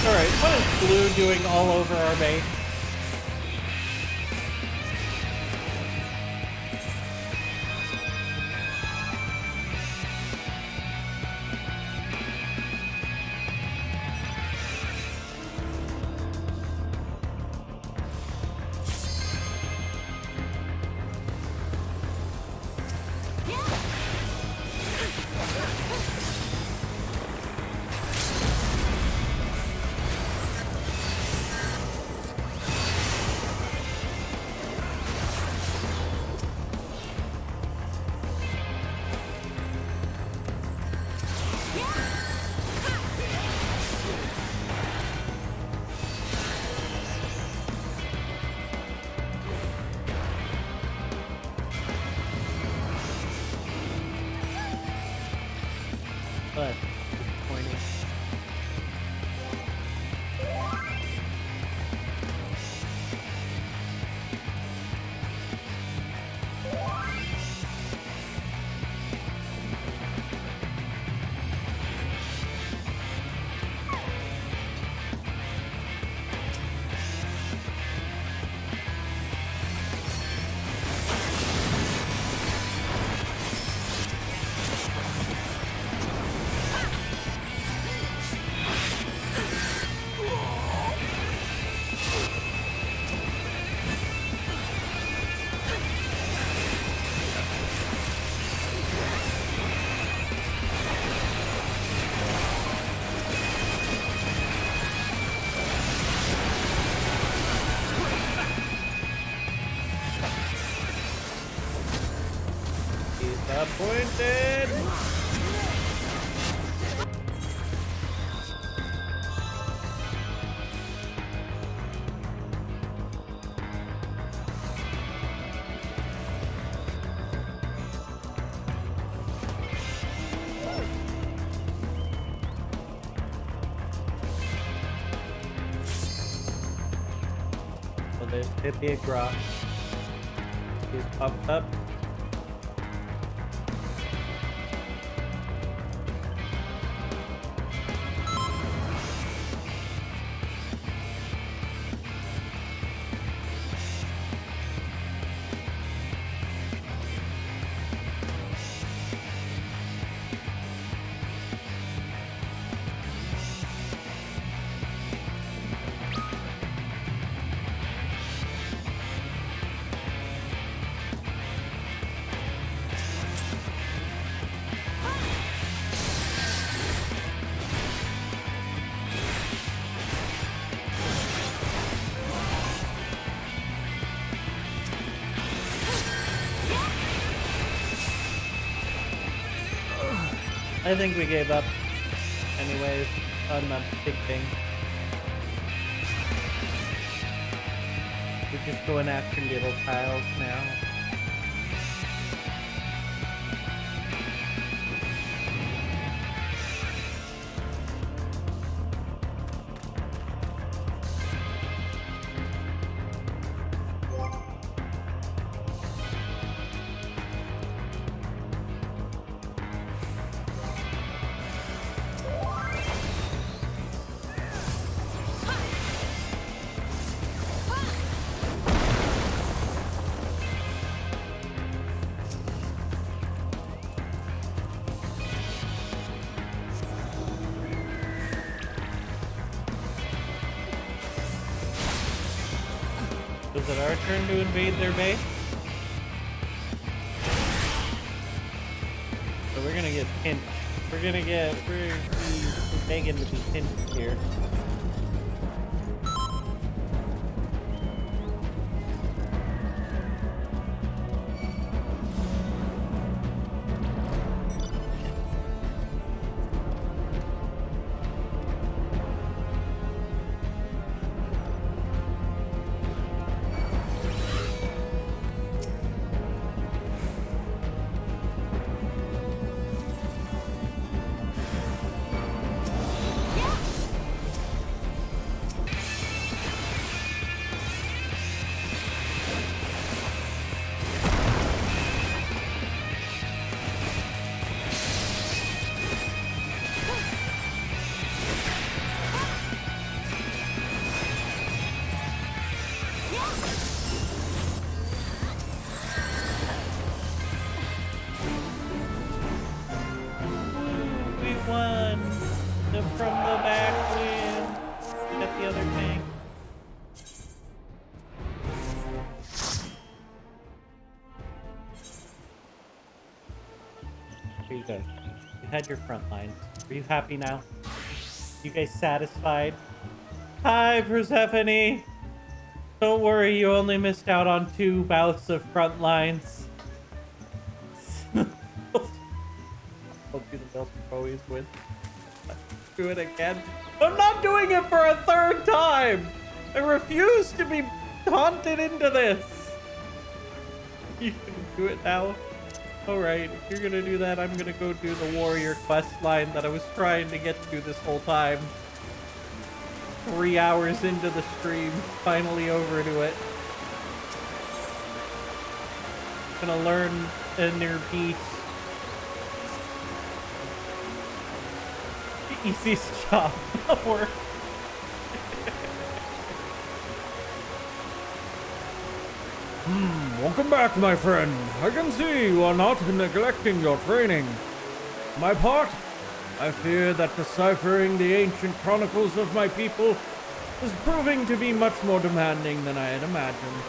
Alright, what is blue doing all over our base? But disappointing. Disappointed! So there's Pippi Grok. He's popped up. I think we gave up anyways on the big thing. We're just going after little tiles now. Is it our turn to invade their base? So we're gonna get pinched. We're begging to be pinched here. We won from the back win. Get the other thing. Here you go. You had your front lines. Are you happy now? You guys satisfied? Hi, Persephone. Don't worry, you only missed out on 2 bouts of front lines. Hope you the best always win. Do it again. I'm not doing it for a 3rd time. I refuse to be taunted into this. You can do it now. All right, if you're gonna do that, I'm gonna go do the warrior quest line that I was trying to get to this whole time. 3 hours into the stream, finally over to it. Gonna learn a new beat. Easiest job of work. Welcome back, my friend. I can see you are not neglecting your training. For my part, I fear that deciphering the ancient chronicles of my people is proving to be much more demanding than I had imagined.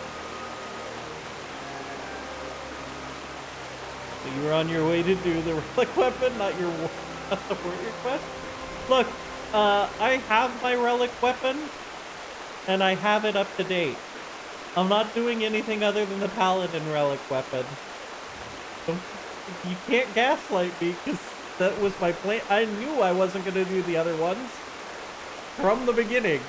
So you were on your way to do the relic weapon, not the warrior quest? Look, I have my relic weapon, and I have it up to date. I'm not doing anything other than the paladin relic weapon. You can't gaslight me, because that was my plan. I knew I wasn't going to do the other ones from the beginning.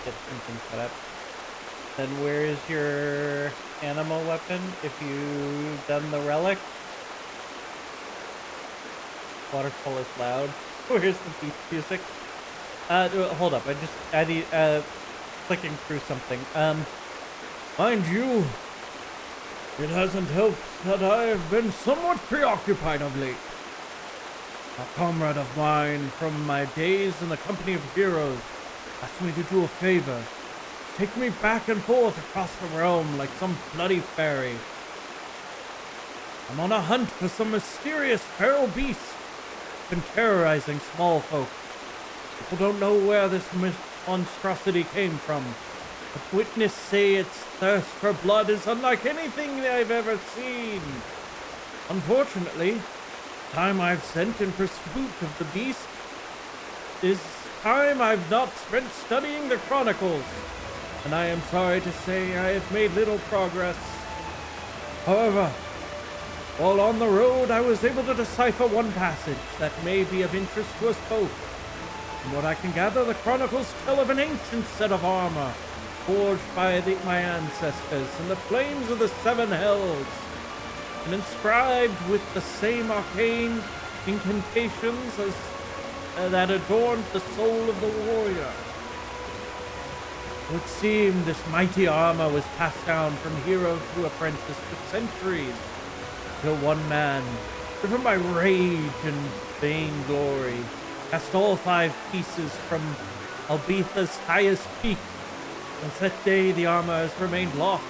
Get something set up. Then where is your animal weapon if you've done the relic? Waterfall is loud. Where's the beach music? Hold up. I need clicking through something. Mind you, It hasn't helped that I have been somewhat preoccupied of late. A comrade of mine from my days in the company of heroes asked me to do a favor. Take me back and forth across the realm like some bloody fairy. I'm on a hunt for some mysterious feral beast been terrorizing small folk. People don't know where this monstrosity came from, but witnesses say its thirst for blood is unlike anything I've ever seen. Unfortunately, the time I've sent in pursuit of the beast is time I've not spent studying the chronicles, and I am sorry to say I have made little progress. However, while on the road, I was able to decipher one passage that may be of interest to us both. From what I can gather, the chronicles tell of an ancient set of armor forged by my ancestors in the flames of the Seven Hells, and inscribed with the same arcane incantations as that adorned the soul of the warrior. It would seem this mighty armor was passed down from hero to apprentice for centuries, till one man, driven by rage and vainglory, cast all 5 pieces from Albitha's highest peak. Since that day, the armor has remained lost,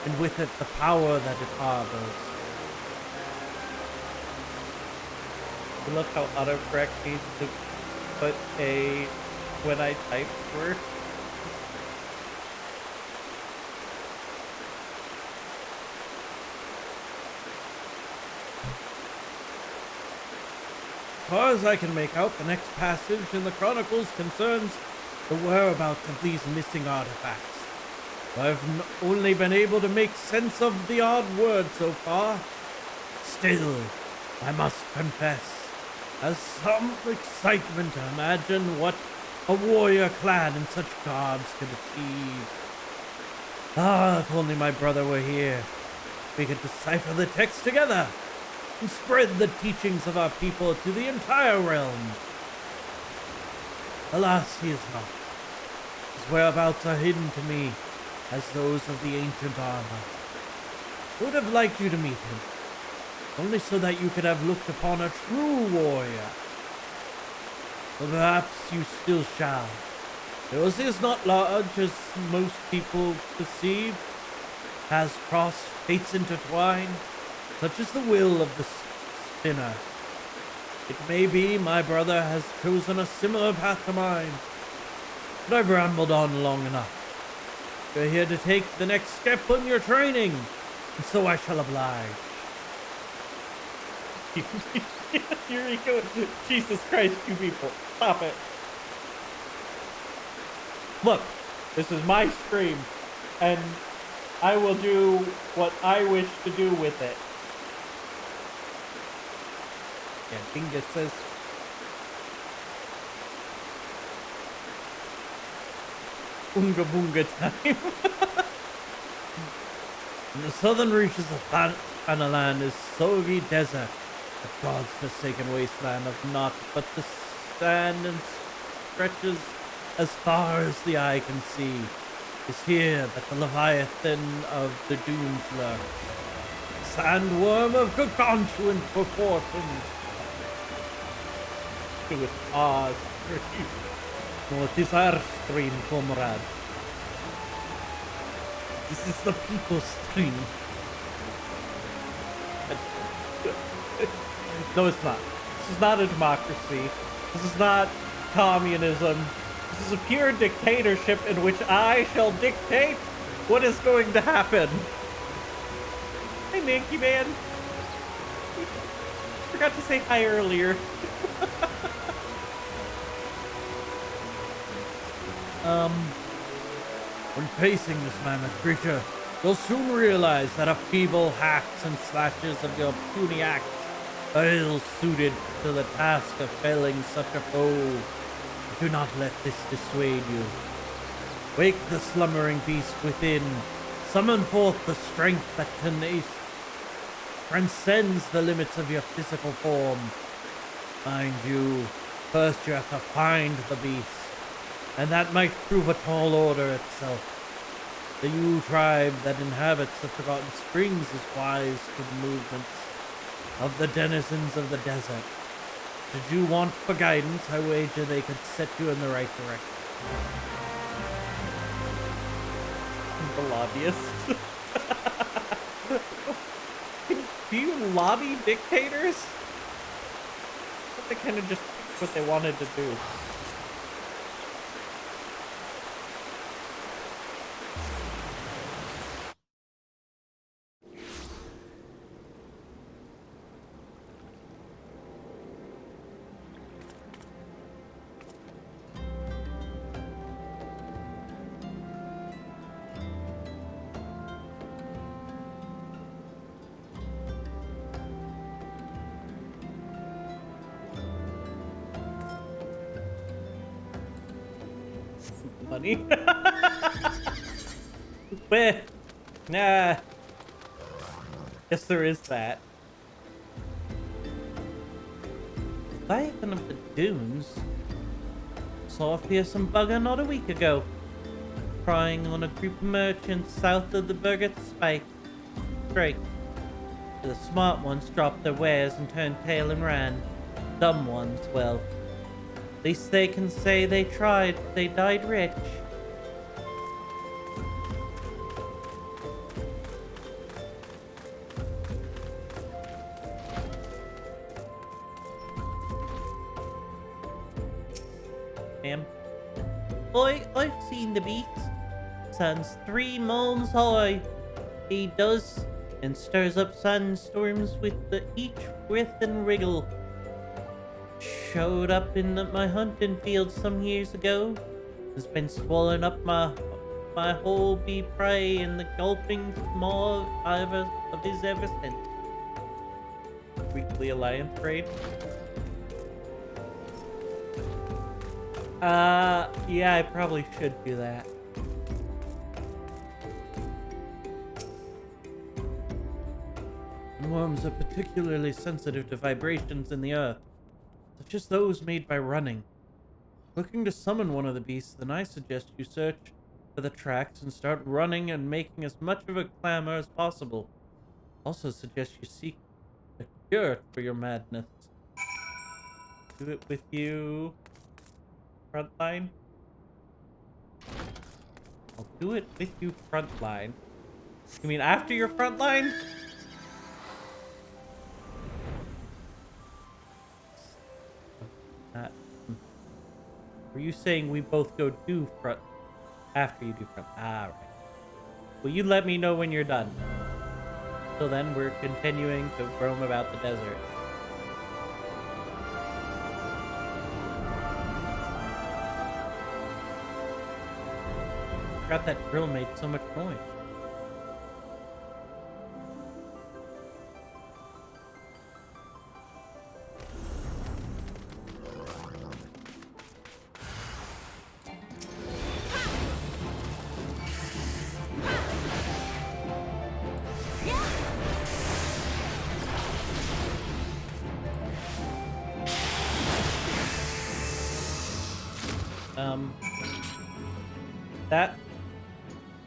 and with it the power that it harbors. I love how autocorrect needs to put a when I type word. As far as I can make out, the next passage in the Chronicles concerns the whereabouts of these missing artifacts. I've only been able to make sense of the odd words so far. Still, I must confess, has some excitement to imagine what a warrior clad in such garbs could achieve. Ah, if only my brother were here, we could decipher the text together and spread the teachings of our people to the entire realm. Alas, he is not. His whereabouts are hidden to me as those of the ancient armor. I would have liked you to meet him, only so that you could have looked upon a true warrior. But perhaps you still shall. Yours is not large as most people perceive, has crossed fates intertwined, such is the will of the spinner. It may be my brother has chosen a similar path to mine, but I've rambled on long enough. You're here to take the next step in your training, and so I shall oblige. Here we go. Jesus Christ, you people. Stop it. Look, this is my stream, and I will do what I wish to do with it. Yeah, Binga says. Unga Boonga time. In the southern reaches of Panalan is soggy desert, a god's forsaken wasteland of naught but the sand and stretches as far as the eye can see. Is here that the Leviathan of the dunes lurks, sandworm of gargantuan proportions. With Oz. No, it is our stream, comrade. This is the people's stream. No, it's not. This is not a democracy. This is not communism. This is a pure dictatorship in which I shall dictate what is going to happen. Hey, Minky Man. Forgot to say hi earlier. When facing this mammoth creature, you'll soon realize that a feeble hacks and slashes of your puny axe are ill-suited to the task of felling such a foe. Do not let this dissuade you. Wake the slumbering beast within. Summon forth the strength that transcends the limits of your physical form. Mind you, first you have to find the beast, and that might prove a tall order itself. The Yu tribe that inhabits the Forgotten Springs is wise to the movements of the denizens of the desert. Should you want for guidance, I wager they could set you in the right direction. The lobbyist. Do you lobby dictators? I thought they kind of just picked what they wanted to do. Money. Well, nah. Guess there is that. Leviathan of the Dunes saw a fearsome bugger not a week ago, prying on a group of merchants south of the Burgett Spike. Drake. The smart ones dropped their wares and turned tail and ran. Dumb ones, well, least they can say they tried. They died rich. Ma'am. I've seen the beat. Sun's 3 moons high. He does and stirs up sandstorms with each breath and wriggle. Showed up in my hunting field some years ago. Has been swallowing up my whole bee prey in the gulping maw of his ever since. Weekly alliance raid. Yeah, I probably should do that. Worms are particularly sensitive to vibrations in the earth, such as those made by running. Looking to summon one of the beasts, then I suggest you search for the tracks and start running and making as much of a clamor as possible. Also suggest you seek a cure for your madness. Do it with you, frontline. I'll do it with you, frontline. You mean after your frontline? Were you saying we both go do front after you do front? Ah, right. Well, you let me know when you're done. Till then, we're continuing to roam about the desert. Forgot that drill made so much noise. That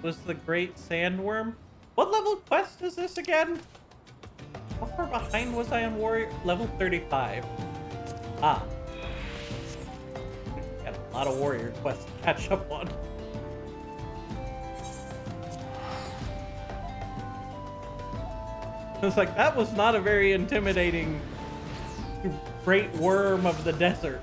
was the Great Sandworm. What level quest is this again? How far behind was I on Warrior? Level 35. Ah. Got a lot of Warrior quests to catch up on. I was like, that was not a very intimidating great worm of the desert.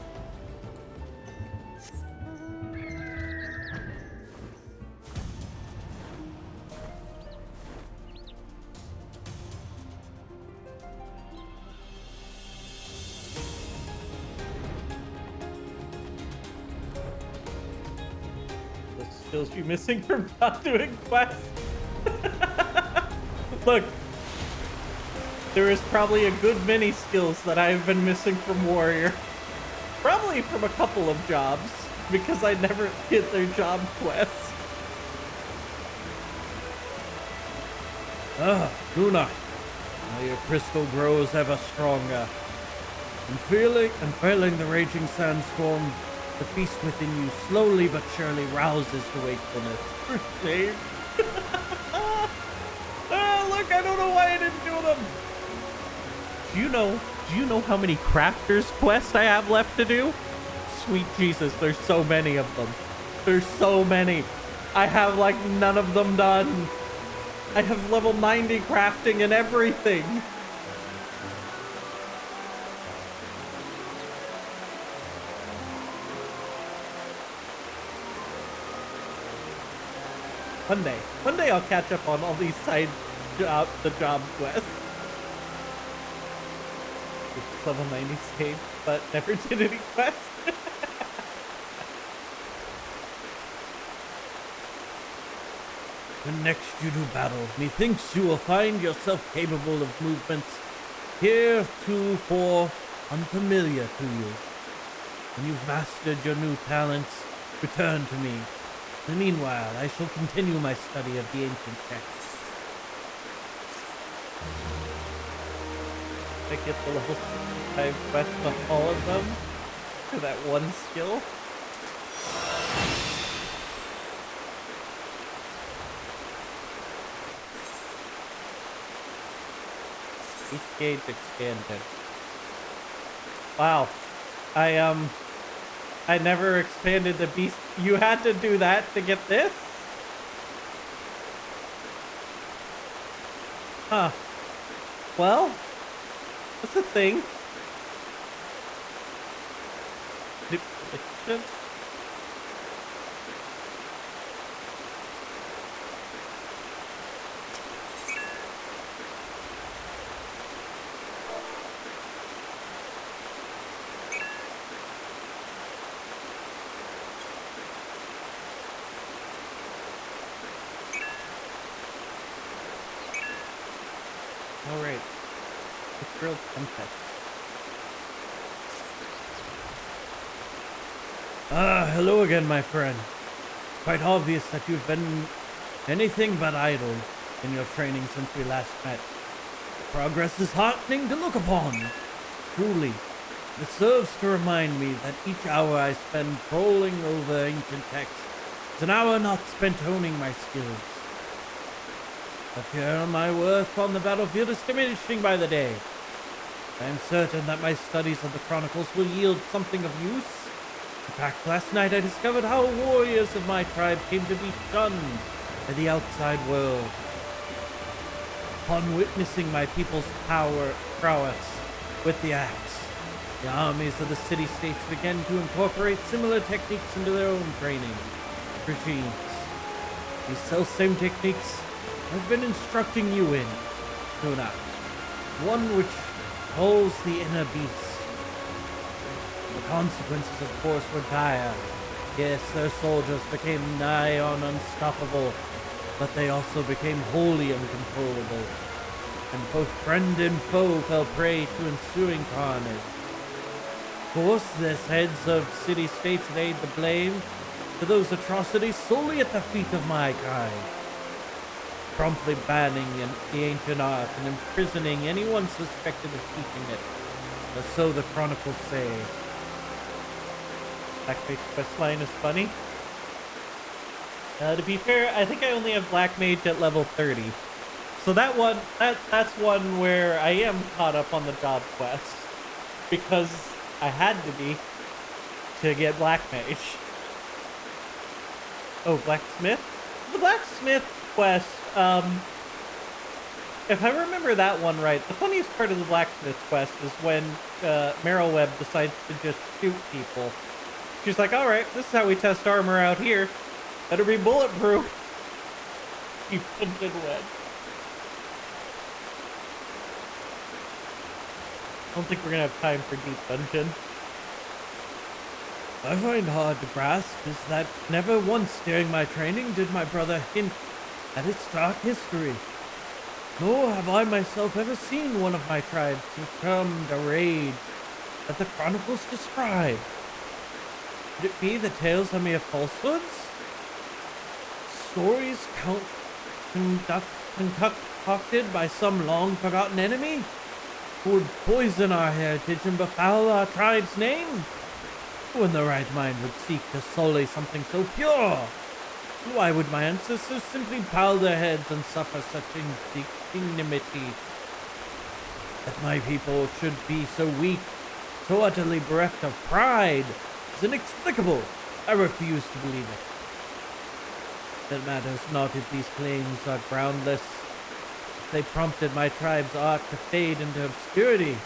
Skills you missing from not doing quests. Look, there is probably a good many skills that I've been missing from Warrior. Probably from a couple of jobs, because I never hit their job quests. Ah, Luna. Now your crystal grows ever stronger. And feeling the raging sandstorm, the beast within you slowly but surely rouses to wakefulness. Shame. Do you know how many crafters quests I have left to do? Sweet Jesus, there's so many of them. There's so many. I have like none of them done. I have level 90 crafting and everything. One day I'll catch up on all these side the job quests. It's level 90 save, but never did any quests. When next you do battle, methinks you will find yourself capable of movements heretofore unfamiliar to you. When you've mastered your new talents, return to me. In the meanwhile, I shall continue my study of the ancient texts. I get the level 65 quest on all of them for that one skill. Each gauge expanded. Wow. I never expanded the beast. You had to do that to get this? Huh. Well, that's a thing. Duplication? All right. It's real tempest. Hello again, my friend. Quite obvious that you've been anything but idle in your training since we last met. Progress is heartening to look upon. Truly, it serves to remind me that each hour I spend trolling over ancient texts is an hour not spent honing my skills. The fear of my worth on the battlefield is diminishing by the day. I am certain that my studies of the Chronicles will yield something of use. In fact, last night I discovered how warriors of my tribe came to be shunned by the outside world. Upon witnessing my people's prowess with the axe, the armies of the city-states began to incorporate similar techniques into their own training regimes. These self-same techniques I've been instructing you in, Tuna. One which holds the inner beast. The consequences, of course, were dire. Yes, their soldiers became nigh on unstoppable, but they also became wholly uncontrollable. And both friend and foe fell prey to ensuing carnage. Of course, there's heads of city-states laid the blame for those atrocities solely at the feet of my kind, promptly banning the ancient art and imprisoning anyone suspected of teaching it, or so the chronicles say. Black Mage questline is funny. To be fair, I think I only have Black Mage at level 30. So that's one where I am caught up on the job quest. Because I had to be to get Black Mage. Oh, Blacksmith? The Blacksmith quest, if I remember that one right, the funniest part of the Blacksmith quest is when Merylweb decides to just shoot people. She's like, alright, this is how we test armor out here. Better be bulletproof. You punted wed. I don't think we're gonna have time for Deep Dungeon. I find hard to grasp is that never once during my training did my brother hint at its dark history. Nor have I myself ever seen one of my tribe succumb to rage that the chronicles describe. Could it be the tales are mere falsehoods? Stories concocted by some long-forgotten enemy who would poison our heritage and befoul our tribe's name? Who in the right mind would seek to sully something so pure? Why would my ancestors simply bow their heads and suffer such ignominy? That my people should be so weak, so utterly bereft of pride, is inexplicable. I refuse to believe it. It matters not if these claims are groundless. If they prompted my tribe's art to fade into obscurity,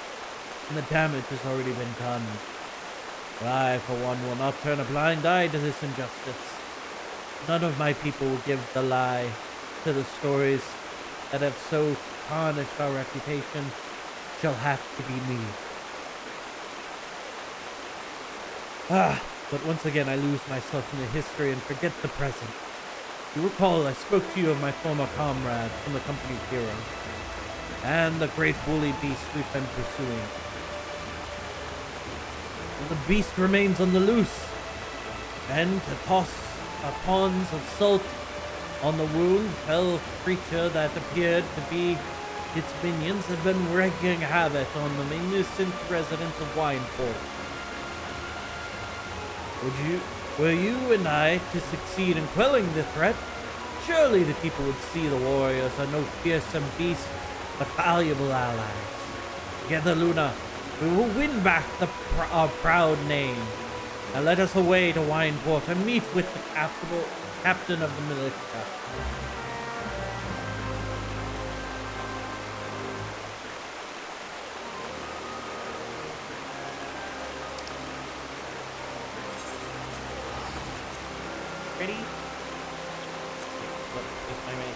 and the damage has already been done. But I, for one, will not turn a blind eye to this injustice. None of my people will give the lie to the stories that have so tarnished our reputation. Shall have to be me. But once again I lose myself in the history and forget the present. You recall I spoke to you of my former comrade from the company's hero, and the great woolly beast we've been pursuing. And the beast remains on the loose, and to toss ponds of salt on the wound fell a creature that appeared to be its minions have been wreaking havoc on the innocent residents of Wineport. Were you and I to succeed in quelling the threat, surely the people would see the warriors are no fearsome beast, but valuable allies. Together, Luna, we will win back our proud name. Now let us away to Wineport and meet with the captain of the militia. Ready? What if I may?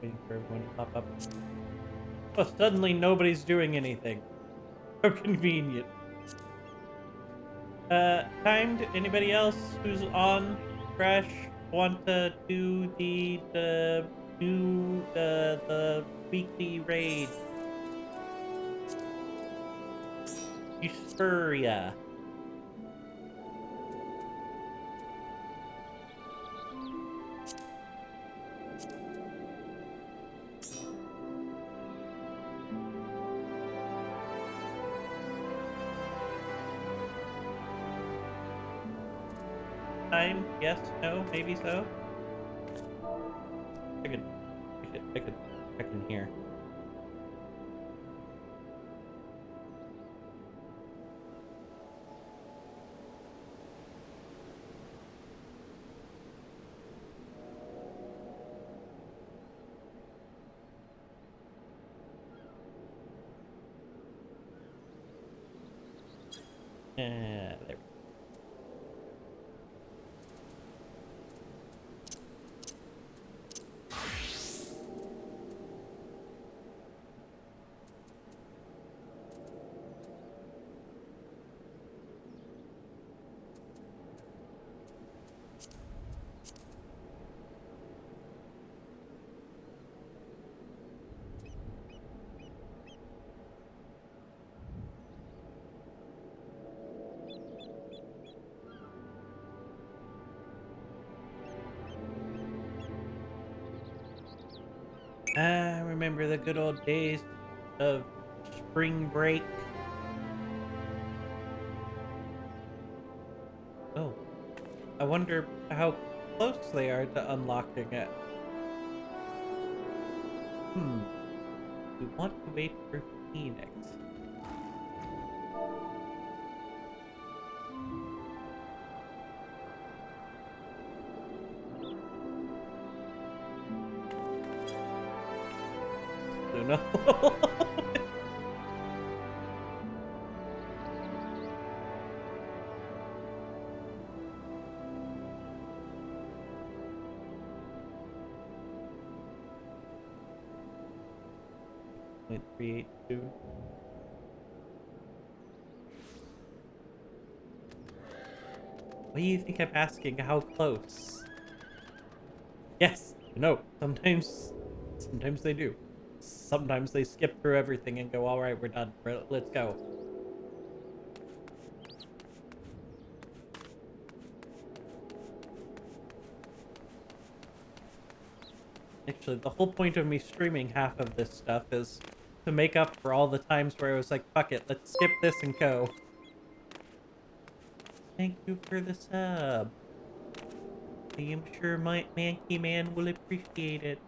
Waiting for everyone to pop up. Oh, suddenly nobody's doing anything. How convenient. Timed? Anybody else who's on Crash want to do the weekly raid? Euphoria. Time? Yes? No? Maybe so? I could check in here. There we go. I remember the good old days of spring break. Oh, I wonder how close they are to unlocking it. We want to wait for Phoenix. No. .382. What do you think I'm asking? How close? Yes. No. Sometimes they do. Sometimes they skip through everything and go, all right, we're done. Let's go. Actually, the whole point of me streaming half of this stuff is to make up for all the times where I was like, fuck it, let's skip this and go. Thank you for the sub. I'm sure my Mankey Man will appreciate it.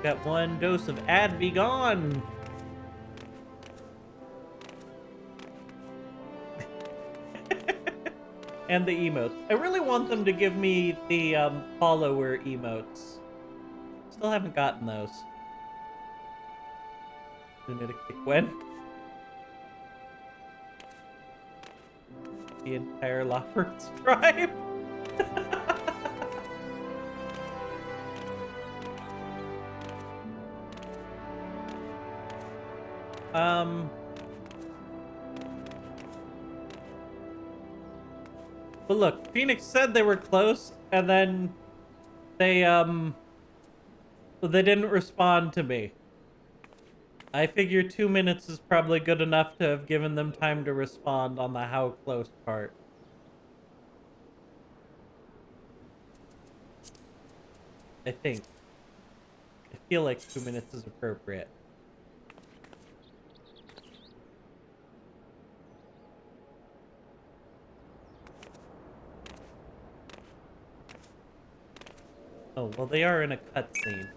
Got 1 dose of Advil gone. And the emotes. I really want them to give me the follower emotes. Still haven't gotten those. Luna to kick when? The entire Lopper's tribe. But look, Phoenix said they were close, and then they didn't respond to me. I figure 2 minutes is probably good enough to have given them time to respond on the how close part. I think. I feel like 2 minutes is appropriate. Oh, well, they are in a cutscene.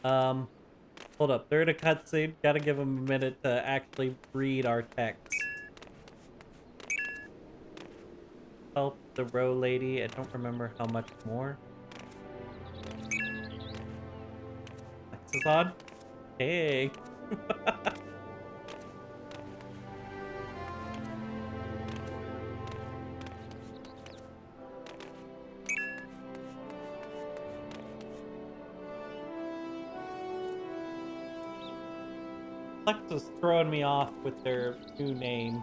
Hold up. They're in a cutscene. Gotta give them a minute to actually read our text. Help the row lady. I don't remember how much more. This is on. Hey. Flex is throwing me off with their new name.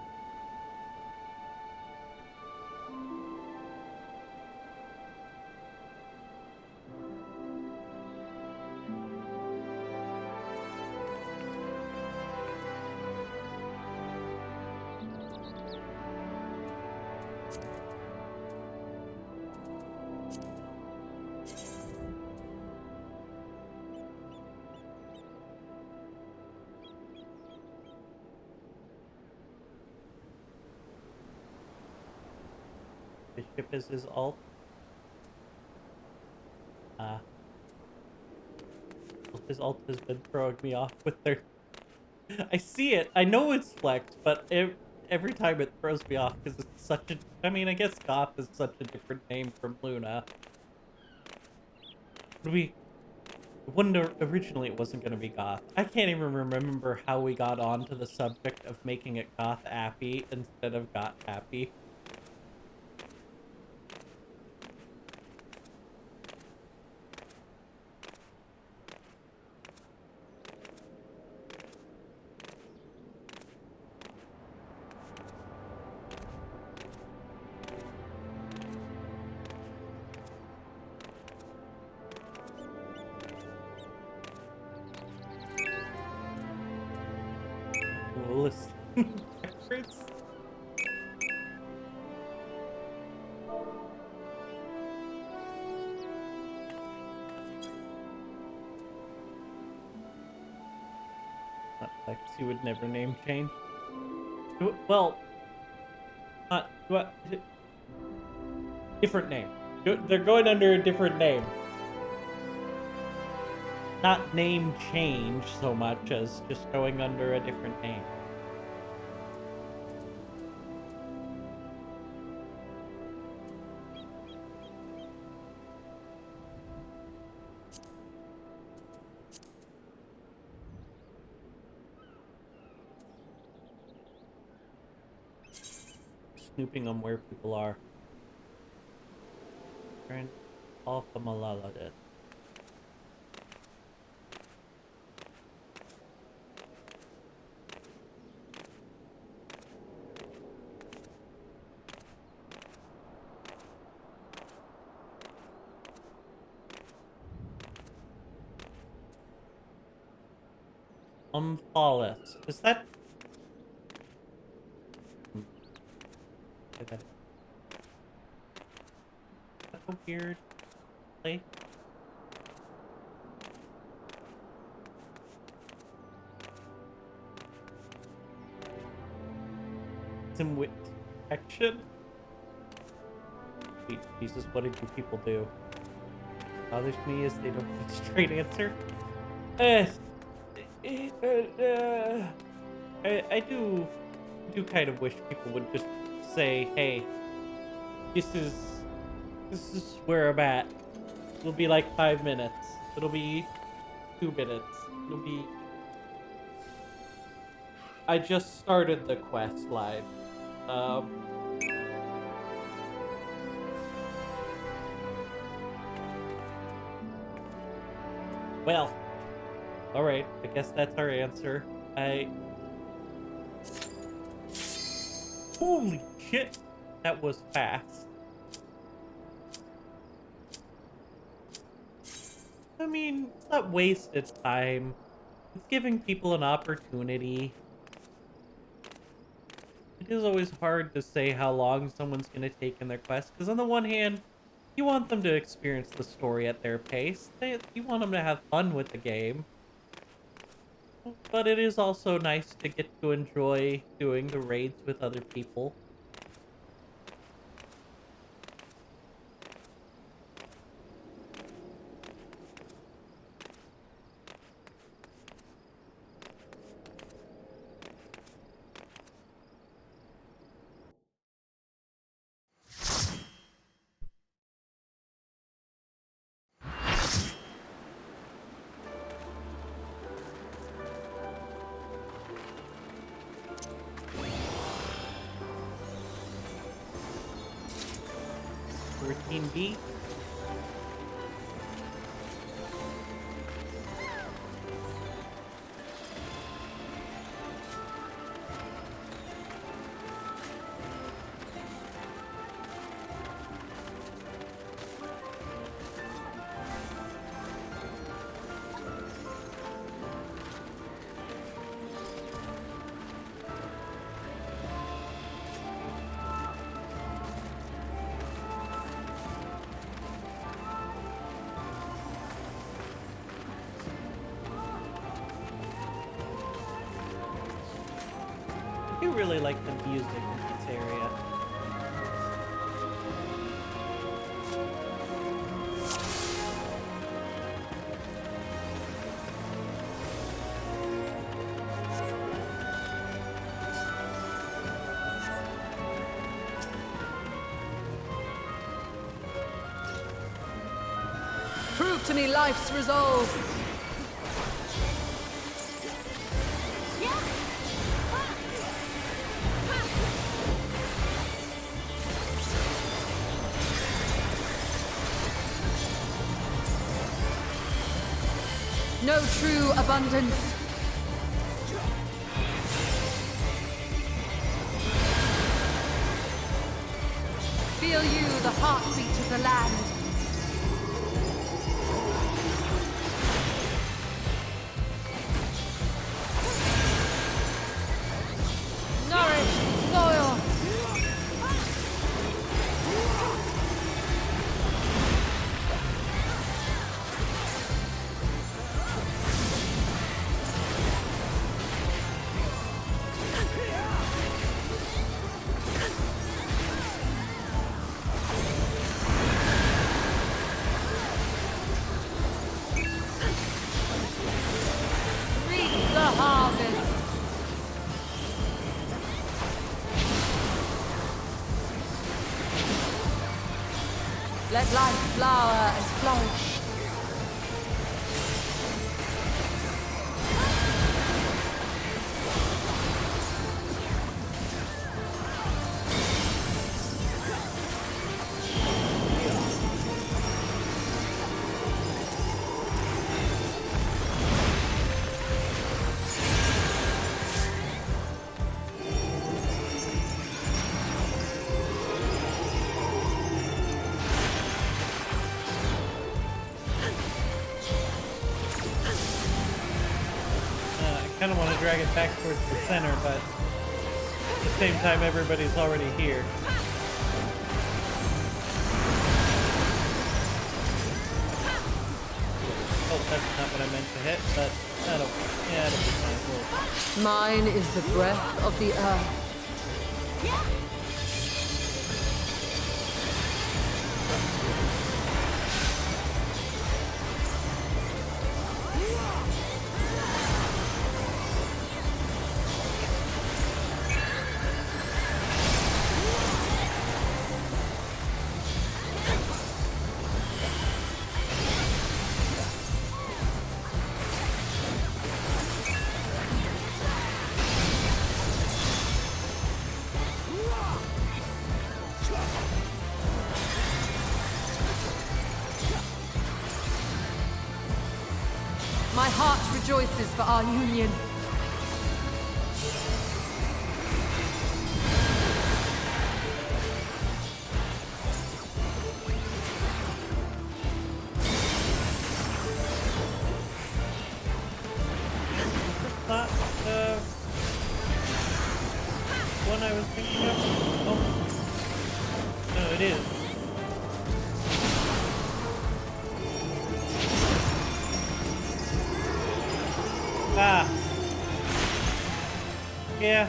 Bishop is his alt. His alt has been throwing me off with their... I see it. I know it's Flex, but every time it throws me off because it's such a... I mean, I guess Goth is such a different name from Luna. Originally it wasn't going to be Goth. I can't even remember how we got onto the subject of making it Goth Appy instead of Goth Happy. Listen. Backwards. Not Flex, he would never name change. Well, different name. They're going under a different name. Not name change so much as just going under a different name. Snooping on where people are. Turn off the Malala death. Flawless. Is that... a weird place. Some wit action. Sweet Jesus, what did you people do? Bothers me is they don't give a straight answer. I do kind of wish people would just say, hey, this is where I'm at. It'll be like 5 minutes. It'll be 2 minutes. It'll be. I just started the quest line. Well, all right. I guess that's our answer. Holy shit, that was fast. I mean, it's not wasted time. It's giving people an opportunity. It is always hard to say how long someone's going to take in their quest, because on the one hand, you want them to experience the story at their pace. You want them to have fun with the game. But it is also nice to get to enjoy doing the raids with other people. Routine B. I do really like the music in this area. Prove to me life's resolve. No true abundance. Feel you the heartbeat of the land. Nourish soil. Let life flower and flourish. I kind of want to drag it back towards the center, but at the same time, everybody's already here. damage to hit, but that'll be fine. Mine is the breath of the earth. My heart rejoices for our union. Not the one I was thinking of. Oh. No, it is. Ah. Yeah.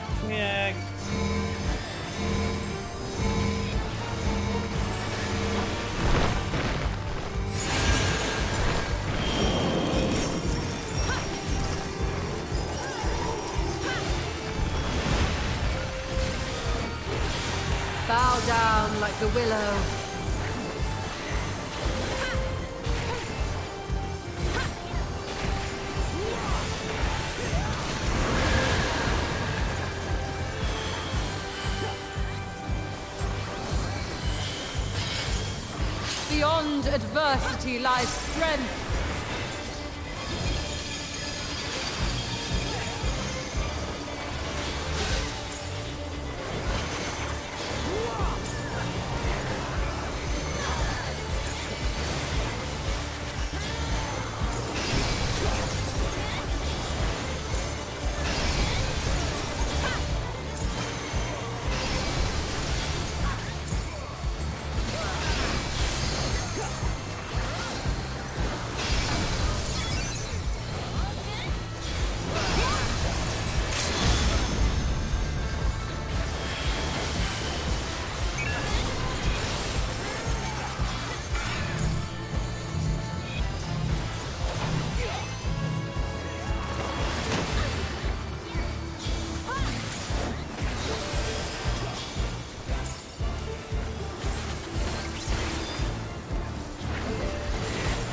Bow down like the willow. Beyond adversity lies strength.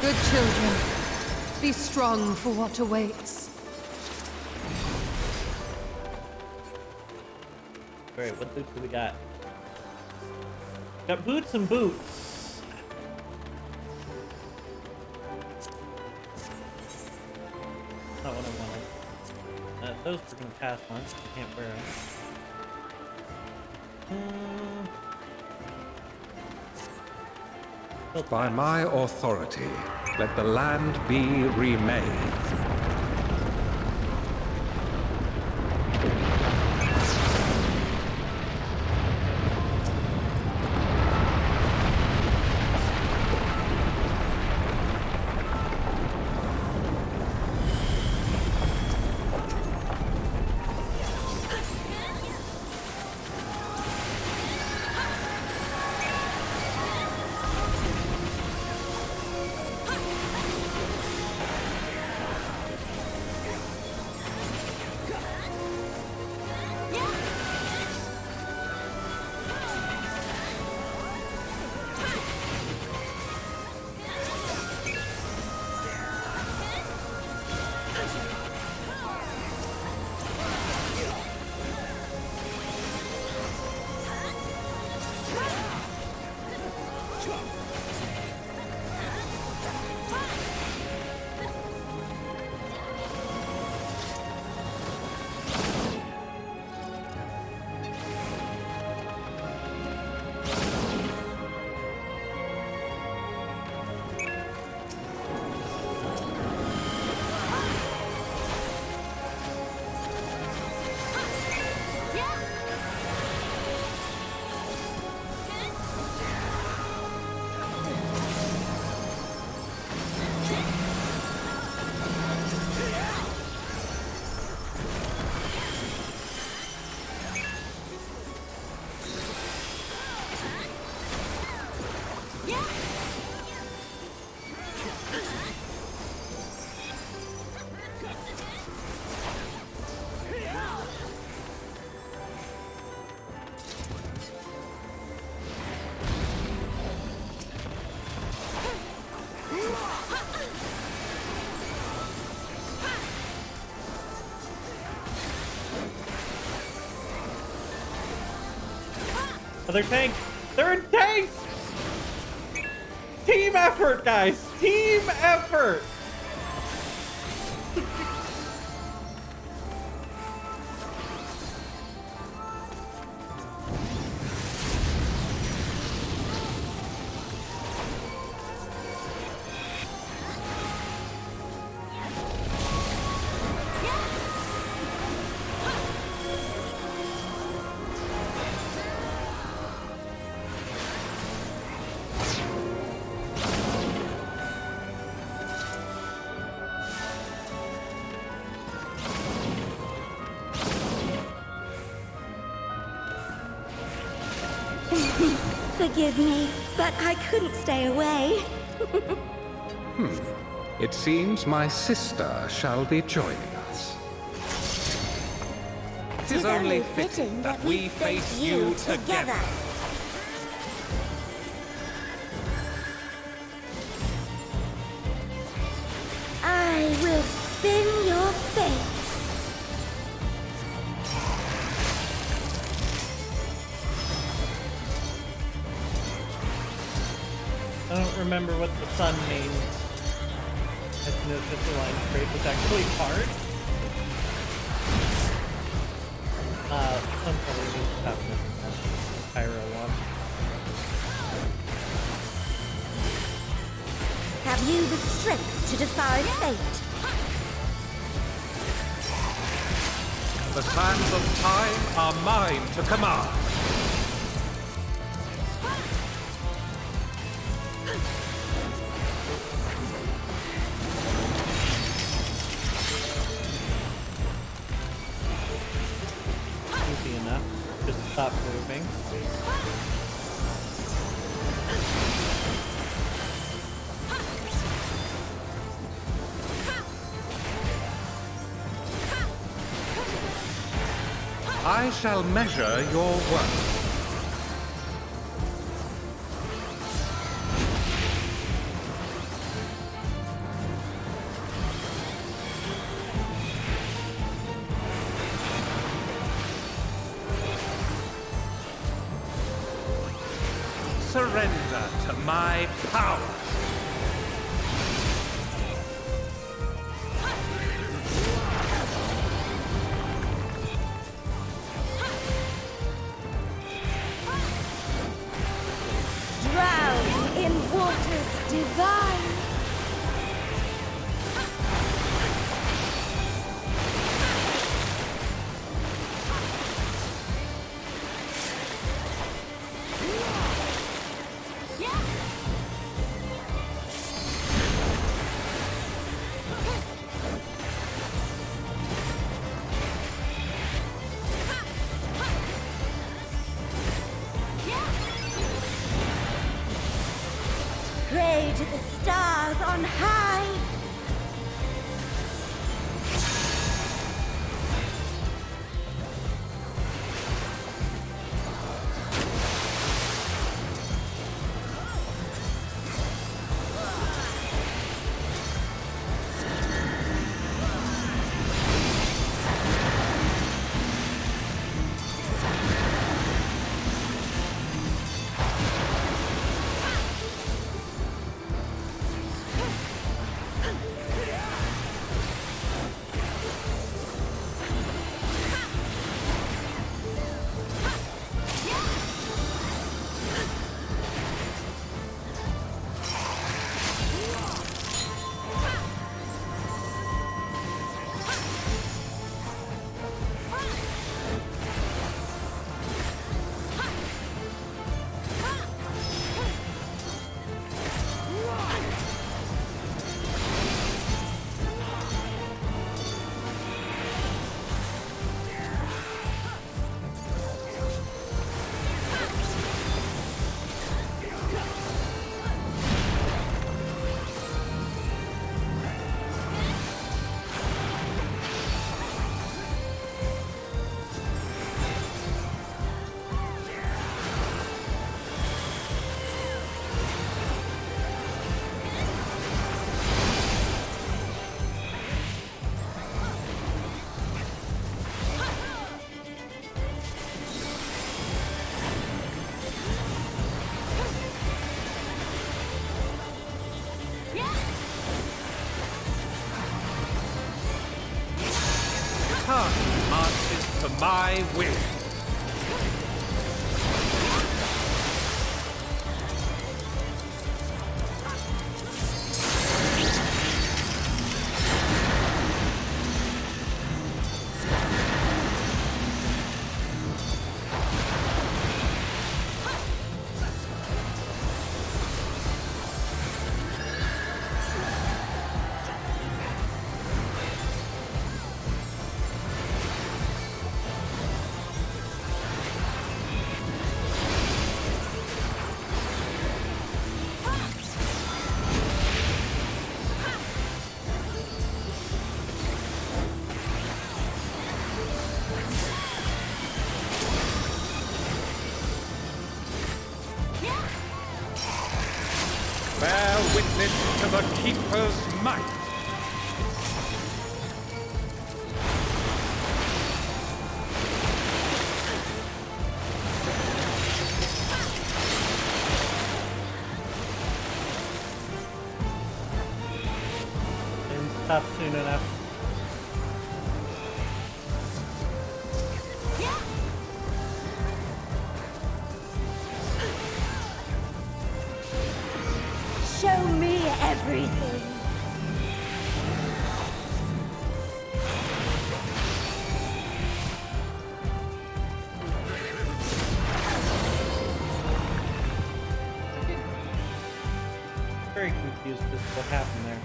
Good children, be strong for what awaits. Alright, what boots do we got? Got boots and boots. Not what I wanted. Those we're gonna pass on. I can't wear them. By my authority, let the land be remade. Other tank. Third tank. Team effort, guys. Team effort. Forgive me, but I couldn't stay away. It seems my sister shall be joining us. It is only fitting that we face you together. I will spin your fate. I don't remember what the sun means. I think it's just a line straight. It's actually hard. Sun probably means toughness. Pyro one. Have you the strength to defy fate? The sands of time are mine to command. Easy enough. Just stop moving. I shall measure your worth. Surrender to my power. Drown in waters divine. Pray to the stars on high. my will. Bear witness to the Keeper's might. Didn't stop soon enough. Show me everything. Very confused as to what happened there.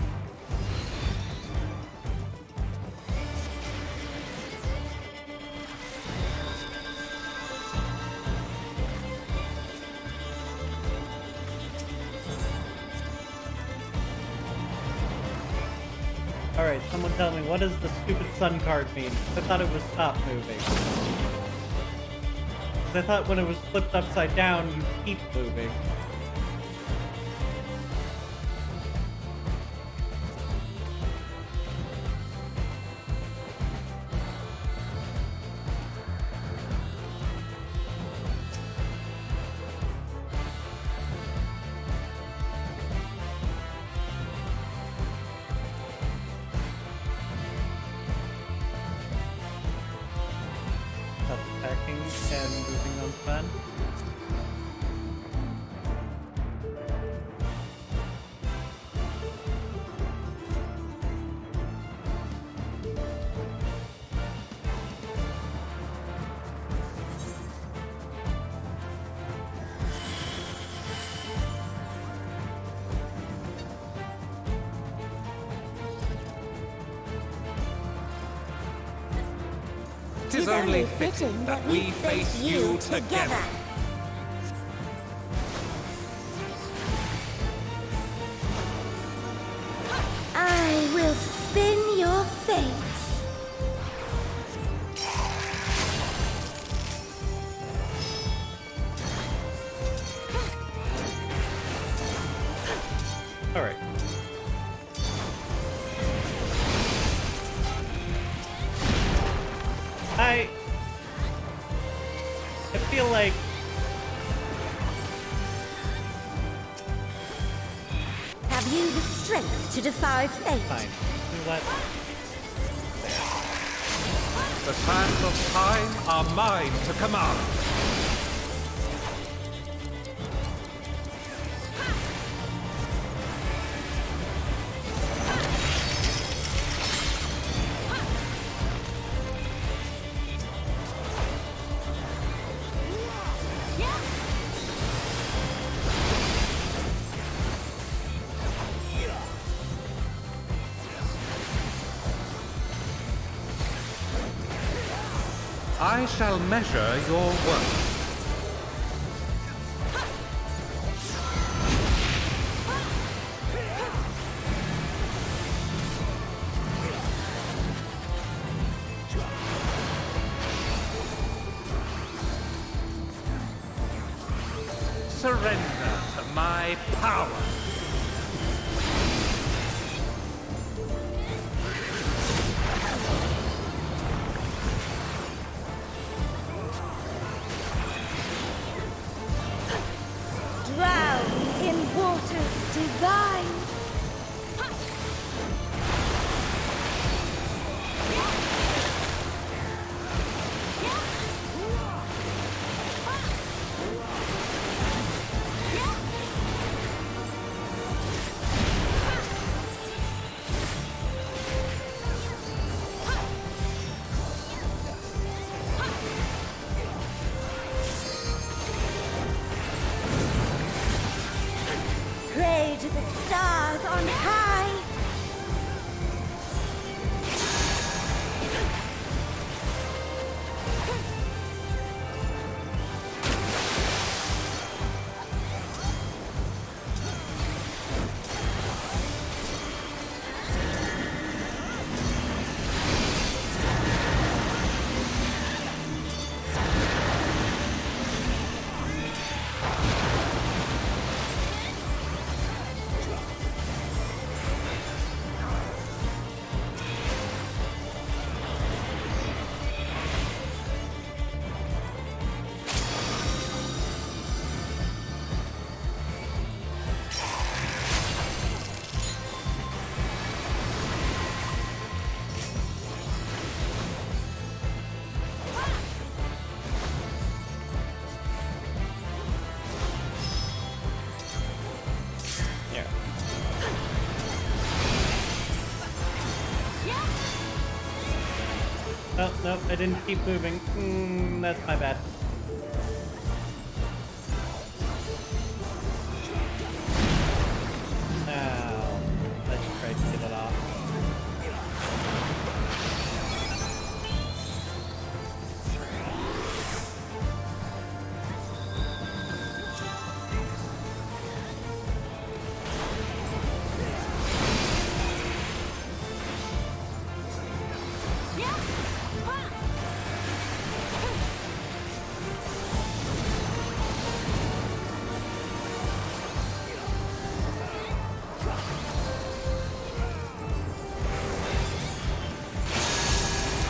Alright, someone tell me, what does the stupid sun card mean? I thought it was stop moving. 'Cause I thought when it was flipped upside down, you keep moving. Stop attacking and moving on fun. Tis only fitting that we face you together. I will spin your fate. Alright. I feel like Have you the strength to defy fate? fine. You know what? The sands of time are mine to command. I shall measure your worth. Surrender to my power. Drown in waters divine. to the stars on high. Oh, nope, I didn't keep moving. That's my bad. Ow. Let's try to get it off.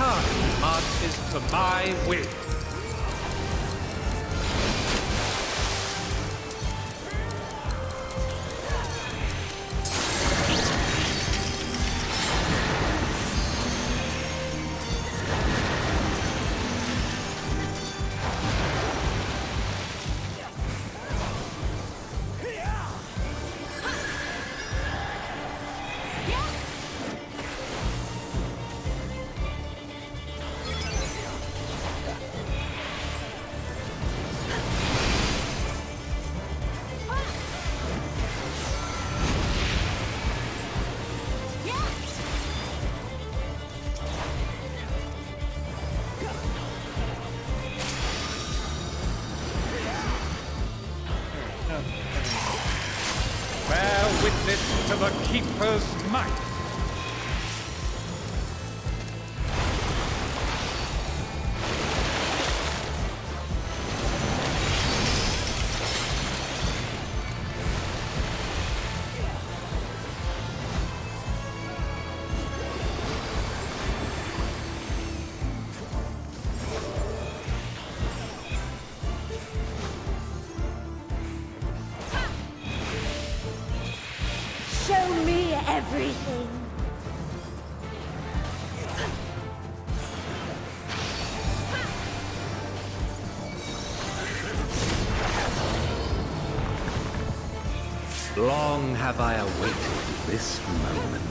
Time marches to my will. Bear witness to the Keeper's might. Show me everything. Long have I awaited this moment.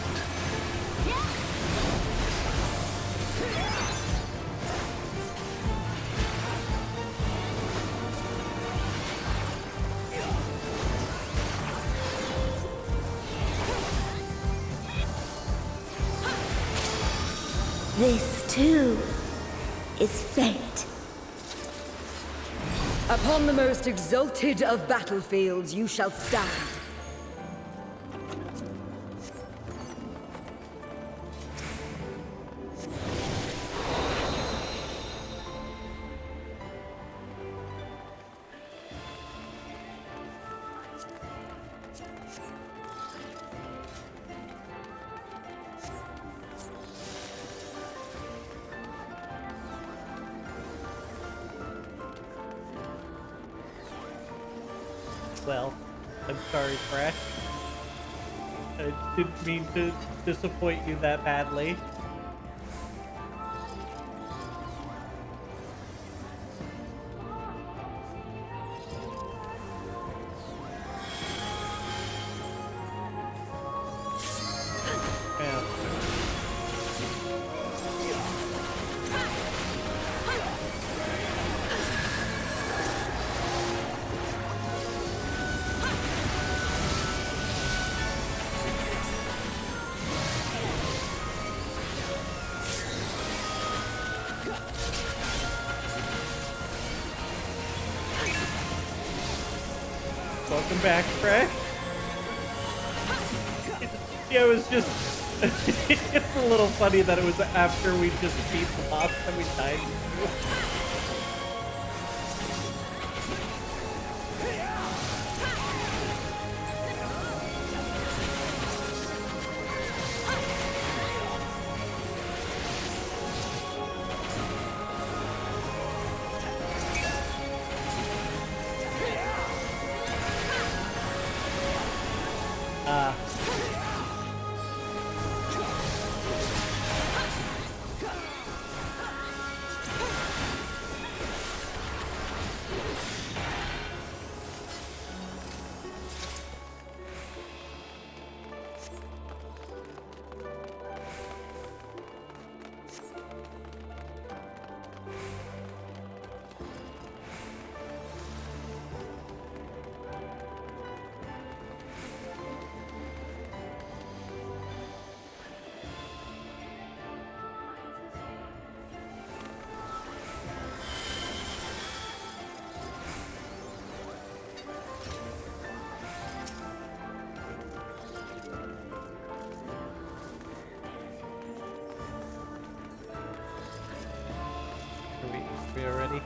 This too is fate. Upon the most exalted of battlefields you shall stand. Well, I'm sorry, Fresh. I didn't mean to disappoint you that badly. Yeah. Welcome back, Fresh. Yeah, it was just... it's a little funny that it was after we just beat the boss and we died. We are ready.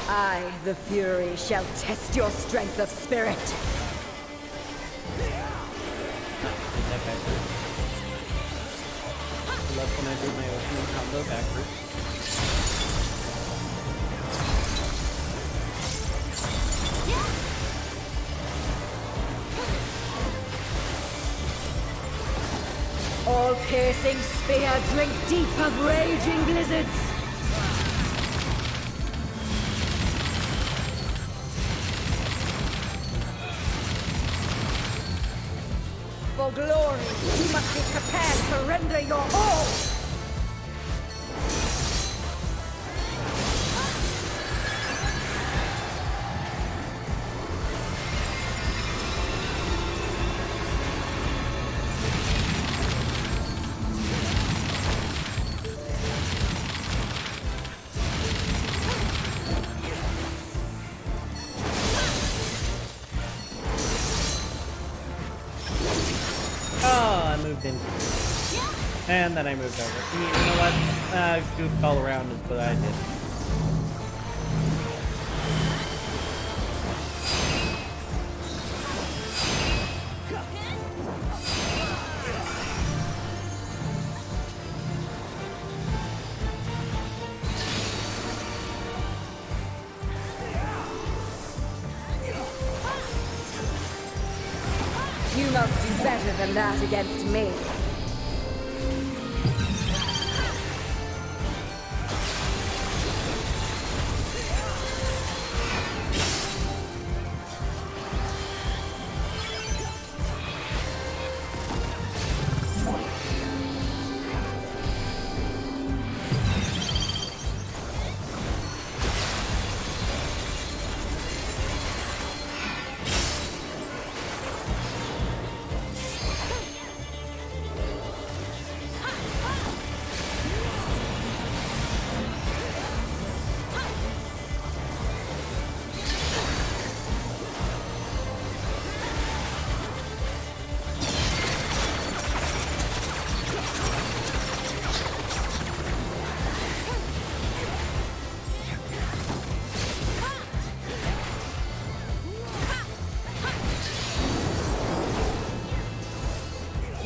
I, the Fury, shall test your strength of spirit. I love when I do my opening combo backwards. All-piercing spear, drink deep of raging blizzards. For glory, you must be prepared to render your all. In. And then I moved over. You know what? Goofed all around is what I did. You must do better than that against me.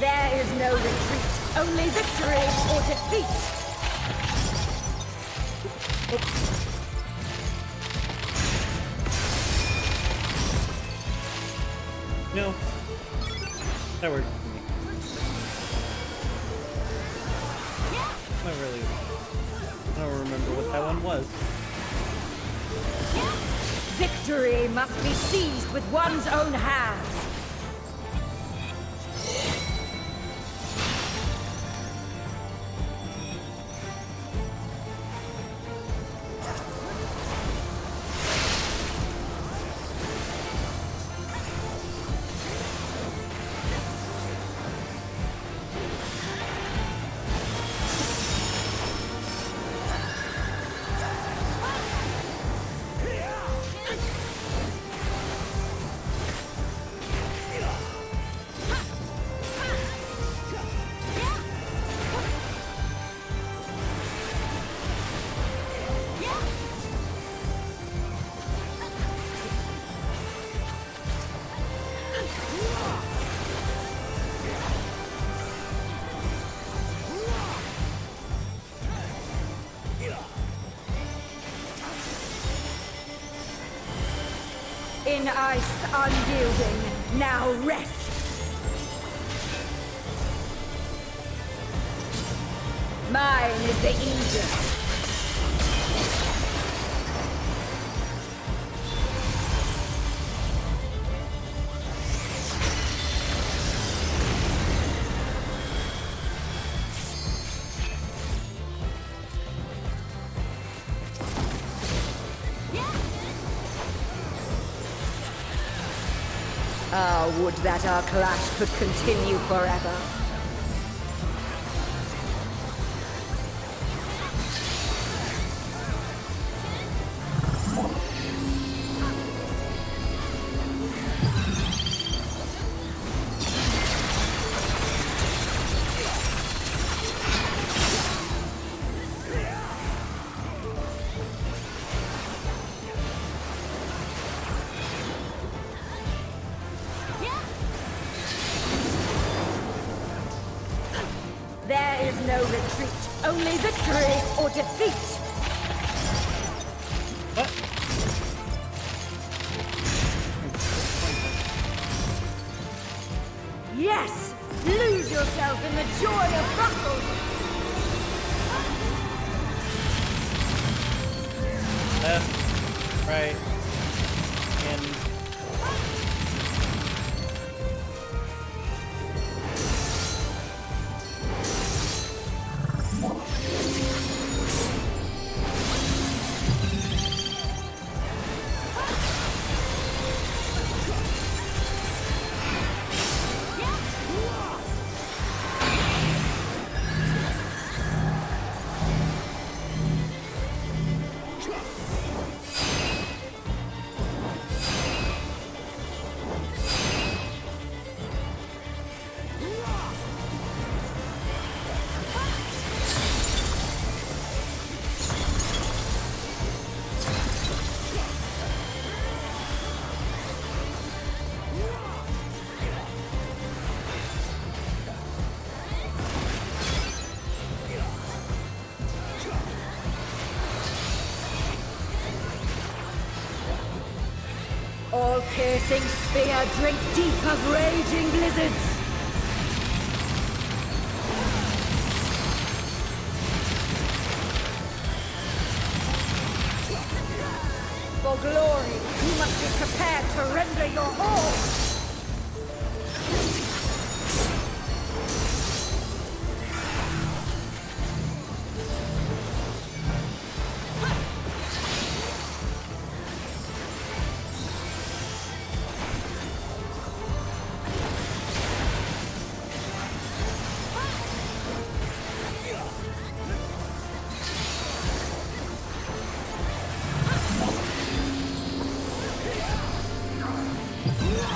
There is no retreat, only victory or defeat. No. That worked for me. Not really. I don't remember what that one was. Victory must be seized with one's own hands. Frozen ice unyielding. Now rest. Mine is the Aegis. Ah, would that our clash could continue forever. There is no retreat, only victory or defeat. What? Yes! Lose yourself in the joy of battle! Left, right, and all piercing spear drink deep of raging blizzards. For glory, you must be prepared to render your all.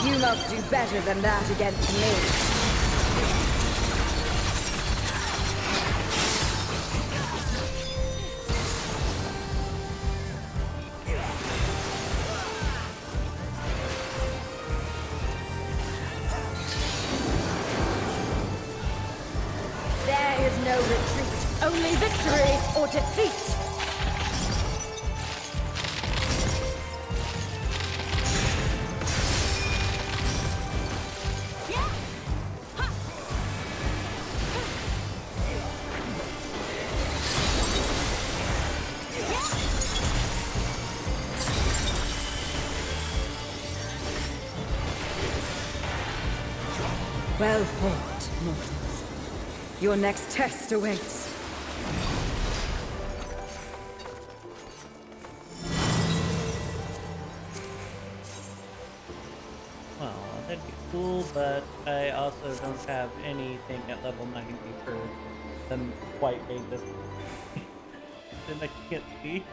You must do better than that against me. There is no retreat, only victory or defeat. Well fought, mortals. Your next test awaits. well, that'd be cool, but I also don't have anything at level 90 for them white mages. And I can't see.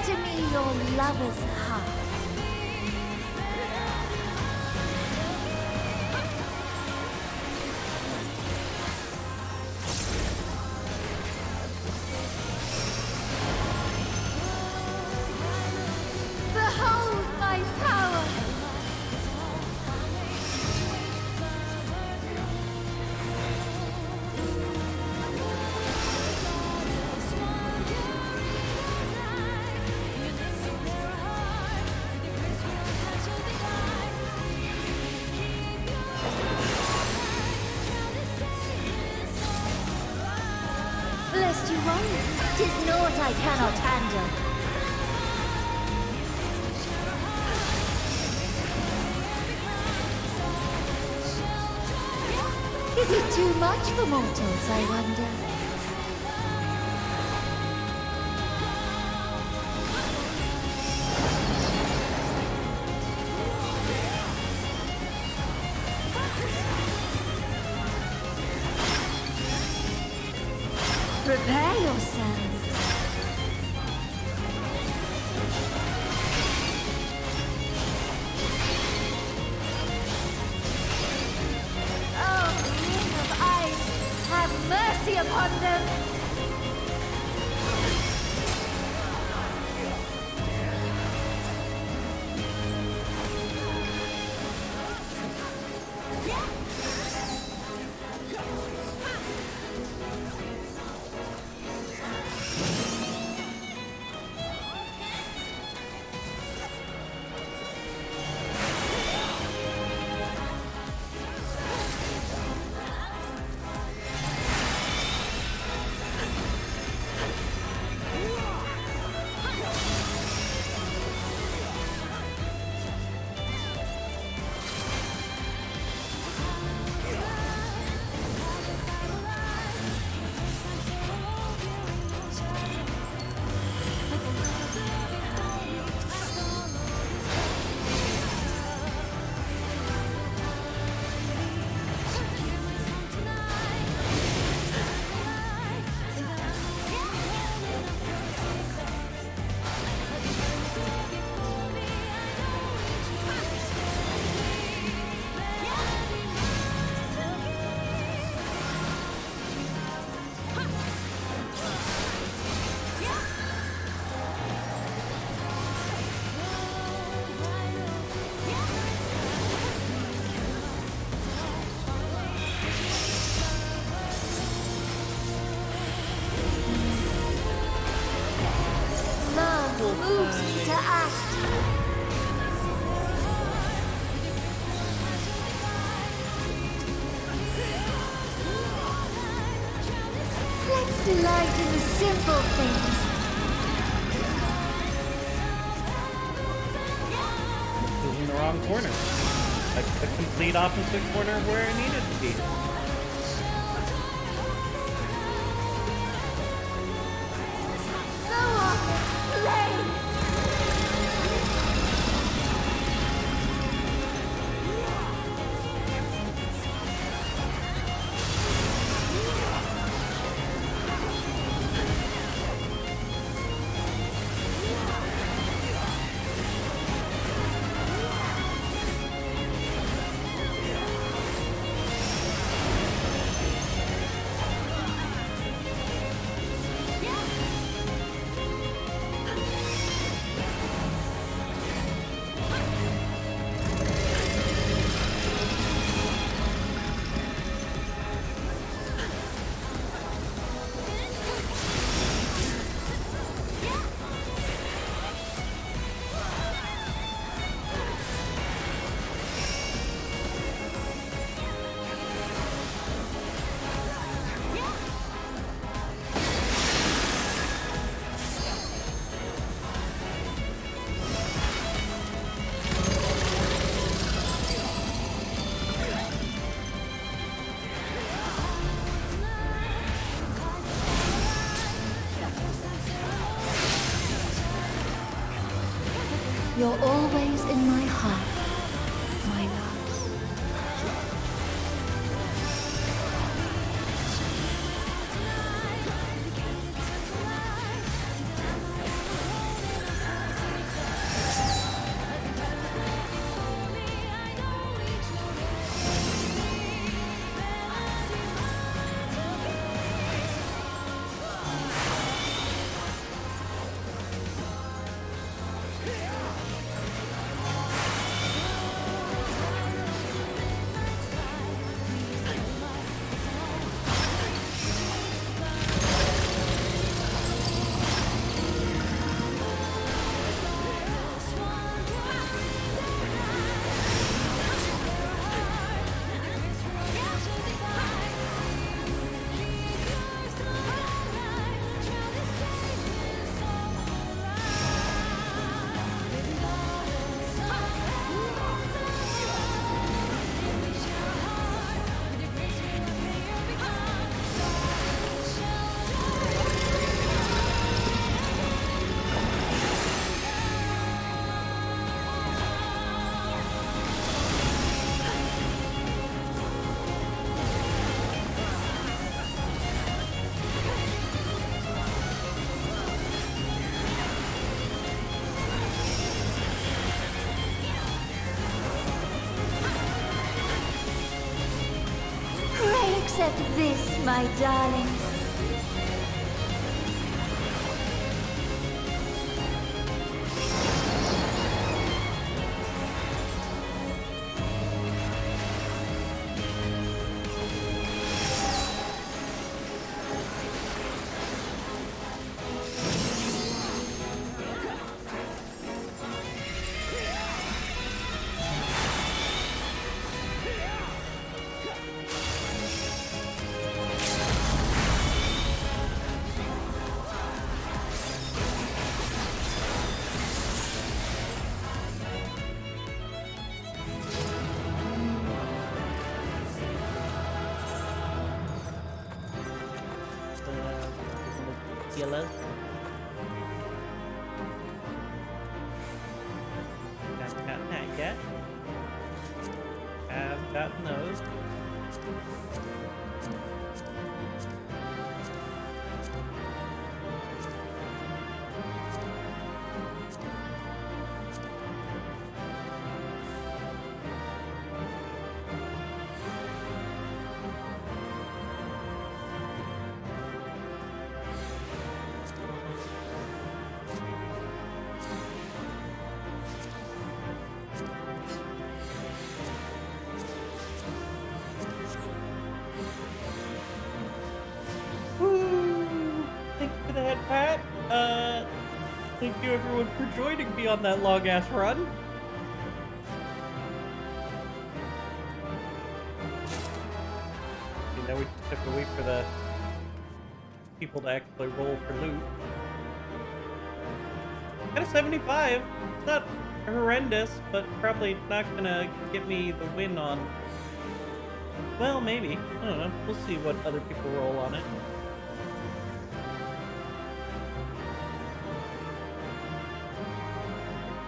to me your lover's heart. Behold my power! Lest you wonder, 'tis naught I cannot handle. Is it too much for mortals, I wonder? Prepare yourselves. Oh, Ring of Ice, have mercy upon them! Moves me to act. Let's delight in the simple things. This was in the wrong corner. Like the complete opposite corner of where I needed to be. Go on, play! You're always in my heart, my love. my darlings. Yellow. Haven't gotten that yet. Have gotten those. Woo! Thank you for that, Pat. Thank you everyone for joining me on that long ass run. And now we just have to wait for the people to actually roll for loot. Got a 75. It's not horrendous, but probably not gonna get me the win on. Well, maybe. I don't know. We'll see what other people roll on it.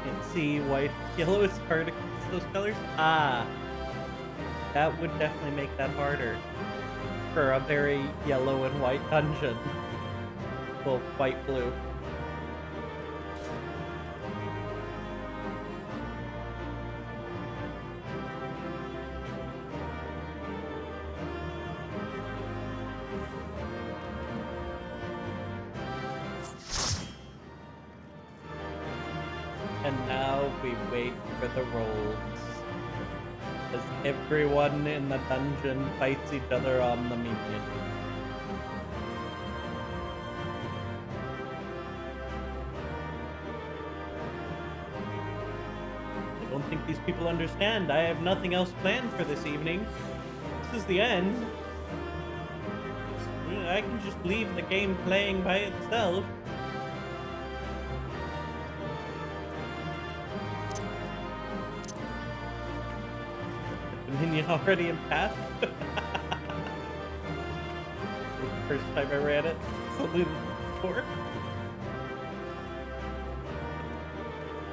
Can't see white, yellow is hard against those colors. Ah, that would definitely make that harder for a very yellow and white dungeon. Well, white blue. And now we wait for the rolls. As everyone in the dungeon fights each other on the minion. I don't think these people understand. I have nothing else planned for this evening. This is the end. I can just leave the game playing by itself. Minion already in path? The first time I ran it, it's only before.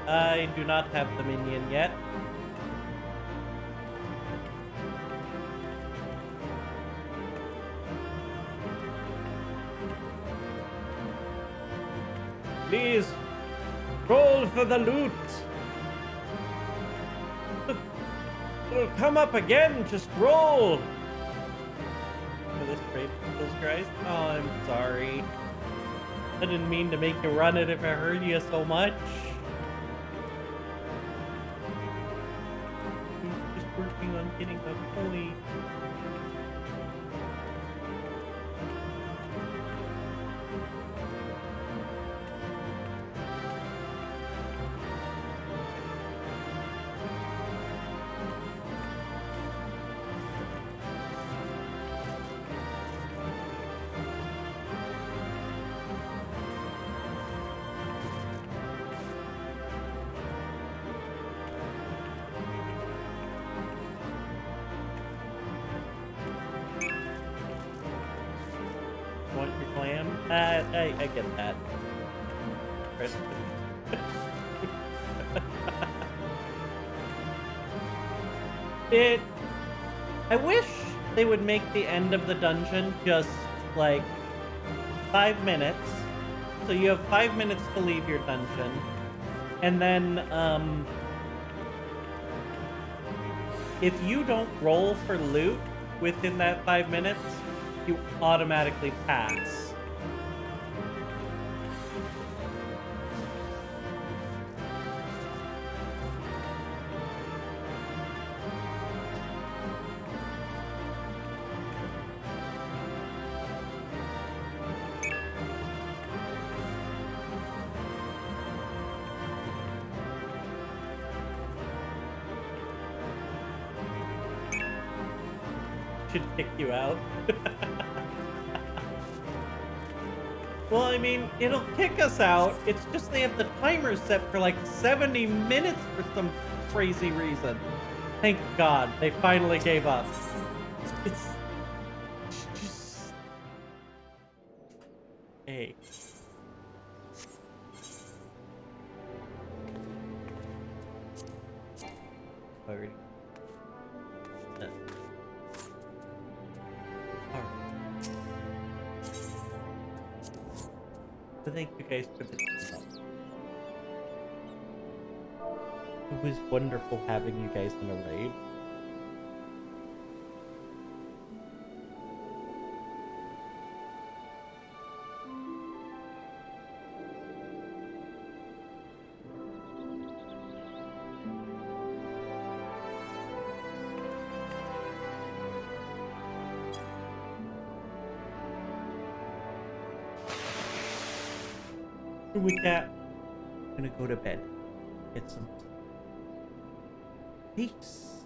I do not have the minion yet. Please, roll for the loot. It'll come up again, just roll! For this great kills Christ. Oh, I'm sorry. I didn't mean to make you run it if I hurt you so much. I'm just working on getting the point. Want your clam? I get that. I wish they would make the end of the dungeon just like 5 minutes. So you have 5 minutes to leave your dungeon. And then, if you don't roll for loot within that 5 minutes, you automatically pass. Should kick you out. Well, I mean, it'll kick us out. It's just they have the timer set for like 70 minutes for some crazy reason. Thank God they finally gave up. It's just... Hey. Alright. So thank you guys for the help. It was wonderful having you guys in a raid. And with that, I'm gonna go to bed. Get some peace.